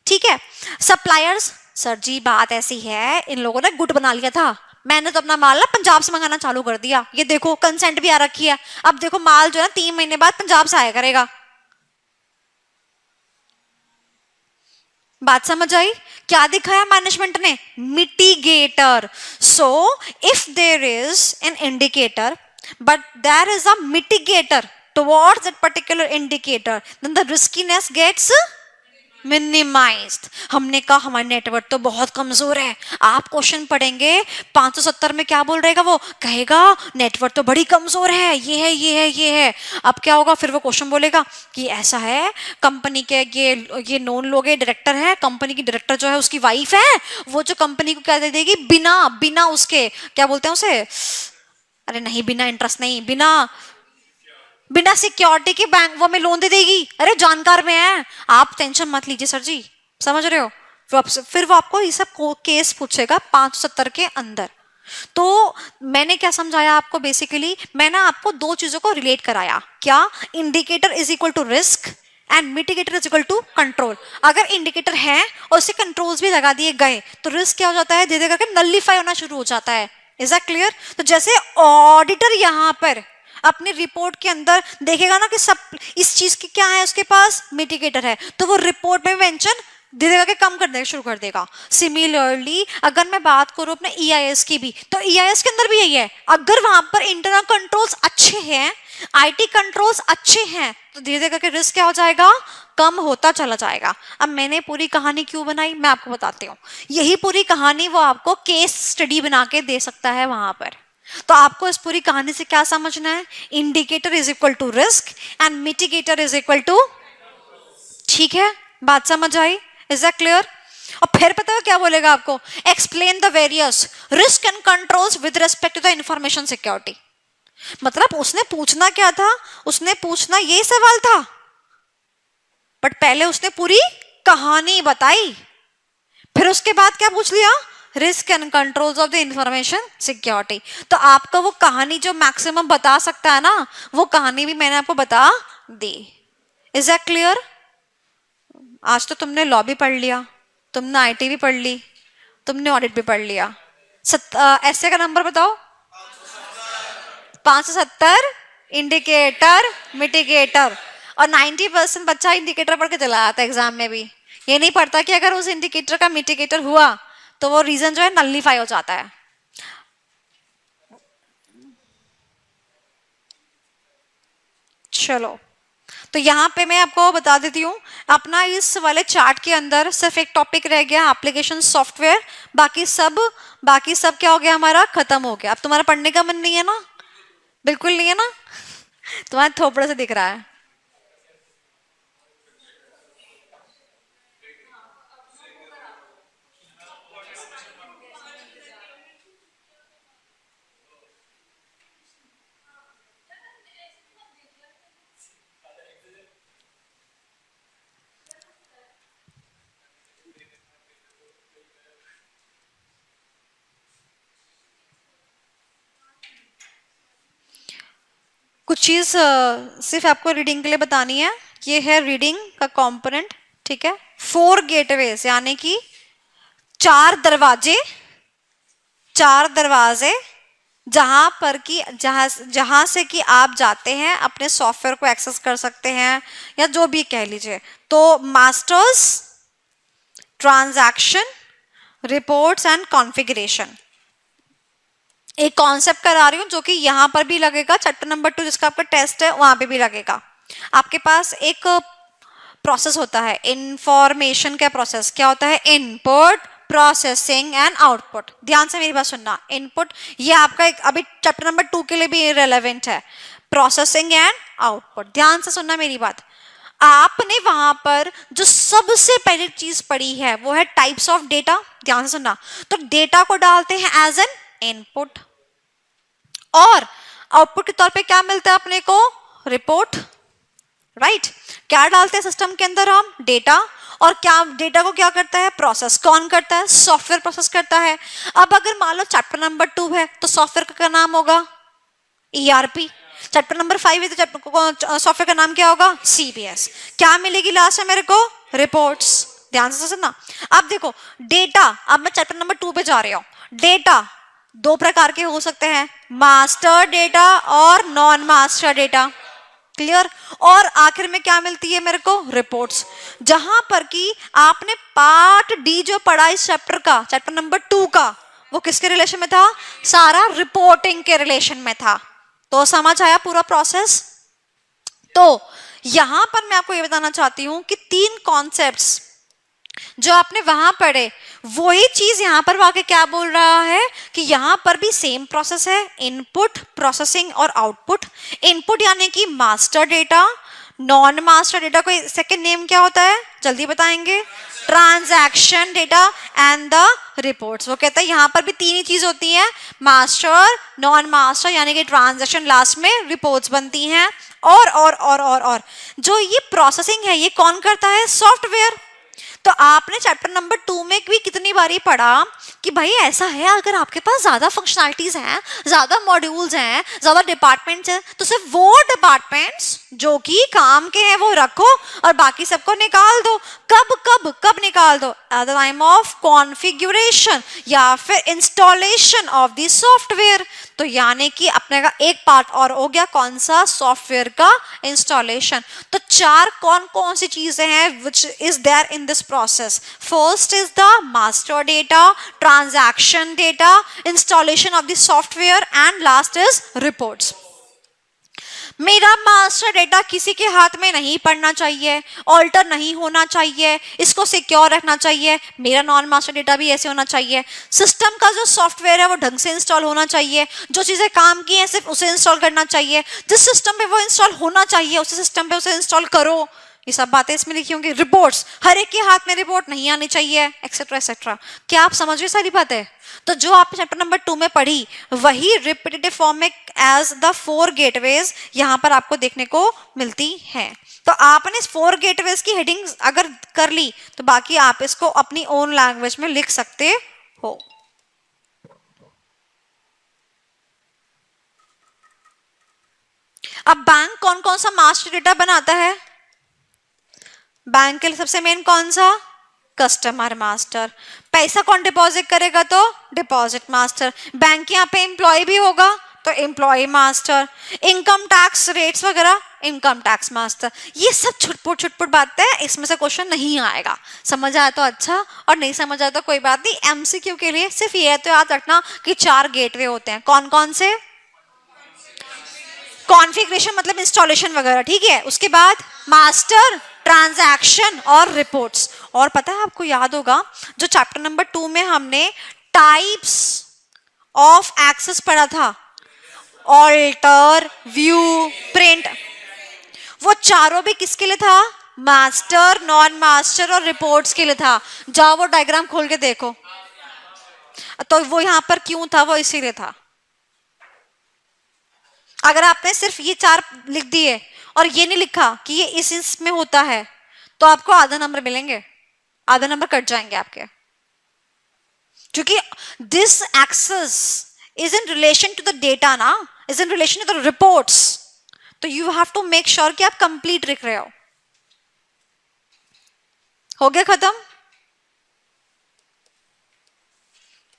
ठीक है। सप्लायर्स, सर जी बात ऐसी है इन लोगों ने गुट बना लिया था, मैंने तो अपना माल ना पंजाब से मंगाना चालू कर दिया, ये देखो कंसेंट भी आ रखी है, अब देखो माल जो है 3 महीने बाद पंजाब से आया करेगा। बात समझ आई? क्या दिखाया मैनेजमेंट ने? Mitigator. So if there is an indicator but there is a mitigator towards that particular indicator, then the riskiness gets minimised. हमने कहा हमारी नेटवर्क तो बहुत कमजोर है। आप क्वेश्चन पढ़ेंगे 570 में क्या बोल रहेगा, वो कहेगा नेटवर्क तो बड़ी कमजोर है, ये है ये है ये है। अब क्या होगा, फिर वो क्वेश्चन बोलेगा कि ऐसा है, कंपनी के ये नोन लोग है, डायरेक्टर है, कंपनी की डायरेक्टर जो है उसकी वाइफ है, वो जो कंपनी को क्या दे देगी बिना बिना उसके, क्या बोलते हैं उसे, अरे नहीं बिना इंटरेस्ट नहीं, बिना बिना सिक्योरिटी के बैंक वो में लोन दे देगी। अरे जानकार में है, आप टेंशन मत लीजिए सर जी, समझ रहे हो। फिर वो आपको ये सब केस पूछेगा 570 के अंदर। तो मैंने क्या समझाया आपको, बेसिकली मैंने आपको दो चीजों को रिलेट कराया। क्या, indicator is equal to risk and mitigator is equal to control. अगर इंडिकेटर है और उससे कंट्रोल्स भी लगा दिए गए तो रिस्क क्या हो जाता है, धीरे धीरे करके नलिफाई होना शुरू हो जाता है। Is that clear. तो जैसे ऑडिटर यहां पर अपनी रिपोर्ट के अंदर देखेगा ना कि सब इस चीज की क्या है, उसके पास मिटिगेटर है, तो वो रिपोर्ट में मेंशन धीरे धीरे कम कर देगा, शुरू कर देगा। सिमिलरली अगर मैं बात करूं अपने ईआईएस की भी, तो ईआईएस के अंदर भी यही है। अगर वहां पर इंटरनल कंट्रोल्स अच्छे हैं, आईटी कंट्रोल्स अच्छे हैं, तो धीरे धीरे करके रिस्क क्या हो जाएगा, कम होता चला जाएगा। अब मैंने पूरी कहानी क्यों बनाई मैं आपको बताती हूँ। यही पूरी कहानी वो आपको केस स्टडी बना के दे सकता है वहां पर। तो आपको इस पूरी कहानी से क्या समझना है, indicator is equal to risk and mitigator is equal to, ठीक है, बात समझ आई, इज दैट क्लियर। और फिर पता है क्या बोलेगा आपको, explain the various risk and controls with respect to the information security. मतलब उसने पूछना क्या था, उसने पूछना ये सवाल था, बट पहले उसने पूरी कहानी बताई, फिर उसके बाद क्या पूछ लिया, risk and controls of the information security. तो आपको वो कहानी जो मैक्सिमम बता सकता है ना, वो कहानी भी मैंने आपको बता दी। Is that clear. आज तो तुमने लॉ भी पढ़ लिया, तुमने आईटी भी पढ़ ली, तुमने ऑडिट भी पढ़ लिया। ऐसे का नंबर बताओ, 570 इंडिकेटर मिटिगेटर। और 90% बच्चा इंडिकेटर पढ़ के चला आता है एग्जाम में भी, ये नहीं पढ़ता कि अगर उस इंडिकेटर का मिटिगेटर हुआ तो वो रीजन जो है नलिफाई हो जाता है। चलो, तो यहाँ पे मैं आपको बता देती हूँ, अपना इस वाले चार्ट के अंदर सिर्फ एक टॉपिक रह गया, एप्लीकेशन सॉफ्टवेयर। बाकी सब क्या हो गया, हमारा खत्म हो गया। अब तुम्हारा पढ़ने का मन नहीं है ना, बिल्कुल नहीं है ना, तुम्हारे थोपड़े से दिख रहा है। कुछ चीज सिर्फ आपको रीडिंग के लिए बतानी है। ये है रीडिंग का कंपोनेंट, ठीक है। 4 गेटवेज यानी कि 4 दरवाजे, 4 दरवाजे जहां पर कि जहां से कि आप जाते हैं अपने सॉफ्टवेयर को एक्सेस कर सकते हैं, या जो भी कह लीजिए। तो masters, transaction, reports and configuration. एक कॉन्सेप्ट करा रही हूं जो कि यहां पर भी लगेगा, चैप्टर नंबर 2 जिसका आपका टेस्ट है वहां पे भी लगेगा। आपके पास एक प्रोसेस होता है, इंफॉर्मेशन का प्रोसेस क्या होता है, इनपुट, प्रोसेसिंग एंड आउटपुट। ध्यान से मेरी बात सुनना, इनपुट ये आपका एक अभी चैप्टर नंबर 2 के लिए भी रेलेवेंट है, प्रोसेसिंग एंड आउटपुट। ध्यान से सुनना मेरी बात। आपने वहां पर जो सबसे पहली चीज पढ़ी है वो है टाइप्स ऑफ डेटा। ध्यान से सुनना, तो डेटा को डालते हैं एज एन इनपुट, और आउटपुट के तौर पे क्या मिलता है अपने को, रिपोर्ट, राइट। क्या डालते हैं सिस्टम के अंदर हम, डेटा, और क्या डेटा को क्या करता है, प्रोसेस। कौन करता है, सॉफ्टवेयर प्रोसेस करता है। अब अगर मान लो चैप्टर नंबर 2 है तो सॉफ्टवेयर का क्या नाम होगा, ईआरपी। चैप्टर नंबर 5 है तो सॉफ्टवेयर का नाम क्या होगा, सीबीएस। क्या मिलेगी लास्ट में मेरे को, रिपोर्ट्स। ध्यान से सुनना। अब देखो डेटा, अब मैं चैप्टर नंबर 2 पे जा रही हूँ। डेटा 2 प्रकार के हो सकते हैं, मास्टर डेटा और नॉन मास्टर डेटा, क्लियर। और आखिर में क्या मिलती है मेरे को, रिपोर्ट्स। जहां पर कि आपने पार्ट डी जो पढ़ा इस चैप्टर का, चैप्टर नंबर 2 का, वो किसके रिलेशन में था, सारा रिपोर्टिंग के रिलेशन में था। तो समझ आया पूरा प्रोसेस। तो यहां पर मैं आपको ये बताना चाहती हूं कि 3 कॉन्सेप्ट्स जो आपने वहां पढ़े वही चीज यहां पर वाके क्या बोल रहा है कि यहां पर भी सेम प्रोसेस है, इनपुट प्रोसेसिंग और आउटपुट। इनपुट यानी कि master data, non master data को सेकंड नेम क्या होता है जल्दी बताएंगे, transaction data and the reports. वो कहता है यहां पर भी तीन ही चीज होती है, मास्टर नॉन मास्टर यानी कि ट्रांजैक्शन, लास्ट में रिपोर्ट्स बनती हैं। और जो ये प्रोसेसिंग है ये कौन करता है, सॉफ्टवेयर। तो आपने चैप्टर नंबर 2 में भी कितनी बारी पढ़ा कि भाई ऐसा है अगर आपके पास ज्यादा फंक्शनैलिटीज हैं, ज्यादा मॉड्यूल्स हैं, ज्यादा डिपार्टमेंट्स हैं, तो सिर्फ वो डिपार्टमेंट्स जो कि काम के हैं वो रखो और बाकी सबको निकाल दो। कब कब कब निकाल दो, at the time of configuration या फिर इंस्टॉलेशन ऑफ द सॉफ्टवेयर। तो यानी कि अपने का एक पार्ट और हो गया, कौन सा, सॉफ्टवेयर का इंस्टॉलेशन। तो चार कौन कौन सी चीजें हैं which is there in this process. First is the master data, transaction data, installation of the software and last is reports. मेरा मास्टर डेटा किसी के हाथ में नहीं पड़ना चाहिए, ऑल्टर नहीं होना चाहिए, इसको सिक्योर रखना चाहिए। मेरा नॉन मास्टर डेटा भी ऐसे होना चाहिए। सिस्टम का जो सॉफ्टवेयर है वो ढंग से इंस्टॉल होना चाहिए, जो चीज़ें काम की हैं सिर्फ उसे इंस्टॉल करना चाहिए, जिस सिस्टम पे वो इंस्टॉल होना चाहिए उस सिस्टम पे उसे इंस्टॉल करो। ये सब बातें इसमें लिखी होंगी। रिपोर्ट्स, हर एक के हाथ में रिपोर्ट नहीं आनी चाहिए, एक्सेट्रा एक्सेट्रा। क्या आप समझ रहे सारी बातें। तो जो आपने चैप्टर नंबर 2 में पढ़ी वही रिपीटेटिव फॉर्म में एज द 4 गेटवेज यहां पर आपको देखने को मिलती है। तो आपने इस 4 गेटवेज की हेडिंग अगर कर ली तो बाकी आप इसको अपनी ओन लैंग्वेज में लिख सकते हो। अब बैंक कौन कौन सा मास्टर डेटा बनाता है, बैंक के लिए सबसे मेन कौन सा, कस्टमर मास्टर। पैसा कौन डिपॉजिट करेगा तो डिपॉजिट मास्टर। बैंक यहाँ पे एम्प्लॉय भी होगा तो employ master. Income tax rates वगैरह इनकम टैक्स मास्टर। ये सब छुटपुट छुटपुट बातें हैं, इसमें से क्वेश्चन नहीं आएगा। समझ आया तो अच्छा, और नहीं समझ आया तो कोई बात नहीं। एमसीक्यू के लिए सिर्फ ये तो याद रखना कि 4 गेटवे होते हैं। कौन कौन से, कॉन्फ़िगरेशन मतलब इंस्टॉलेशन वगैरह, ठीक है। उसके बाद मास्टर, ट्रांजैक्शन और रिपोर्ट्स। और पता है आपको याद होगा जो चैप्टर नंबर 2 में हमने टाइप्स ऑफ एक्सेस पढ़ा था, ऑल्टर, व्यू, प्रिंट, वो चारों भी किसके लिए था, मास्टर, नॉन मास्टर और रिपोर्ट्स के लिए था। जाओ वो डायग्राम खोल के देखो। तो वो यहां पर क्यों था, वो इसीलिए था। अगर आपने सिर्फ ये 4 लिख दिए और ये नहीं लिखा कि ये इस में होता है तो आपको आधा नंबर मिलेंगे, आधा नंबर कट जाएंगे आपके। क्योंकि this access is in relation to the data ना, is in relation to the reports. तो you have to make sure कि आप कंप्लीट लिख रहे हो गया खत्म।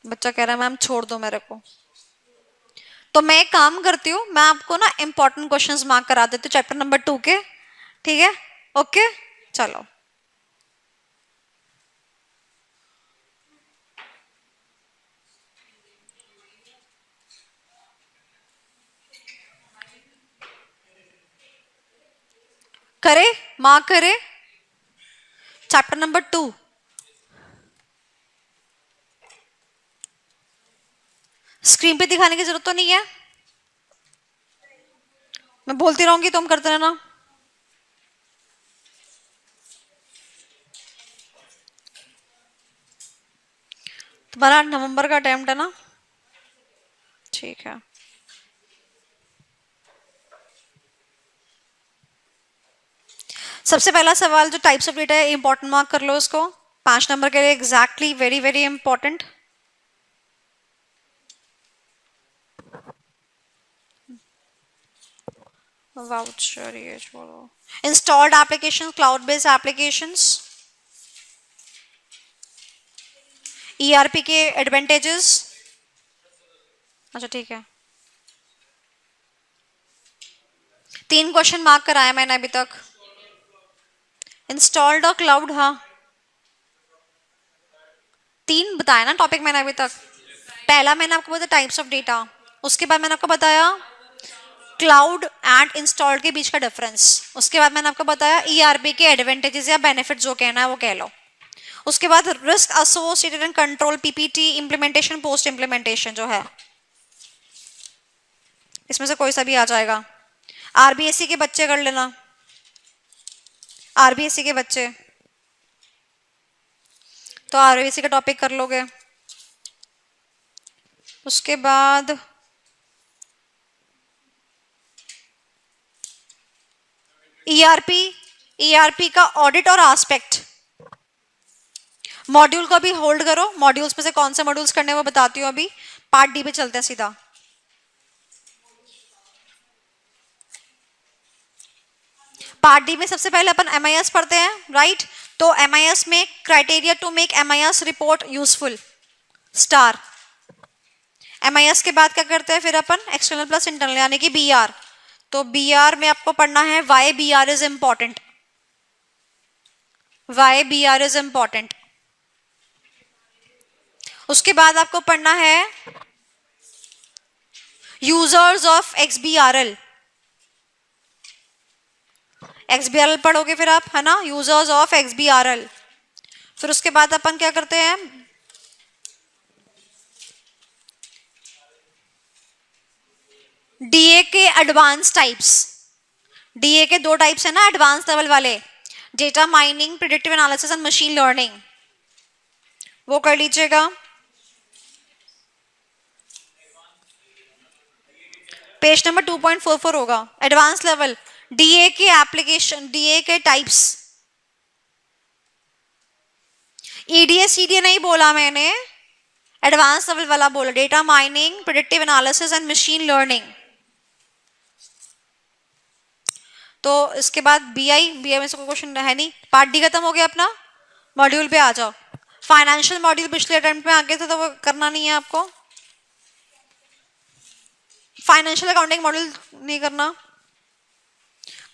बच्चा कह रहा है मैम छोड़ दो मेरे को। तो मैं एक काम करती हूँ, मैं आपको ना इंपॉर्टेंट क्वेश्चंस मार्क करा देती हूँ चैप्टर नंबर 2 के, ठीक है। ओके चलो। करे, मार्क करे चैप्टर नंबर 2। स्क्रीन पे दिखाने की जरूरत तो नहीं है, मैं बोलती रहूंगी तुम करते रहना। तुम्हारा 8 नवंबर का अटेम्प्ट है ना, ठीक है। सबसे पहला सवाल जो टाइप्स ऑफ डेटा है इंपॉर्टेंट मार्क कर लो उसको, 5 नंबर के लिए exactly, very very important. Voucher, ये छोड़ो। Installed application, cloud based applications, ERP के एडवांटेजेस। अच्छा ठीक है, 3 क्वेश्चन मार्क कराया मैंने अभी तक। इंस्टॉल्ड और क्लाउड, हाँ 3 बताया ना टॉपिक मैंने अभी तक। पहला मैंने आपको बताया टाइप्स ऑफ डेटा, उसके बाद मैंने आपको बताया क्लाउड एंड इंस्टॉल्ड के बीच का डिफरेंस, उसके बाद मैंने आपको बताया ईआरपी के एडवांटेजेस या बेनिफिट जो कहना है वो कह लो, उसके बाद risk associated and control, PPT, implementation, post implementation जो है, इसमें से कोई सा भी आ जाएगा। आरबीएससी के बच्चे कर लेना, आरबीएससी के बच्चे तो आरबीएससी का टॉपिक कर लोगे। उसके बाद ईआरपी, ईआरपी का ऑडिट और एस्पेक्ट, मॉड्यूल को भी होल्ड करो, मॉड्यूल्स में से कौन से मॉड्यूल्स करने हैं वो बताती हूँ अभी। पार्ट डी पे चलते हैं सीधा। पार्ट डी में सबसे पहले अपन एमआईएस पढ़ते हैं, राइट। तो एमआईएस में criteria to make MIS report useful, star. MIS के बाद क्या करते हैं फिर अपन, एक्सटर्नल प्लस इंटरनल यानी कि बीआर। तो बीआर में आपको पढ़ना है why BR is important, why BR is important. उसके बाद आपको पढ़ना है यूजर्स ऑफ एक्सबीआरएल, एक्सबीआरएल पढ़ोगे फिर आप, है ना, यूजर्स ऑफ एक्सबीआरएल। फिर उसके बाद अपन क्या करते हैं, डीए के एडवांस टाइप्स, डीए के दो टाइप्स है ना एडवांस लेवल वाले, data mining, predictive analysis and machine learning, वो कर लीजिएगा। पेज नंबर 2.44 होगा, एडवांस लेवल, डीए के एप्लीकेशन, डीए के टाइप्स। ईडीएस ईडीए नहीं बोला मैंने, एडवांस लेवल वाला बोला, data mining, predictive analysis and machine learning. तो इसके बाद बीआई, बीआई में से कोई क्वेश्चन है नहीं, पार्ट डी खत्म हो गया अपना। मॉड्यूल पे आ जाओ। फाइनेंशियल मॉड्यूल पिछले अटेम्प्ट में आ गए थे तो वो करना नहीं है आपको, फाइनेंशियल अकाउंटिंग मॉड्यूल नहीं करना,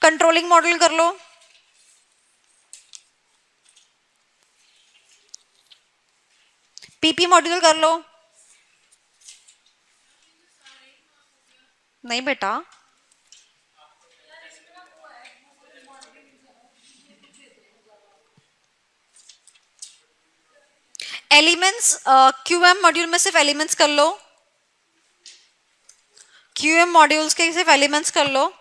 कंट्रोलिंग मॉड्यूल कर लो, पीपी मॉड्यूल कर लो। नहीं बेटा, एलिमेंट्स, क्यूएम मॉड्यूल में सिर्फ एलिमेंट्स कर लो, क्यूएम मॉड्यूल्स के सिर्फ एलिमेंट्स कर लो।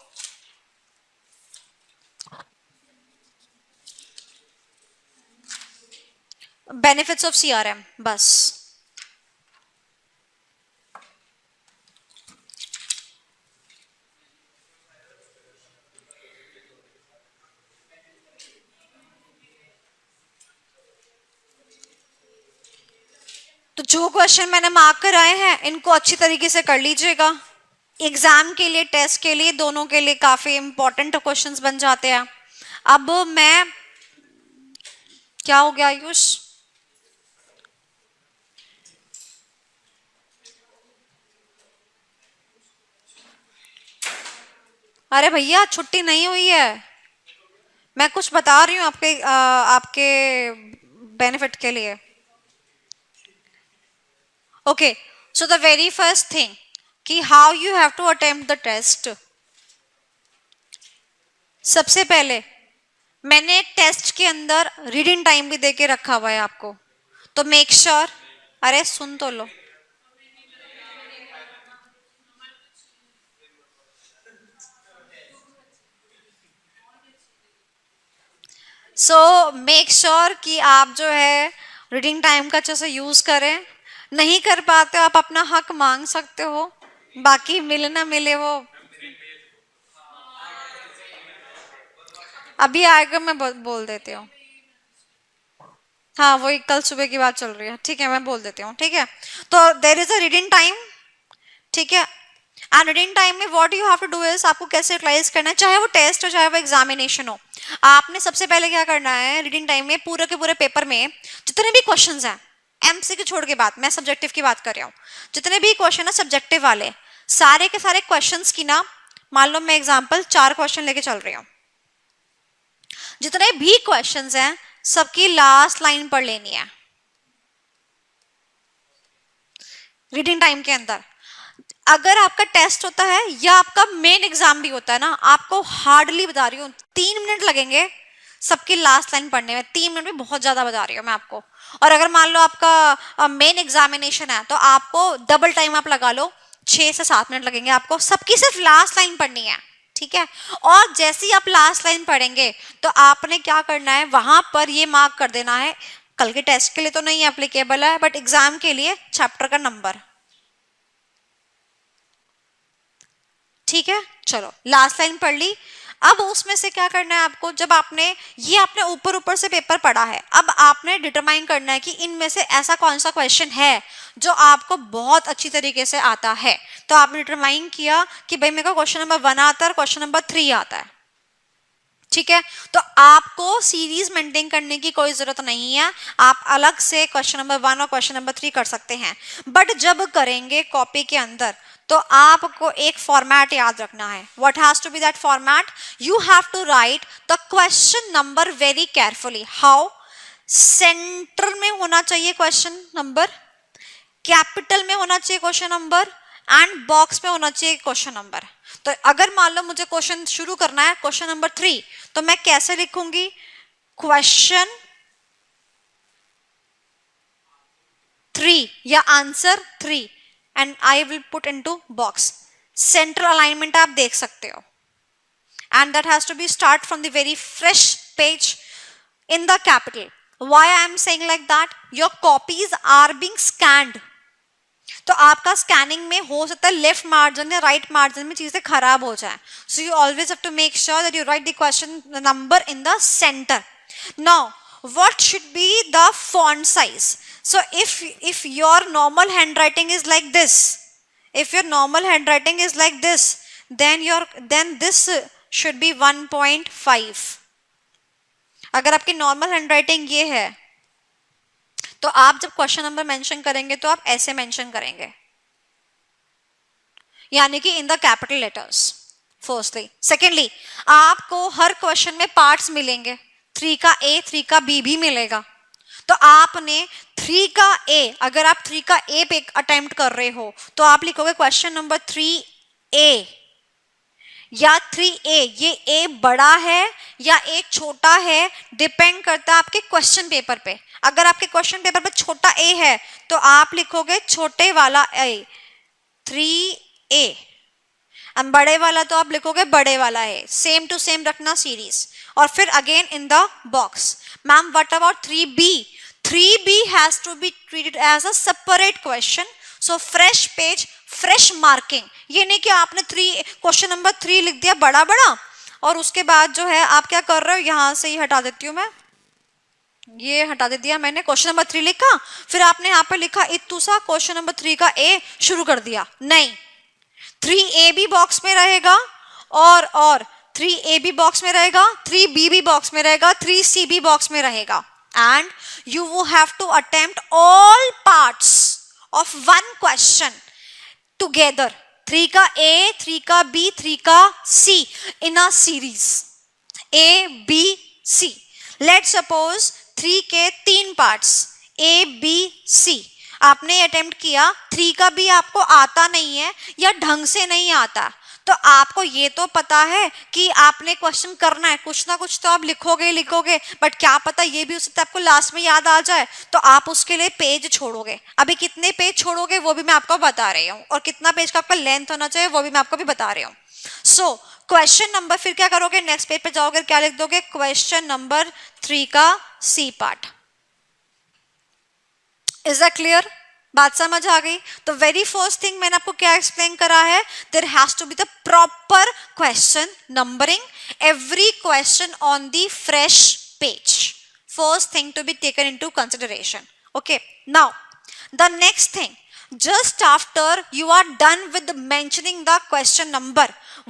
बेनिफिट्स ऑफ सीआरएम बस। तो जो क्वेश्चन मैंने मार्क कराए हैं इनको अच्छी तरीके से कर लीजिएगा, एग्जाम के लिए, टेस्ट के लिए, दोनों के लिए काफी इंपॉर्टेंट क्वेश्चंस बन जाते हैं। अब मैं, क्या हो गया आयुष, अरे भैया छुट्टी नहीं हुई है, मैं कुछ बता रही हूँ आपके बेनिफिट के लिए। Okay, so the very first thing कि how you have to attempt the test. सबसे पहले मैंने एक टेस्ट के अंदर रीडिंग टाइम भी देके रखा हुआ है आपको, तो मेक श्योर, अरे सुन तो लो, सो मेक श्योर कि आप जो है रीडिंग टाइम का अच्छे से यूज करें। नहीं कर पाते हो आप अपना हक मांग सकते हो, बाकी मिले ना मिले वो अभी आएगा, मैं बोल देती हूँ। हाँ वही कल सुबह की बात चल रही है, ठीक है मैं बोल देती हूँ, ठीक है। तो there is a reading time, ठीक है। एंड रीडिंग टाइम में what you have to do is, आपको कैसे यूटिलाइज करना है, चाहे वो टेस्ट हो चाहे वो एग्जामिनेशन हो। आपने सबसे पहले क्या करना है, रीडिंग टाइम में पूरे के पूरे पेपर में जितने भी क्वेश्चंस हैं, एमसीक्यू छोड़ के बात, मैं सब्जेक्टिव की बात कर रहा हूँ, जितने भी क्वेश्चन है सब्जेक्टिव वाले, सारे के सारे क्वेश्चंस की ना, मान लो मैं एग्जाम्पल 4 क्वेश्चन लेके चल रही हूँ, जितने भी क्वेश्चंस हैं सबकी लास्ट लाइन पढ़ लेनी है रीडिंग टाइम के अंदर। अगर आपका टेस्ट होता है या आपका मेन एग्जाम भी होता है ना, आपको हार्डली बता रही हूँ 3 मिनट लगेंगे सबकी लास्ट लाइन पढ़ने में 3 मिनट भी बहुत ज्यादा बता रही हूँ मैं आपको। और अगर मान लो आपका मेन एग्जामिनेशन है तो आपको डबल टाइम आप लगा लो, 6 से 7 मिनट लगेंगे आपको, सबकी सिर्फ लास्ट लाइन पढ़नी है, ठीक है। और जैसे ही आप लास्ट लाइन पढ़ेंगे तो आपने क्या करना है, वहां पर ये मार्क कर देना है, कल के टेस्ट के लिए तो नहीं एप्लीकेबल है बट एग्जाम के लिए चैप्टर का नंबर, ठीक है। चलो लास्ट लाइन पढ़ ली। अब उसमें से क्या करना है आपको, जब आपने ये आपने ऊपर ऊपर से पेपर पढ़ा है, अब आपने डिटरमाइन करना है कि इनमें से ऐसा कौन सा क्वेश्चन है जो आपको बहुत अच्छी तरीके से आता है। तो आपने डिटरमाइन किया कि भाई मेरे को क्वेश्चन नंबर 1 आता है और क्वेश्चन नंबर 3 आता है, ठीक है। तो आपको सीरीज मेंटेन करने की कोई जरूरत नहीं है, आप अलग से क्वेश्चन नंबर 1 और क्वेश्चन नंबर 3 कर सकते हैं। बट जब करेंगे कॉपी के अंदर तो आपको एक फॉर्मेट याद रखना है। What has to be that format, you have to write the question number very carefully. How, centre में होना चाहिए क्वेश्चन नंबर, कैपिटल में होना चाहिए क्वेश्चन नंबर, एंड बॉक्स में होना चाहिए क्वेश्चन नंबर। तो अगर मान लो मुझे क्वेश्चन शुरू करना है क्वेश्चन नंबर 3, तो मैं कैसे लिखूंगी, क्वेश्चन 3 या answer 3 and I will put into box. Centre alignment आप देख सकते हो, and that has to be start from the very fresh page in the capital. Why I am saying like that, your copies are being scanned, तो आपका scanning में हो सकता है लेफ्ट मार्जिन या राइट मार्जिन में चीजें खराब हो जाए, so you always have to make sure that you write the question number in the centre. Now what should be the font size? So if your normal handwriting is like this, if your normal handwriting is like this, then this should be 1.5। अगर आपकी normal handwriting ये है तो आप जब question number mention करेंगे तो आप ऐसे मेंशन करेंगे, यानी कि इन the capital letters firstly. Secondly, आपको हर क्वेश्चन में पार्ट्स मिलेंगे, 3 का ए 3 का बी भी मिलेगा। तो आपने 3 का ए, अगर आप 3 का ए पे अटेम्प्ट कर रहे हो तो आप लिखोगे क्वेश्चन नंबर 3A या 3A। ये ए बड़ा है या ए छोटा है डिपेंड करता है आपके क्वेश्चन पेपर पे। अगर आपके क्वेश्चन पेपर पे छोटा ए है तो आप लिखोगे छोटे वाला ए 3A, और बड़े वाला तो आप लिखोगे बड़े वाला है। सेम टू सेम रखना सीरीज। और फिर again in the box, ma'am what about 3B? 3B has to be treated as a separate question, so fresh page fresh marking. ये नहीं कि आपने क्वेश्चन नंबर 3 लिख दिया बड़ा बड़ा और उसके बाद जो है आप क्या कर रहे हो, यहां से ही हटा देती हूँ मैं, ये हटा दे दिया मैंने, क्वेश्चन नंबर 3 लिखा, फिर आपने यहाँ पे लिखा इतू सा क्वेश्चन नंबर 3 का ए शुरू कर दिया। नहीं, 3A भी बॉक्स में रहेगा और 3A भी बॉक्स में रहेगा, 3B भी बॉक्स में रहेगा, 3C भी बॉक्स में रहेगा, and you will have to attempt all parts of one question together, 3 का A 3 का B 3 का C in a series A B C। Let's suppose 3 के 3 parts A B C आपने अटेम्प्ट किया, 3 का भी आपको आता नहीं है या ढंग से नहीं आता, तो आपको ये तो पता है कि आपने क्वेश्चन करना है, कुछ ना कुछ तो आप लिखोगे, बट क्या पता ये भी हो सकता है आपको लास्ट में याद आ जाए, तो आप उसके लिए पेज छोड़ोगे। अभी कितने पेज छोड़ोगे वो भी मैं आपको बता रही हूँ, और कितना पेज का आपका लेंथ होना चाहिए वो भी मैं आपको भी बता रही हूँ। सो क्वेश्चन नंबर, फिर क्या करोगे, नेक्स्ट पेज पे जाओगे, क्या लिख दोगे, क्वेश्चन नंबर 3 का C part. Is that clear? बात समझ आ गई? तो वेरी फर्स्ट थिंग मैंने आपको क्या एक्सप्लेन करा है, there has to be the proper question numbering, every question on the fresh page, first thing to be taken into consideration. Okay, now the next thing, just after you are done with mentioning the question number,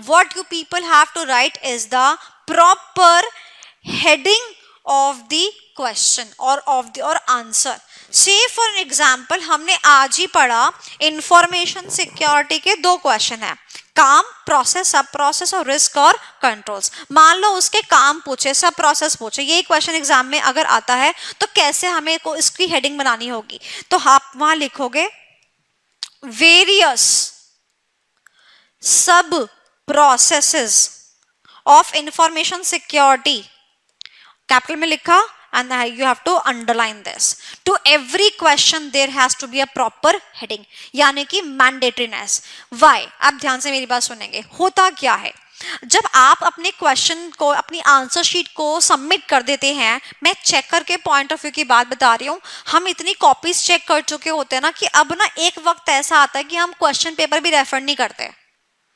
what you people have to write is the proper heading of the question or of the or answer। Say for an example, हमने आज ही पढ़ा information security के 2 question है, काम, process, सब process और risk और controls. मान लो उसके काम पूछे, सब प्रोसेस पूछे, यही क्वेश्चन एग्जाम में अगर आता है तो कैसे हमें को इसकी हेडिंग बनानी होगी, तो आप वहां लिखोगे various sub processes of information security capital में लिखा and you have to underline this. To every question there has to be a proper heading, यानी कि mandatoryness. Why? आप ध्यान से मेरी बात सुनेंगे. होता क्या है, जब आप अपने क्वेश्चन को, अपनी आंसर शीट को सबमिट कर देते हैं, मैं चेक करके पॉइंट ऑफ व्यू की बात बता रही हूँ, हम इतनी कॉपीज चेक कर चुके होते हैं ना कि अब ना एक वक्त ऐसा आता है कि हम क्वेश्चन पेपर भी रेफर नहीं करते,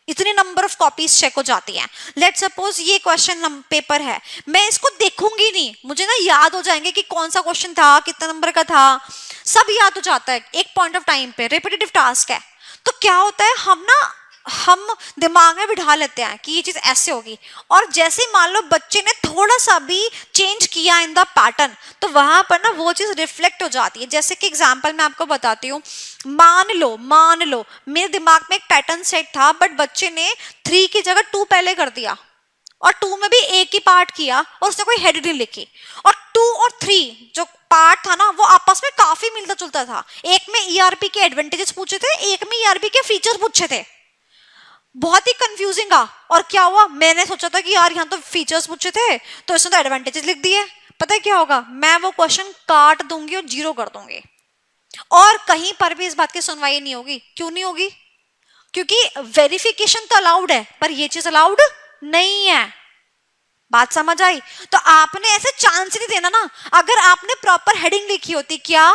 इतनी नंबर ऑफ कॉपीज चेक हो जाती हैं. लेट सपोज ये क्वेश्चन पेपर है, मैं इसको देखूंगी नहीं, मुझे ना याद हो जाएंगे कि कौन सा क्वेश्चन था, कितना नंबर का था, सब याद हो जाता है एक पॉइंट ऑफ टाइम पे. रिपीटेटिव टास्क है, तो क्या होता है, हम दिमाग में बिठा लेते हैं कि ये चीज ऐसे होगी, और जैसे मान लो बच्चे ने थोड़ा सा भी चेंज किया इन द पैटर्न, तो वहां पर ना वो चीज रिफ्लेक्ट हो जाती है. जैसे कि एग्जांपल मैं आपको बताती हूँ, मान लो मेरे दिमाग में एक पैटर्न सेट था, बट बच्चे ने 3 की जगह 2 पहले कर दिया, और 2 में भी एक ही पार्ट किया, और उसने कोई हेड नहीं लिखी, और 2 और 3 जो पार्ट था ना वो आपस में काफी मिलता जुलता था. एक में ईआरपी के एडवांटेजेस पूछे थे, एक में ईआरपी के फीचर्स पूछे थे. बहुत ही कंफ्यूजिंग था. और क्या हुआ, मैंने सोचा था कि यार यहाँ तो फीचर्स पूछे थे, तो इसने तो एडवांटेजेस लिख दिए. पता है क्या होगा, मैं वो क्वेश्चन काट दूंगी और 0 कर दूंगी, और कहीं पर भी इस बात की सुनवाई नहीं होगी. क्यों नहीं होगी, क्योंकि वेरिफिकेशन तो अलाउड है, पर ये चीज अलाउड नहीं है. बात समझ आई? तो आपने ऐसे चांस नहीं देना ना. अगर आपने प्रॉपर हेडिंग लिखी होती, क्या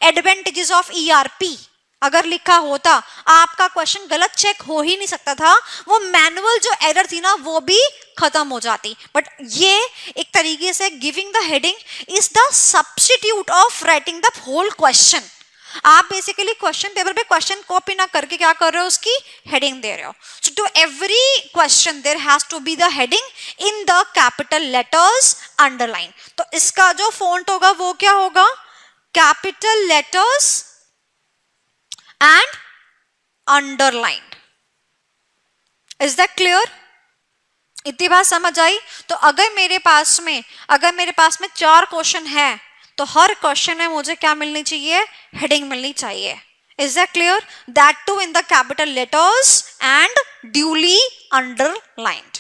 एडवांटेजेस ऑफ ईआरपी अगर लिखा होता, आपका क्वेश्चन गलत चेक हो ही नहीं सकता था, वो मैनुअल जो एरर थी ना वो भी खत्म हो जाती. बट ये एक तरीके से giving the heading is the substitute of writing the whole question. आप बेसिकली क्वेश्चन पेपर पे क्वेश्चन कॉपी ना करके क्या कर रहे हो, उसकी हेडिंग दे रहे हो. So to every question there has to be the heading in the capital letters underline. तो इसका जो फॉन्ट होगा वो क्या होगा, capital letters and underline. Is that clear? इतनी बात समझ आई? तो अगर मेरे पास में 4 क्वेश्चन है, तो हर क्वेश्चन में मुझे क्या मिलनी चाहिए, हेडिंग मिलनी चाहिए. Is that clear? That too in the capital letters and duly underlined.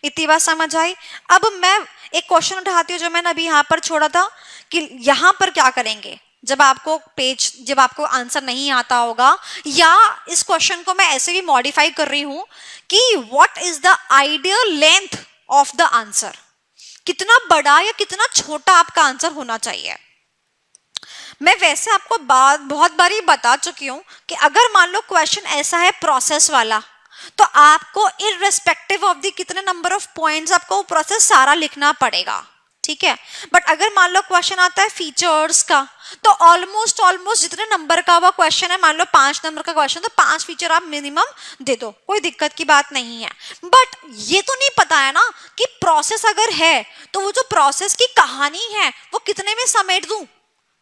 इतनी बात समझ आई? अब मैं एक क्वेश्चन उठाती हूँ जो मैंने अभी यहाँ पर छोड़ा था, कि यहाँ पर क्या करेंगे जब आपको आंसर नहीं आता होगा, या इस क्वेश्चन को मैं ऐसे भी मॉडिफाई कर रही हूं कि what is the ideal length of the answer, कितना बड़ा या कितना छोटा आपका आंसर होना चाहिए. मैं वैसे आपको बहुत बारी बता चुकी हूं कि अगर मान लो क्वेश्चन ऐसा है प्रोसेस वाला, तो आपको इररिस्पेक्टिव ऑफ द कितने नंबर ऑफ पॉइंट्स आपको प्रोसेस सारा लिखना पड़ेगा. ठीक है, बट अगर मान लो क्वेश्चन आता है फीचर्स का, तो ऑलमोस्ट जितने नंबर का वो क्वेश्चन है, मान लो 5 नंबर का क्वेश्चन, तो 5 फीचर आप मिनिमम दे दो, कोई दिक्कत की बात नहीं है. बट ये तो नहीं पता है ना कि प्रोसेस अगर है, तो वो जो प्रोसेस की कहानी है वो कितने में समेट दूं,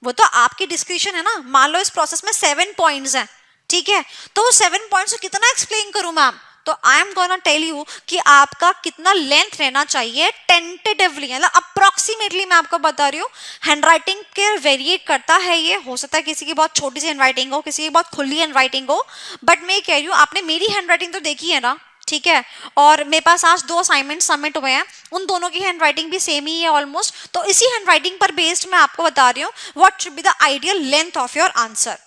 वो तो आपकी डिस्क्रिप्शन है ना. मान लो इस प्रोसेस में 7 पॉइंट्स हैं, ठीक है, तो वो 7 पॉइंट्स को कितना एक्सप्लेन करूं मैम, तो I am gonna tell you कि आपका कितना लेंथ रहना चाहिए टेंटेटिवली, मतलब अप्रोक्सीमेटली मैं आपको बता रही हूँ. हैंडराइटिंग के वेरिएट करता है, ये हो सकता है किसी की बहुत छोटी सी हैंडराइटिंग हो, किसी की बहुत खुली हैंडराइटिंग हो, बट मैं कह रही हूँ आपने मेरी हैंडराइटिंग तो देखी है ना, ठीक है, और मेरे पास आज 2 असाइनमेंट सबमिट हुए हैं, उन दोनों की हैंडराइटिंग भी सेम ही है ऑलमोस्ट. तो इसी हैंडराइटिंग पर बेस्ड मैं आपको बता रही हूँ what should be the ideal length of your answer.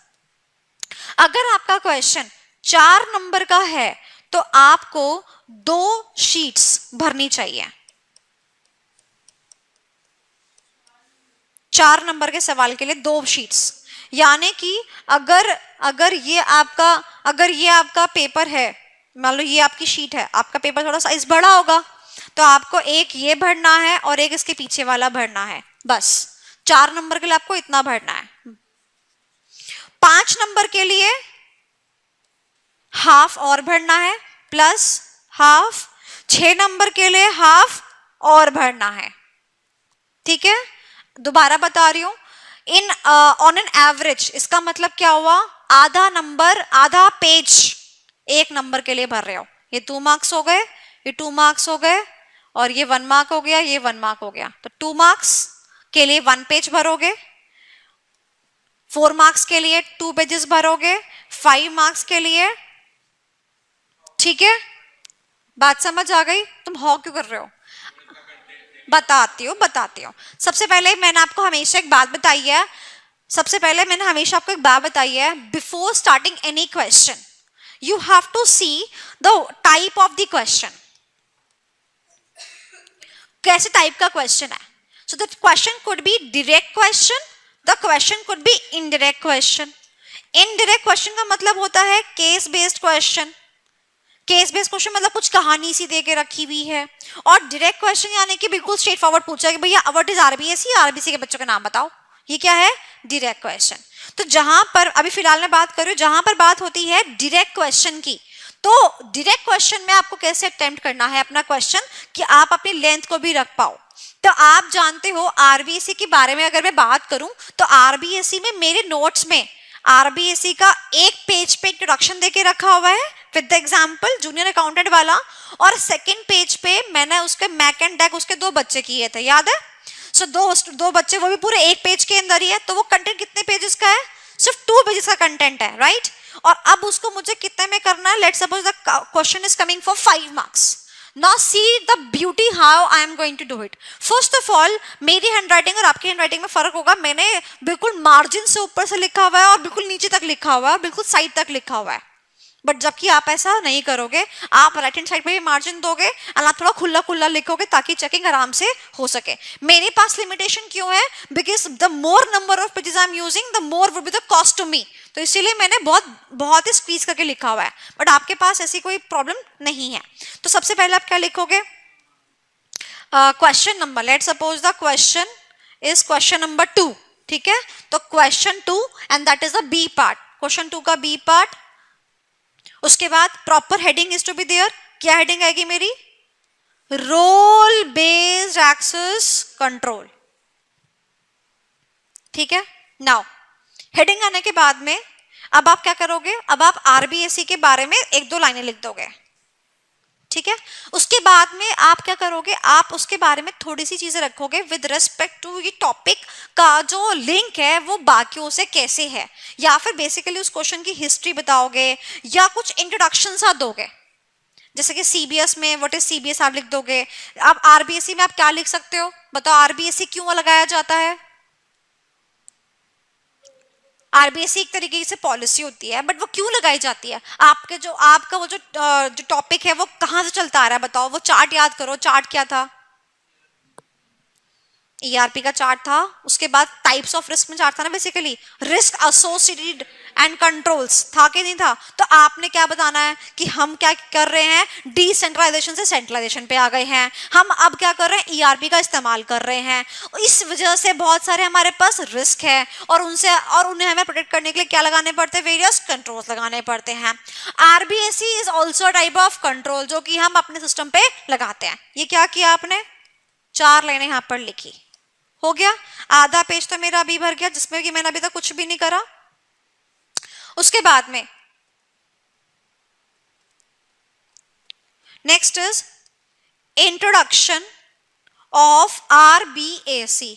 अगर आपका क्वेश्चन 4 नंबर का है, तो आपको 2 शीट्स भरनी चाहिए. 4 नंबर के सवाल के लिए 2 शीट्स, यानी कि अगर ये आपका पेपर है, मान लो ये आपकी शीट है, आपका पेपर थोड़ा साइज बड़ा होगा, तो आपको एक ये भरना है और एक इसके पीछे वाला भरना है. बस 4 नंबर के लिए आपको इतना भरना है. 5 नंबर के लिए हाफ और भरना है, प्लस हाफ. 6 नंबर के लिए हाफ और भरना है. ठीक है, दोबारा बता रही हूं, इन ऑन एन एवरेज, इसका मतलब क्या हुआ, आधा पेज 1 नंबर के लिए भर रहे हो. ये 2 मार्क्स हो गए, ये 2 मार्क्स हो गए, और ये 1 मार्क हो गया, ये 1 मार्क हो गया. तो 2 मार्क्स के लिए 1 पेज भरोगे, 4 मार्क्स के लिए 2 पेजेस भरोगे, 5 मार्क्स के लिए. ठीक है, बात समझ आ गई? तुम हो क्यों कर रहे हो? बताती हूँ। सबसे पहले मैंने आपको हमेशा एक बात बताई है, before starting any question you have to see the type of the question, कैसे टाइप का क्वेश्चन है. So the question could be direct question, the question could be indirect question. Indirect question का मतलब होता है case based question. Case based question मतलब कुछ कहानी सी दे के रखी हुई है. और डायरेक्ट क्वेश्चन यानी कि बिल्कुल स्ट्रेट फॉरवर्ड पूछा है कि भैया व्हाट इज आरबीएसई, आरबीएसई के बच्चों का नाम बताओ. ये क्या है? Direct question. तो जहां पर अभी फिलहाल मैं बात कर रही हूँ, जहां पर बात होती है डायरेक्ट क्वेश्चन की, तो डायरेक्ट क्वेश्चन में आपको कैसे अटेम्प्ट करना है अपना क्वेश्चन कि आप अपनी लेंथ को भी रख पाओ. तो आप जानते हो आरबीएसई के बारे में अगर मैं बात करूं तो आरबीएसई में मेरे नोट्स में आरबीएसई का एक पेज पे इंट्रोडक्शन देके रखा हुआ है with the example junior accountant वाला, और सेकंड पेज पे मैंने उसके मैक एंड डैक उसके 2 बच्चे किए थे, याद है. सो दो बच्चे, वो भी पूरे एक पेज के अंदर ही है. तो वो कंटेंट कितने पेजेस का है? सिर्फ 2 पेजेस का कंटेंट है, राइट. और अब उसको मुझे कितने में करना है? Let's suppose the question is coming for 5 marks. Now see the beauty how I am going to do it. First of all मेरी हैंडराइटिंग और आपकी हैंडराइटिंग में फर्क होगा. मैंने बिल्कुल मार्जिन से ऊपर से लिखा हुआ है और बिल्कुल नीचे तक लिखा हुआ है, बिल्कुल साइड तक लिखा हुआ है. बट जबकि आप ऐसा नहीं करोगे, आप राइट हैंड साइड पे भी मार्जिन दोगे और आप थोड़ा खुला खुला लिखोगे ताकि चेकिंग आराम से हो सके. मेरे पास लिमिटेशन क्यों है? Because the more number of pages I am using the more would be the cost to me. तो इसीलिए मैंने बहुत ही स्क्वीज करके लिखा हुआ है. बट आपके पास ऐसी कोई प्रॉब्लम नहीं है. तो सबसे पहले आप क्या लिखोगे? Question number, let's suppose the question is question number 2. ठीक है, तो question 2 and that is the B part. Question 2 का बी पार्ट. उसके बाद proper heading is to be there. क्या हेडिंग आएगी मेरी? Role based access control. ठीक है, नाउ हेडिंग आने के बाद में अब आप क्या करोगे? अब आप आरबीएसई के बारे में 1-2 लाइनें लिख दोगे. ठीक है, उसके बाद में आप क्या करोगे? आप उसके बारे में थोड़ी सी चीजें रखोगे विद रेस्पेक्ट टू ये टॉपिक का जो लिंक है वो बाकियों से कैसे है, या फिर बेसिकली उस क्वेश्चन की हिस्ट्री बताओगे या कुछ इंट्रोडक्शन सा दोगे. जैसे कि सीबीएस में व्हाट इज सीबीएस आप लिख दोगे. अब आरबीएसई में आप क्या लिख सकते हो बताओ? आरबीएसई क्यों लगाया जाता है? आरबीएसई एक तरीके से पॉलिसी होती है, बट वो क्यों लगाई जाती है? आपका वो जो टॉपिक है वो कहाँ से चलता आ रहा है बताओ? वो चार्ट याद करो. चार्ट क्या था? ईआरपी का चार्ट था. उसके बाद टाइप्स ऑफ रिस्क में चार्ट था ना, basically risk associated and controls था कि नहीं था? तो आपने क्या बताना है कि हम क्या कर रहे हैं? डिसेंट्रलाइजेशन से सेंट्रलाइजेशन पे आ गए हैं. हम अब क्या कर रहे हैं? ईआरपी का इस्तेमाल कर रहे हैं. इस वजह से बहुत सारे हमारे पास रिस्क है और उन्हें हमें प्रोटेक्ट करने के लिए क्या लगाने पड़ते हैं? वेरियस कंट्रोल्स लगाने पड़ते हैं. RBSE is also type of control जो कि हम अपने सिस्टम पे लगाते हैं. ये क्या किया आपने? 4 लाइनें यहाँ पर लिखी. हो गया. आधा पेज तो मेरा अभी भर गया जिसमें कि मैंने अभी तक कुछ भी नहीं करा. उसके बाद में next is introduction of RBSE.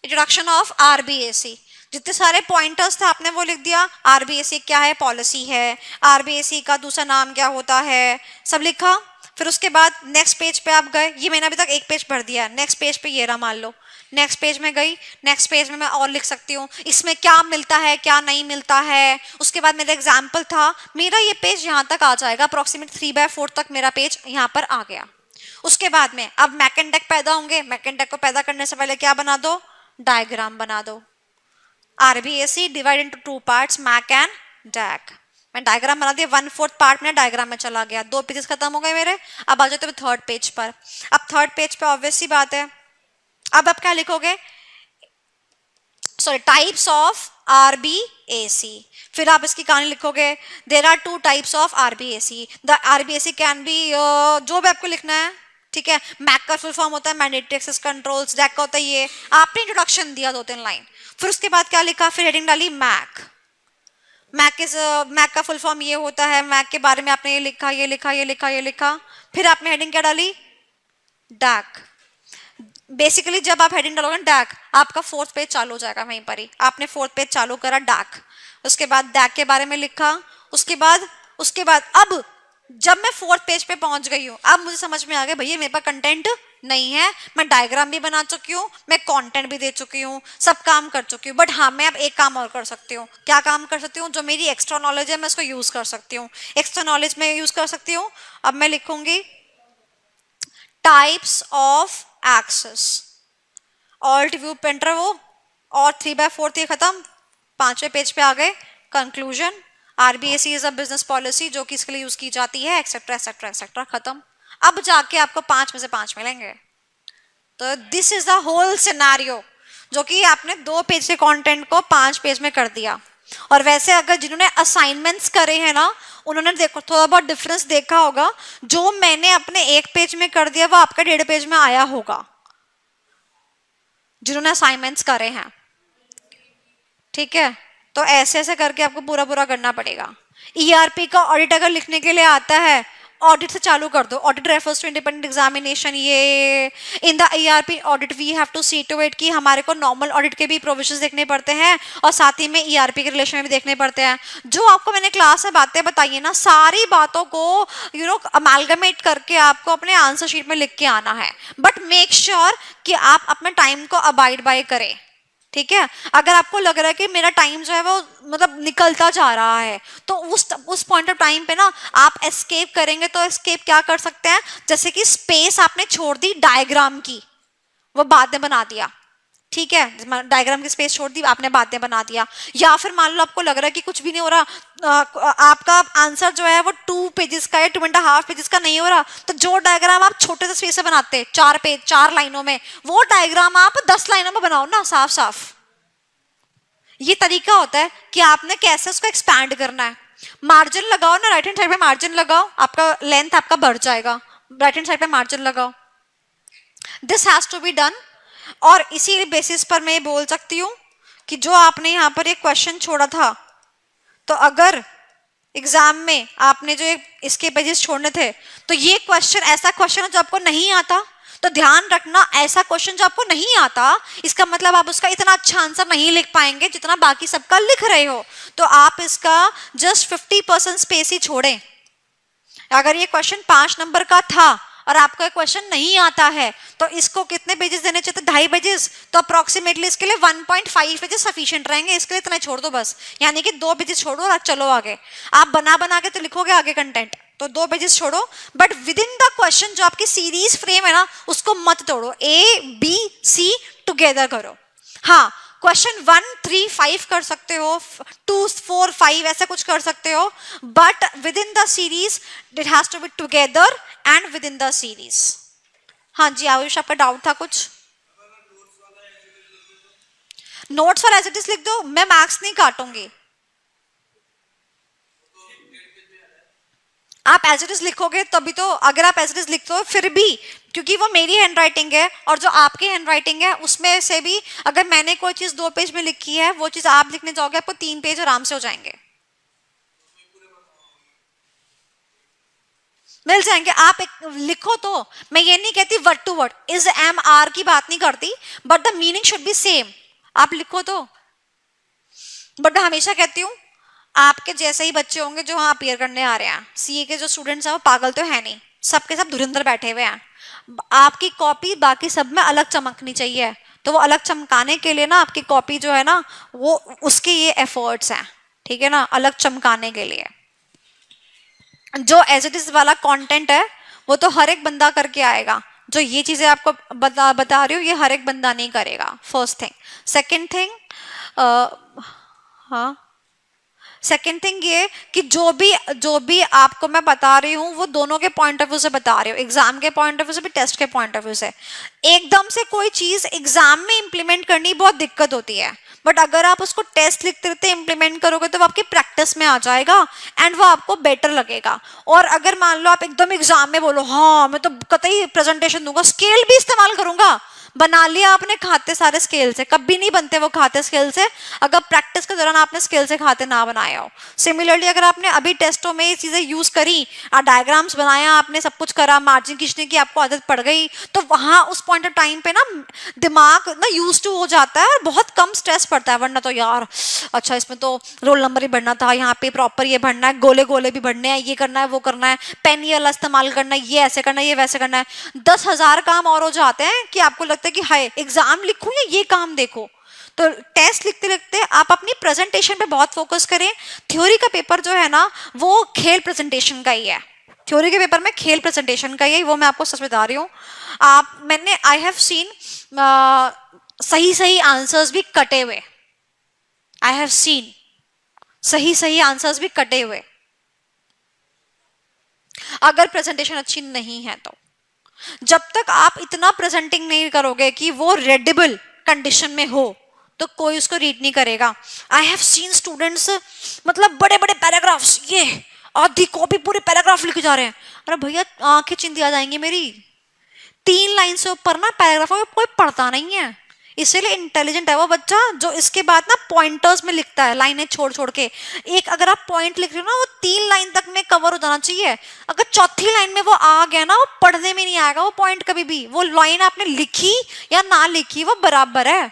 Introduction of RBSE. जितने सारे पॉइंटर्स थे आपने वो लिख दिया. आरबीएसई क्या है? पॉलिसी है. आरबीएसई का दूसरा नाम क्या होता है? सब लिखा. फिर उसके बाद नेक्स्ट पेज पे आप गए. ये मैंने अभी तक एक पेज भर दिया. नेक्स्ट पेज पे ये रहा मान लो. नेक्स्ट पेज में गई. नेक्स्ट पेज में मैं और लिख सकती हूँ इसमें क्या मिलता है क्या नहीं मिलता है. उसके बाद मेरा एग्जाम्पल था. मेरा ये पेज यहाँ तक आ जाएगा. अप्रोक्सीमेट 3/4 तक मेरा पेज यहाँ पर आ गया. उसके बाद में अब मैक एंड डेक पैदा होंगे. मैक एंड डेक को पैदा करने से पहले क्या बना दो? डायग्राम बना दो. RBSE divide into 2 parts, MAC and DAC. मैं डायग्राम बना दिया. 1/4 पार्ट में डायग्राम में चला गया. 2 पेजेस खत्म हो गए मेरे. अब आ जाते हैं थर्ड पेज पर. अब थर्ड पेज पे ऑब्वियस सी बात है. अब आप क्या लिखोगे? Sorry, types of RBSE. फिर आप इसकी कहानी लिखोगे. There are 2 types of RBSE. The RBSE can be, जो भी आपको लिखना है. ठीक है, मैक का फुल फॉर्म होता है मैंडेटरी एक्सेस कंट्रोल्स. डेक का होता है ये. आपने इंट्रोडक्शन दिया 2-3 लाइन. फिर उसके बाद क्या लिखा? फिर हेडिंग डाली मैक. मैक का फुल फॉर्म ये होता है. मैक के बारे में आपने ये लिखा ये लिखा ये लिखा ये लिखा. फिर आपने हेडिंग क्या डाली? डैक. बेसिकली जब आप हेडिंग डालोगे डैक, आपका 4th पेज चालू हो जाएगा वहीं पर ही. आपने 4th पेज चालू करा डैक. उसके बाद डैक के बारे में लिखा. उसके बाद अब जब मैं फोर्थ पेज पे पहुंच गई हूँ, अब मुझे समझ में आ गया भैया मेरे पास कंटेंट नहीं है, मैं डायग्राम भी बना चुकी हूँ, मैं कंटेंट भी दे चुकी हूँ, सब काम कर चुकी हूँ, बट हाँ मैं अब एक काम और कर सकती हूँ। क्या काम कर सकती हूँ? जो मेरी एक्स्ट्रा नॉलेज है मैं उसको यूज कर सकती हूँ। एक्स्ट्रा नॉलेज में यूज कर सकती हूँ। अब मैं लिखूंगी टाइप्स ऑफ एक्सेस, ऑल्ट व्यू पेंटर वो, और 3/4 ये खत्म, 5वें पेज पे आ गए, conclusion, RBSE is a business policy जो कि इसके लिए यूज की जाती है, एक्सेट्रा एक्सेट्रा एक्सेट्रा, खत्म। अब जाके आपको 5 में से 5 मिलेंगे। तो this is the whole scenario, जो कि आपने 2 पेज के कंटेंट को 5 पेज में कर दिया। और वैसे अगर जिन्होंने असाइनमेंट्स करे हैं ना, उन्होंने देखो थोड़ा बहुत डिफरेंस देखा होगा, जो मैंने अपने 1 पेज में कर दिया वो आपका 1.5 पेज में आया होगा, जिन्होंने असाइनमेंट्स करे हैं। ठीक है, तो ऐसे ऐसे करके आपको पूरा पूरा करना पड़ेगा। ईआरपी का ऑडिट अगर लिखने के लिए आता है, ऑडिट से चालू कर दो। Audit refers to independent examination, ये in the ERP audit we have to see to it कि हमारे को नॉर्मल ऑडिट के भी प्रोविजंस देखने पड़ते हैं और साथ ही में ईआरपी के रिलेशन में भी देखने पड़ते हैं। जो आपको मैंने क्लास में बातें बताई है ना, सारी बातों को अमालगमेट करके आपको अपने आंसर शीट में लिख के आना है, बट मेक श्योर कि आप अपने टाइम को अबाइड बाय करें। ठीक है, अगर आपको लग रहा है कि मेरा टाइम जो है वो मतलब निकलता जा रहा है, तो उस पॉइंट ऑफ टाइम पे ना आप एस्केप करेंगे। तो एस्केप क्या कर सकते हैं, जैसे कि स्पेस आपने छोड़ दी डायग्राम की, वो बाद में बना दिया। ठीक है, डायग्राम की स्पेस छोड़ दी, आपने बाद में बना दिया। या फिर मान लो आपको लग रहा है कि कुछ भी नहीं हो रहा, आपका आंसर जो है वो 2 पेजेस का या 2.5 पेजेस का नहीं हो रहा, तो जो डायग्राम आप छोटे से स्पेस से बनाते हैं 4 लाइनों में, वो डायग्राम आप 10 लाइनों में बनाओ ना, साफ साफ। ये तरीका होता है कि आपने कैसे उसको एक्सपैंड करना है। मार्जिन लगाओ ना, राइट हैंड साइड पे मार्जिन लगाओ, आपका लेंथ आपका बढ़ जाएगा। राइट हैंड साइड पे मार्जिन लगाओ, this has to be done. और इसी बेसिस पर मैं बोल सकती हूँ कि जो आपने यहाँ पर एक क्वेश्चन छोड़ा था, तो अगर एग्जाम में आपने जो इसके पेजेस छोड़ने थे, तो ये क्वेश्चन ऐसा क्वेश्चन है जो आपको नहीं आता, तो ध्यान रखना ऐसा क्वेश्चन जो आपको नहीं आता, इसका मतलब आप उसका इतना अच्छा आंसर नहीं लिख पाएंगे जितना बाकी सबका लिख रहे हो, तो आप इसका जस्ट 50% स्पेस ही छोड़ें। अगर ये क्वेश्चन 5 नंबर का था और आपको क्वेश्चन नहीं आता है, तो इसको कितने पेजेस देने चाहिए? 2.5 पेजेस, तो अप्रोक्सीमेटली इसके लिए 1.5 पेजेस सफिशिएंट रहेंगे। इसके लिए इतना छोड़ दो बस, यानी कि 2 पेजेस छोड़ो और चलो आगे। आप बना बना के तो लिखोगे आगे कंटेंट, तो 2 पेजेस छोड़ो, but within the question जो आपकी सीरीज फ्रेम है ना, उसको मत तोड़ो, A, B, C टुगेदर करो। हाँ, क्वेश्चन 1, 3, 5 कर सकते हो, 2, 4, 5 ऐसा कुछ कर सकते हो, but within the series it has to be together and within the series. हाँ जी आयुष, आपका डाउट था कुछ? Notes for as it is लिख दो, मैं मार्क्स नहीं काटूंगी। आप एज इट इज लिखोगे तभी तो, अगर आप एज इट इज लिखते हो फिर भी, क्योंकि वो मेरी हैंड राइटिंग है और जो आपकी हैंड राइटिंग है उसमें से भी अगर मैंने कोई चीज 2 पेज में लिखी है, वो चीज आप लिखने जाओगे आपको 3 पेज आराम से हो जाएंगे, मिल जाएंगे। आप एक लिखो तो, मैं ये नहीं कहती वर्ड टू वर्ड, इज एम आर की बात नहीं करती, but the meaning should be same. आप लिखो तो, बट मैं हमेशा कहती हूँ आपके जैसे ही बच्चे होंगे जो वहां अपियर करने आ रहे हैं, सीए के जो स्टूडेंट्स हैं वो पागल तो है नहीं, सबके सब धुरंधर बैठे हुए हैं। आपकी कॉपी बाकी सब में अलग चमकनी चाहिए, तो वो अलग चमकाने के लिए ना आपकी कॉपी जो है ना, वो उसके ये एफर्ट्स हैं, ठीक है ना, अलग चमकाने के लिए। जो एज इट इज वाला कंटेंट है वो तो हर एक बंदा करके आएगा, जो ये चीजें आपको बता रही हूँ ये हर एक बंदा नहीं करेगा, फर्स्ट थिंग। सेकंड थिंग, हाँ सेकेंड थिंग ये कि जो भी आपको मैं बता रही हूँ वो दोनों के पॉइंट ऑफ व्यू से बता रही हूँ, एग्जाम के पॉइंट ऑफ व्यू से भी, टेस्ट के पॉइंट ऑफ व्यू से। एकदम से कोई चीज एग्जाम में इंप्लीमेंट करनी बहुत दिक्कत होती है, बट अगर आप उसको टेस्ट लिखते रहते इंप्लीमेंट करोगे तो वो आपकी प्रैक्टिस में आ जाएगा एंड वो आपको बेटर लगेगा। और अगर मान लो आप एकदम एग्जाम में बोलो हाँ मैं तो कतई प्रेजेंटेशन दूंगा, स्केल भी इस्तेमाल करूंगा, बना लिया आपने खाते सारे स्केल से, कभी नहीं बनते वो खाते स्केल से अगर प्रैक्टिस के दौरान आपने स्केल से खाते ना बनाए हो। सिमिलरली अगर आपने अभी टेस्टों में ये चीजें यूज करी, डायग्राम्स बनाया आपने, सब कुछ करा, मार्जिन खींचने की आपको आदत पड़ गई, तो वहां उस पॉइंट ऑफ टाइम पे ना दिमाग ना यूज टू हो जाता है और बहुत कम स्ट्रेस पड़ता है। वरना तो यार अच्छा इसमें तो रोल नंबर ही भरना था, यहाँ पे प्रॉपर ये भरना है, गोले गोले भी भरने हैं, ये करना है वो करना है, पेन ये वाला इस्तेमाल करना है, ये ऐसे करना है, ये वैसे करना है, 10,000 काम और हो जाते हैं कि आपको लगता है कि हाय एग्जाम लिखूं या ये काम देखो। तो टेस्ट लिखते लिखते आप अपनी प्रेजेंटेशन पे बहुत फोकस करें। थ्योरी का पेपर जो है ना वो खेल प्रेजेंटेशन का ही है, थ्योरी के पेपर में खेल प्रेजेंटेशन का ही है, वो मैं आपको सच बता रही हूँ। मैंने आई हैव सीन सही सही आंसर्स भी कटे हुए, आई हैव सीन सही सही आंसर्स भी कटे हुए, अगर प्रेजेंटेशन अच्छी नहीं है तो। जब तक आप इतना प्रेजेंटिंग नहीं करोगे कि वो रेडेबल कंडीशन में हो तो कोई उसको रीड नहीं करेगा। आई हैव सीन स्टूडेंट्स मतलब बड़े बड़े पैराग्राफ्स, ये आधी कॉपी पूरे पैराग्राफ लिखे जा रहे हैं। अरे भैया आंखें चिंधी आ जाएंगी मेरी, 3 लाइन से ऊपर ना पैराग्राफ कोई पढ़ता नहीं है। इसीलिए इंटेलिजेंट है वो बच्चा जो इसके बाद ना पॉइंटर्स में लिखता है, लाइनें छोड़ छोड़ के। एक अगर आप पॉइंट लिख रहे हो ना वो 3 लाइन तक में कवर हो जाना चाहिए। अगर चौथी लाइन में वो आ गया ना वो पढ़ने में नहीं आएगा वो पॉइंट कभी भी। वो लाइन आपने लिखी या ना लिखी वो बराबर है,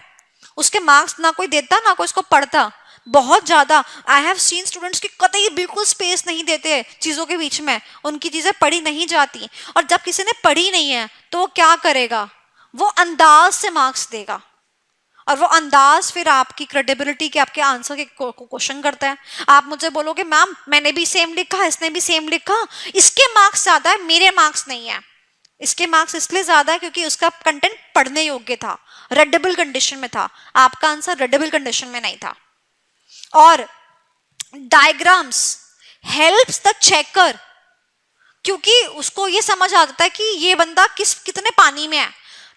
उसके मार्क्स ना कोई देता ना कोई उसको पढ़ता। बहुत ज्यादा आई हैव सीन स्टूडेंट्स की कतई बिल्कुल स्पेस नहीं देते चीजों के बीच में, उनकी चीजें पढ़ी नहीं जाती। और जब किसी ने पढ़ी नहीं है तो वो क्या करेगा, वो अंदाज से मार्क्स देगा, और वो अंदाज फिर आपकी क्रेडिबिलिटी के आपके आंसर के क्वेश्चन करता है। आप मुझे बोलोगे मैम मैंने भी सेम लिखा, इसने भी सेम लिखा, इसके मार्क्स ज्यादा है मेरे मार्क्स नहीं है। इसके मार्क्स इसलिए ज्यादा है क्योंकि उसका कंटेंट पढ़ने योग्य था, रेडेबल कंडीशन में था, आपका आंसर रेडेबल कंडीशन में नहीं था। और डायग्राम्स हेल्प्स द चेकर, क्योंकि उसको ये समझ आ जाता है कि ये बंदा कितने पानी में है।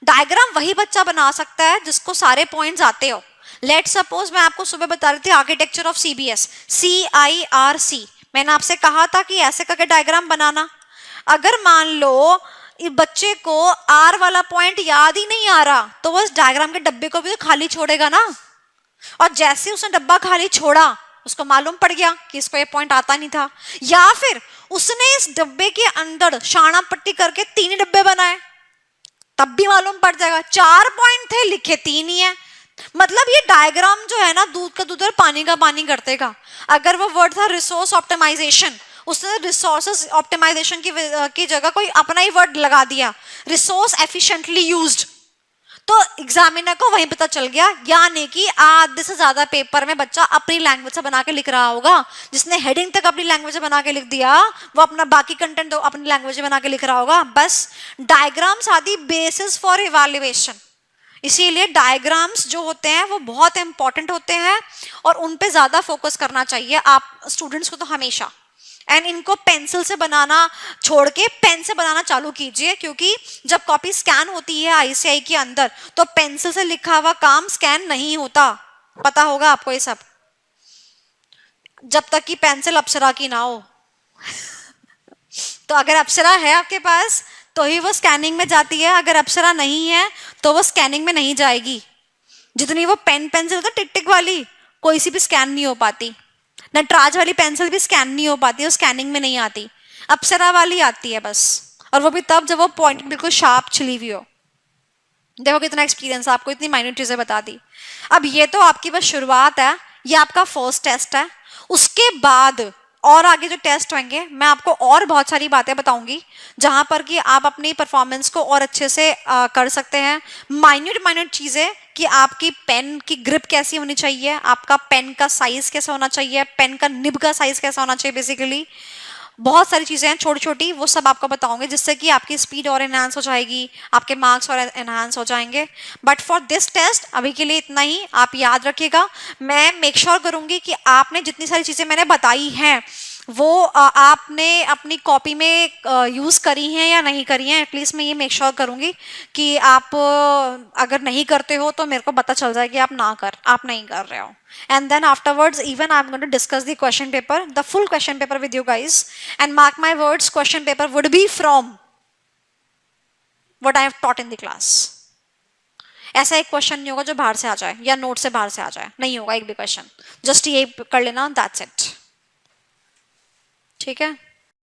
डायग्राम वही बच्चा बना सकता है जिसको सारे पॉइंट्स आते हो। लेट सपोज मैं आपको सुबह बता रही थी आर्किटेक्चर ऑफ CBS, CIRC, मैंने आपसे कहा था कि ऐसे करके डायग्राम बनाना। अगर मान लो बच्चे को R वाला पॉइंट याद ही नहीं आ रहा तो वो इस डायग्राम के डब्बे को भी तो खाली छोड़ेगा ना। और जैसे उसने डब्बा खाली छोड़ा उसको मालूम पड़ गया कि इसको ये पॉइंट आता नहीं था, या फिर उसने इस डब्बे के अंदर शाना पट्टी करके 3 ही डब्बे बनाए तब भी मालूम पड़ जाएगा 4 पॉइंट थे लिखे 3 ही है। मतलब ये डायग्राम जो है ना दूध का दूध और पानी का पानी कर देगा। अगर वो वर्ड था रिसोर्स ऑप्टिमाइजेशन, उसने रिसोर्सेज ऑप्टिमाइजेशन की जगह कोई अपना ही वर्ड लगा दिया, रिसोर्स एफिशिएंटली यूज्ड, तो एग्जामिनर को वहीं पता चल गया। यानी कि आधे से ज्यादा पेपर में बच्चा अपनी लैंग्वेज से बना के लिख रहा होगा। जिसने हेडिंग तक अपनी लैंग्वेज से बना के लिख दिया वो अपना बाकी कंटेंट तो अपनी लैंग्वेज में बना के लिख रहा होगा। बस diagrams are the basis for evaluation, इसीलिए डायग्राम्स जो होते हैं वो बहुत इंपॉर्टेंट होते हैं और उन पे ज्यादा फोकस करना चाहिए आप स्टूडेंट्स को तो हमेशा। एंड इनको पेंसिल से बनाना छोड़ के पेन से बनाना चालू कीजिए, क्योंकि जब कॉपी स्कैन होती है ICI के अंदर तो पेंसिल से लिखा हुआ काम स्कैन नहीं होता, पता होगा आपको ये सब, जब तक कि पेंसिल अप्सरा की ना हो। तो अगर अप्सरा है आपके पास तो ही वो स्कैनिंग में जाती है, अगर अप्सरा नहीं है तो वो स्कैनिंग में नहीं जाएगी। जितनी वो पेन पेंसिल होता टिक टिक वाली कोई सी भी स्कैन नहीं हो पाती, नटराज वाली पेंसिल भी स्कैन नहीं हो पाती, वो स्कैनिंग में नहीं आती, अप्सरा वाली आती है बस, और वो भी तब जब वो पॉइंट बिल्कुल शार्प छिली हुई हो। देखो कितना एक्सपीरियंस, आपको इतनी माइन्यूट चीजें बता दी। अब ये तो आपकी बस शुरुआत है, ये आपका फर्स्ट टेस्ट है। उसके बाद और आगे जो टेस्ट होंगे मैं आपको और बहुत सारी बातें बताऊंगी जहां पर कि आप अपनी परफॉर्मेंस को और अच्छे से कर सकते हैं। माइन्यूट माइन्यूट चीजें कि आपकी पेन की ग्रिप कैसी होनी चाहिए, आपका पेन का साइज कैसा होना चाहिए, पेन का निब का साइज कैसा होना चाहिए, बेसिकली बहुत सारी चीजें हैं छोटी छोटी, वो सब आपको बताऊंगे जिससे कि आपकी स्पीड और एनहांस हो जाएगी, आपके मार्क्स और एनहांस हो जाएंगे। बट फॉर दिस टेस्ट अभी के लिए इतना ही, आप याद रखिएगा। मैं मेक श्योर करूंगी कि आपने जितनी सारी चीजें मैंने बताई हैं वो आपने अपनी कॉपी में यूज करी हैं या नहीं करी हैं। एटलीस्ट मैं ये मेक श्योर करूंगी कि आप अगर नहीं करते हो तो मेरे को पता चल जाए कि आप नहीं कर रहे हो। And then afterwards even I'm going to discuss the question paper, the full question paper with you guys, and mark my words, question paper would be from what I have taught in the class. ऐसा एक question नहीं होगा जो बाहर से आ जाए या note से बाहर से आ जाए, नहीं होगा एक भी क्वेश्चन, जस्ट ये कर लेना, दैट्स इट। ठीक है।